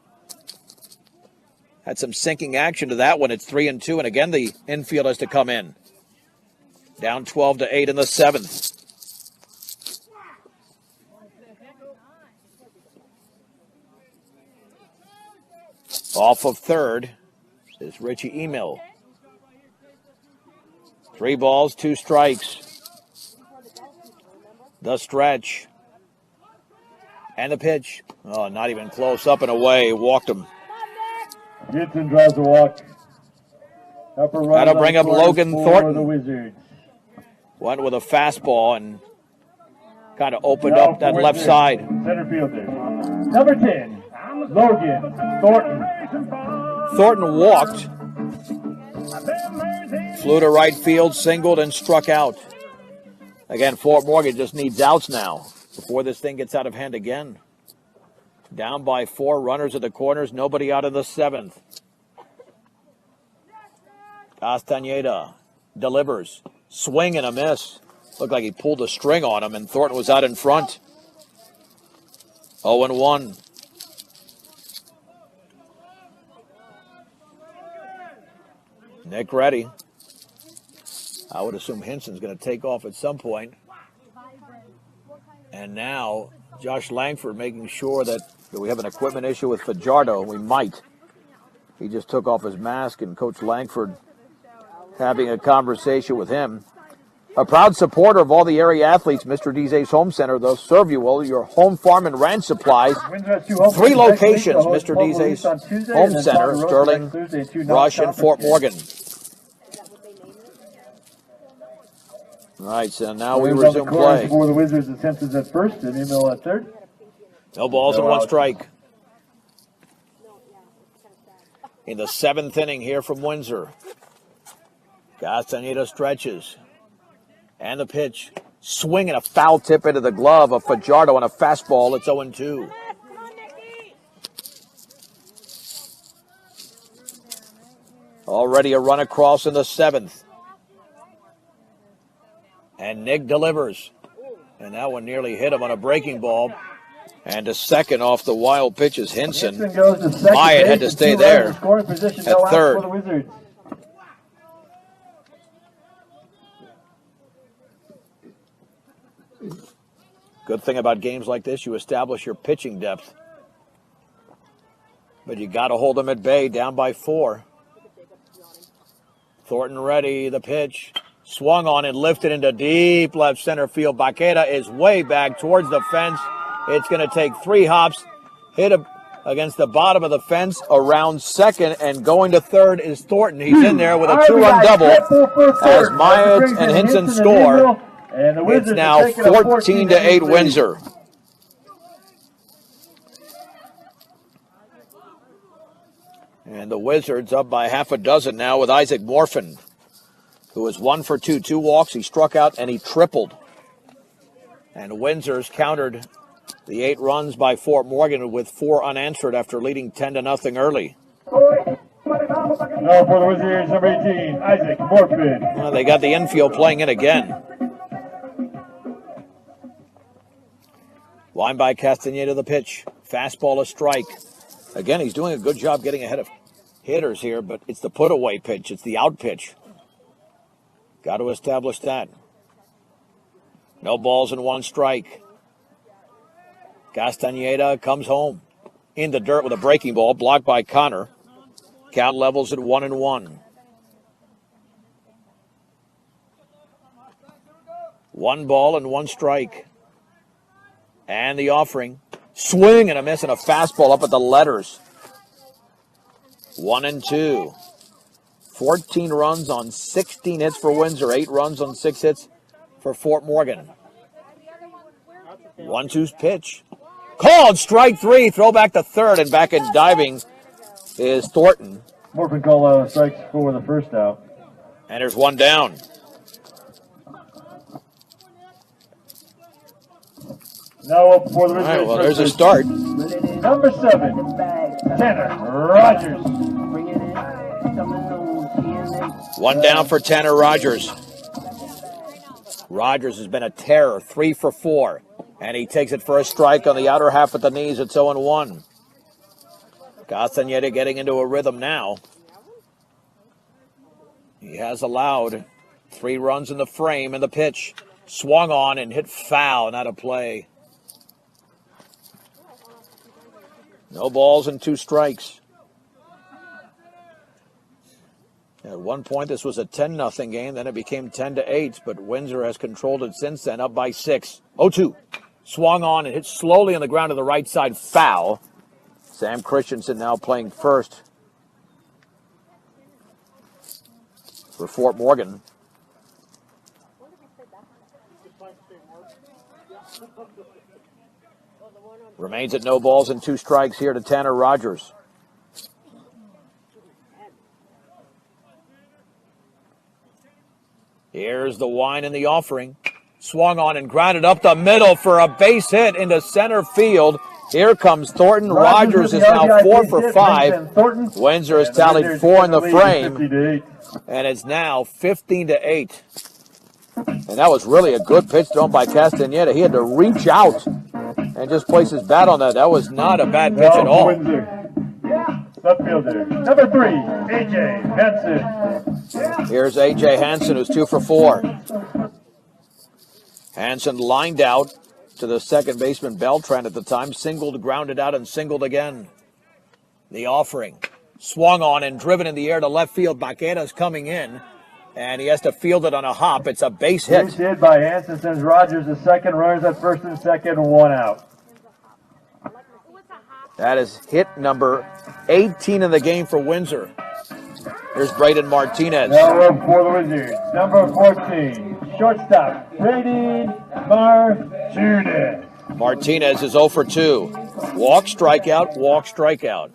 Had some sinking action to that one. It's 3-2, and again the infield has to come in. Down 12-8 in the seventh. Off of third is Richie Emil. 3 balls, 2 strikes. The stretch. And the pitch. Oh, not even close. Up and away. Walked him. Gibson drives the walk. That'll bring up Logan Thornton. The Wizards. Went with a fastball and kind of opened up that left side. Center fielder. Number 10, Logan Thornton. Thornton walked. Flew to right field, singled, and struck out. Again, Fort Morgan just needs outs now before this thing gets out of hand again. Down by 4, runners at the corners, nobody out of the seventh. Castañeda delivers. Swing and a miss. Looked like he pulled a string on him, and Thornton was out in front. 0-1. Nick ready. I would assume Hinson's going to take off at some point. And now Josh Langford making sure that we have an equipment issue with Fajardo. We might. He just took off his mask, and Coach Langford having a conversation with him. A proud supporter of all the area athletes, Mr. DZ's Home Center. They'll serve you all your home, farm, and ranch supplies. 3 locations, Mr. DZ's Home Center, Sterling, Rush, and Fort Morgan. All right, so now we resume play. For the Wizards, the Simpsons at first and Emil at third. No balls and 1 strike. In the 7th inning here from Windsor. Castañeda stretches. And the pitch. Swinging a foul tip into the glove of Fajardo on a fastball. It's 0-2. Already a run across in the 7th. And Nick delivers. And that one nearly hit him on a breaking ball. And to second off the wild pitch is Hinson. Myatt had to stay there at third. Good thing about games like this, you establish your pitching depth. But you got to hold them at bay, down by 4. Thornton ready, the pitch. Swung on and lifted into deep left center field. Baqueta is way back towards the fence. It's going to take 3 hops, hit against the bottom of the fence, around second, and going to third is Thornton. He's in there with a 2-run double as Myatt and Hinson score. It's now 14-8 Windsor. And the Wizards up by half a dozen now with Isaac Morfin, who was 1 for 2, 2 walks. He struck out and he tripled. And Windsor's countered the 8 runs by Fort Morgan with 4 unanswered after leading 10-0 early. Now for the Wizards, number 18, Isaac Morfin. Well, they got the infield playing in again. Line by Castañeda, the pitch. Fastball, a strike. Again, he's doing a good job getting ahead of hitters here, but it's the put-away pitch. It's the out pitch. Got to establish that. No balls and 1 strike. Castañeda comes home in the dirt with a breaking ball, blocked by Connor. Count levels at 1-1. 1 ball and 1 strike. And the offering. Swing and a miss and a fastball up at the letters. 1-2. 14 runs on 16 hits for Windsor. 8 runs on 6 hits for Fort Morgan. 1-2 pitch. Called strike 3. Throw back to third, and back in diving is Thornton. Morphin call strikes for the first out. And there's one down. Now up for the All right, well, there's a start. Number 7, Tanner Rogers. One down for Tanner Rogers. Rogers has been a terror, 3 for 4. And he takes it for a strike on the outer half at the knees. It's 0-1. Castaneda getting into a rhythm now. He has allowed 3 runs in the frame, and the pitch swung on and hit foul and out of play. No balls and 2 strikes. At one point, this was a 10-0 game. Then it became 10-8, but Windsor has controlled it since then, up by 6. 0-2. Swung on and hit slowly on the ground to the right side, foul. Sam Christensen now playing first for Fort Morgan. Remains at no balls and 2 strikes here to Tanner Rogers. Here's the wine and the offering. Swung on and grounded up the middle for a base hit into center field. Here comes Thornton. Rogers is now 4 for 5. Windsor has tallied 4 in the frame. And it's now 15-8. And that was really a good pitch thrown by Castaneda. He had to reach out and just place his bat on that. That was not a bad pitch at all. Left fielder, number 3, A.J. Hansen. Here's A.J. Hansen, who's 2 for 4. Hansen lined out to the second baseman Beltran at the time. Singled, grounded out, and singled again. The offering. Swung on and driven in the air to left field. Baqueta's coming in, and he has to field it on a hop. It's a base hit. Base hit by Hansen sends Rogers to second. Runners at first and second, 1 out. That is hit number 18 in the game for Windsor. Here's Braden Martinez. Now up for the Wizards, number 14, shortstop, Braden Martinez. Martinez is 0 for 2. Walk, strikeout, walk, strikeout.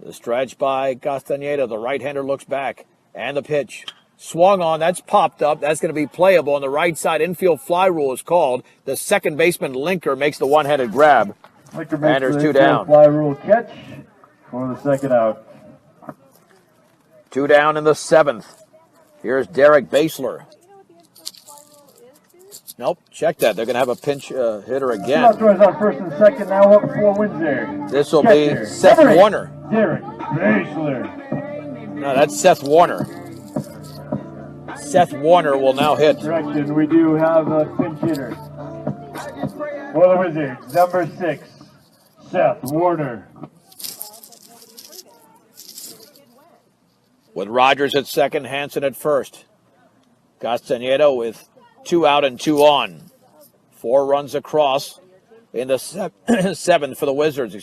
The stretch by Castaneda. The right-hander looks back. And the pitch. Swung on. That's popped up. That's going to be playable on the right side. Infield fly rule is called. The second baseman Linker makes the one-handed grab. And there's 2 down. Fly rule catch for the second out. 2 down in the 7th. Here's Derek Basler. Nope, check that. They're going to have a pinch hitter again. On first and second, now up for Windsor. This will be Seth Warner. Derek Basler. No, that's Seth Warner. Seth Warner will now hit. Correction, we do have a pinch hitter. For the Wizards, number 6, Seth Warner. With Rogers at second, Hansen at first. Castaneda with 2 out and 2 on. 4 runs across in the 7th for the Wizards,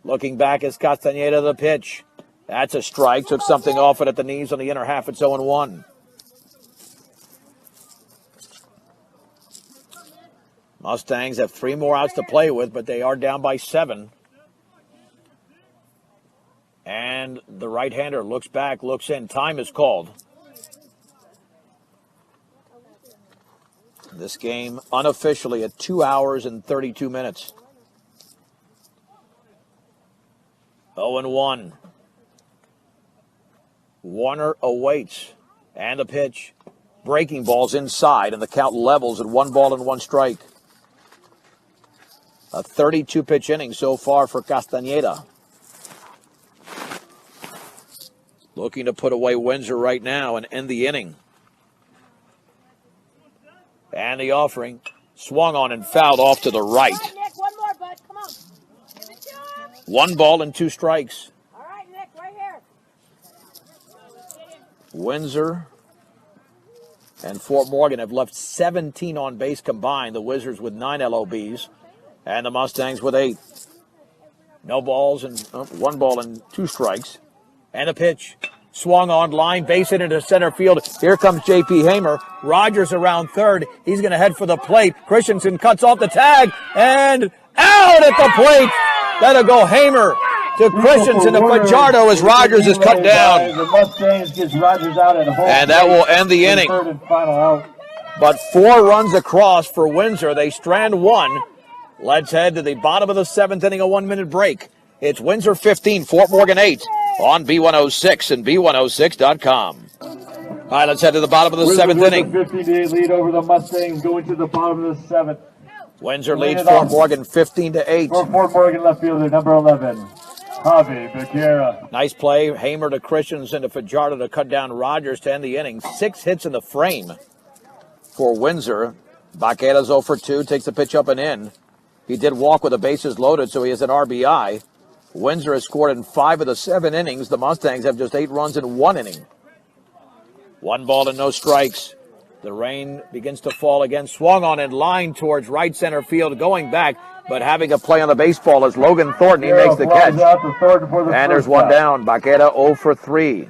Looking back is Castaneda, the pitch. That's a strike. Took something off it at the knees on the inner half. It's 0-1. Mustangs have 3 more outs to play with, but they are down by 7. And the right-hander looks back, looks in. Time is called. This game unofficially at 2 hours and 32 minutes. 0-1. Warner awaits. And the pitch. Breaking ball's inside, and the count levels at 1 ball and 1 strike. A 32-pitch inning so far for Castaneda. Looking to put away Windsor right now and end the inning. And the offering. Swung on and fouled off to the right. All right, Nick, 1 more, bud. Come on. Give it to him. 1 ball and 2 strikes. All right, Nick, right here. Windsor and Fort Morgan have left 17 on base combined. The Wizards with 9 LOBs and the Mustangs with 8. No balls and 1 ball and 2 strikes. And a pitch. Swung on line, base hit into center field. Here comes J.P. Hamer. Rogers around third. He's going to head for the plate. Christensen cuts off the tag and out at the plate. That'll go Hamer to Christensen to Fajardo as Rogers is cut down. The Mustangs gets Rogers out at home. And that will end the inning. Third and final out. But 4 runs across for Windsor. They strand 1. Let's head to the bottom of the 7th inning, a 1-minute break. It's Windsor 15, Fort Morgan 8 on B106 and B106.com. All right, let's head to the bottom of the 7th inning. 15-8 lead over the Mustangs going to the bottom of the 7th. Windsor leads Fort Morgan 15-8. For Fort Morgan left fielder, number 11, Javi Becerra. Nice play. Hamer to Christensen to Fajardo to cut down Rogers to end the inning. 6 hits in the frame for Windsor. Baqueta's 0 for 2, takes the pitch up and in. He did walk with the bases loaded, so he has an RBI. Windsor has scored in 5 of the 7 innings. The Mustangs have just 8 runs in 1 inning. 1 ball and no strikes. The rain begins to fall again. Swung on in line towards right center field, going back, but having a play on the baseball is Logan Thornton. He makes the catch. And there's one down. Baqueta 0 for 3.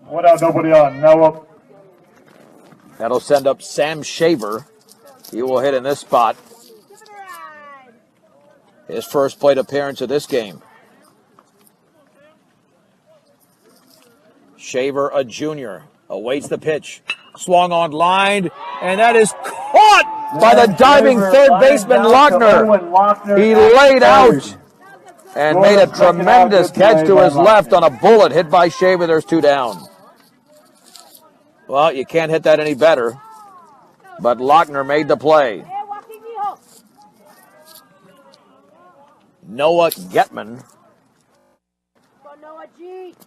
One out, nobody on. Now up. That'll send up Sam Shaver. He will hit in this spot. His first plate appearance of this game. Shaver, a junior, awaits the pitch. Swung on line, and that is caught by the diving third baseman Lochner. He laid out and made a tremendous catch to his left on a bullet hit by Shaver. There's 2 down. Well, you can't hit that any better, but Lochner made the play. Noah Getman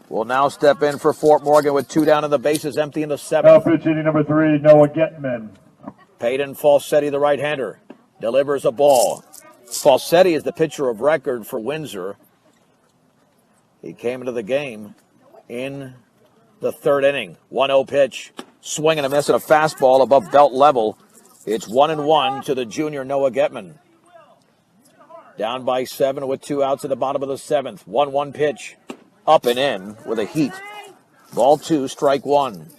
will now step in for Fort Morgan with 2 down and the bases empty in the 7th. Now pitch hitting number 3, Noah Getman. Peyton Falsetti, the right-hander, delivers a ball. Falsetti is the pitcher of record for Windsor. He came into the game in the 3rd inning. 1-0 pitch. Swing and a miss at a fastball above belt level. It's 1-1 to the junior Noah Getman. Down by 7 with 2 outs at the bottom of the 7th. 1-1 pitch. Up and in with a heat. Ball 2, strike 1.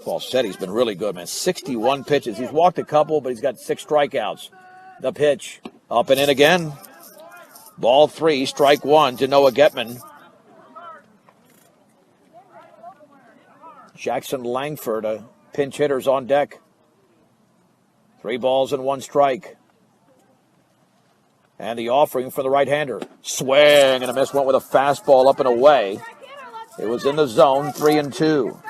Falsetti's been really good, man. 61 pitches. He's walked a couple, but he's got 6 strikeouts. The pitch. Up and in again. Ball 3, strike 1 to Noah Getman. Jackson Langford, a pinch hitter's on deck. 3 balls and 1 strike. And the offering for the right-hander. Swing and a miss, went with a fastball up and away. It was in the zone, 3-2.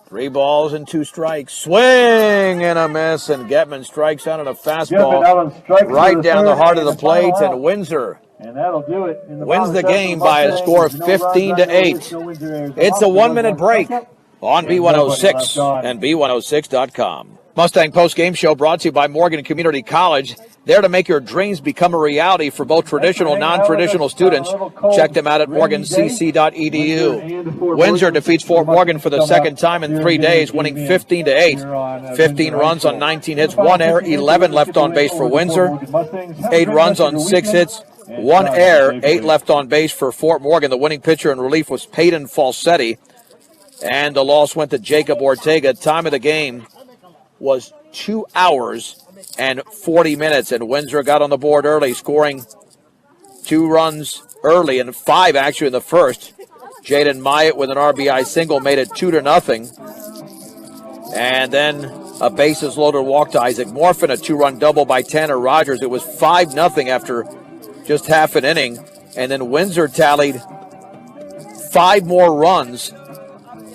3 balls and 2 strikes. Swing and a miss, and Getman strikes out on a fastball right down the heart of the plate, and Windsor wins the game by a score of 15-8. It's a 1-minute break on B106 and B106.com. Mustang Post-Game Show brought to you by Morgan Community College. There to make your dreams become a reality for both traditional and non-traditional students. Check them out at morgancc.edu. Windsor defeats Fort Morgan for the 2nd time in 3 days, winning 15-8. 15 runs on 19 hits, 1 error, 11 left on base for Windsor. 8 runs on 6 hits, 1 error, 8 left on base for Fort Morgan. The winning pitcher in relief was Peyton Falsetti. And the loss went to Jacob Ortega. Time of the game was 2 hours and 40 minutes, and Windsor got on the board early, scoring 2 runs early and 5 actually in the first. Jaden Myatt with an RBI single made it 2-0. And then a bases loaded walk to Isaac Morfin, a 2-run double by Tanner Rogers. It was 5-0 after just half an inning, and then Windsor tallied 5 more runs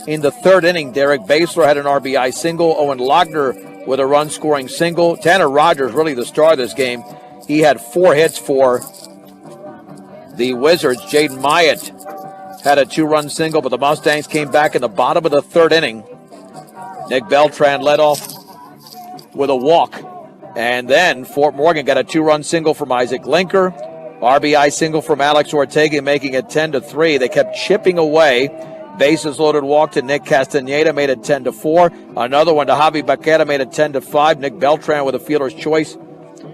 in the 3rd inning. Derek Basler had an RBI single. Owen Lochner with a run-scoring single. Tanner Rogers really the star of this game. He had 4 hits for the Wizards. Jaden Myatt had a 2-run single, but the Mustangs came back in the bottom of the 3rd inning. Nick Beltran led off with a walk. And then Fort Morgan got a 2-run single from Isaac Linker. RBI single from Alex Ortega, making it 10-3. They kept chipping away. Bases loaded walk to Nick Castaneda made it 10-4. Another one to Javi Baqueta made it 10-5. Nick Beltran with a fielder's choice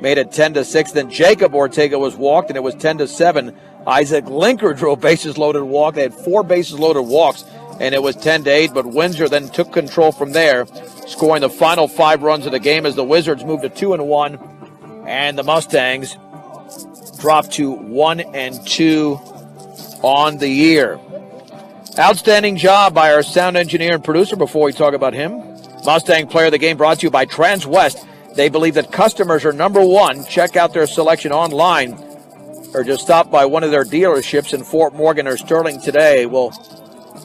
made it 10-6. Then Jacob Ortega was walked, and it was 10-7. Isaac Linker drew a bases-loaded walk. They had 4 bases-loaded walks, and it was 10-8. But Windsor then took control from there, scoring the final 5 runs of the game as the Wizards moved to 2-1, and the Mustangs dropped to 1-2 on the year. Outstanding job by our sound engineer and producer. Before we talk about him, Mustang Player of the Game brought to you by Transwest. They believe that customers are number one. Check out their selection online or just stop by one of their dealerships in Fort Morgan or Sterling today. Well,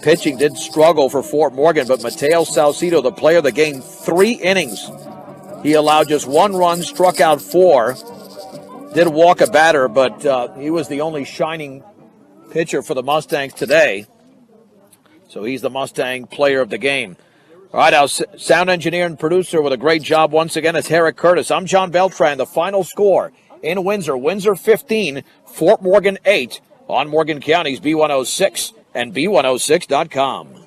pitching did struggle for Fort Morgan, but Mateo Salcido, the player of the game, 3 innings. He allowed just 1 run, struck out 4, did walk a batter, but he was the only shining pitcher for the Mustangs today. So he's the Mustang Player of the Game. All right, our sound engineer and producer with a great job once again is Herrick Curtis. I'm John Beltran. The final score in Windsor. Windsor 15, Fort Morgan 8 on Morgan County's B106 and B106.com.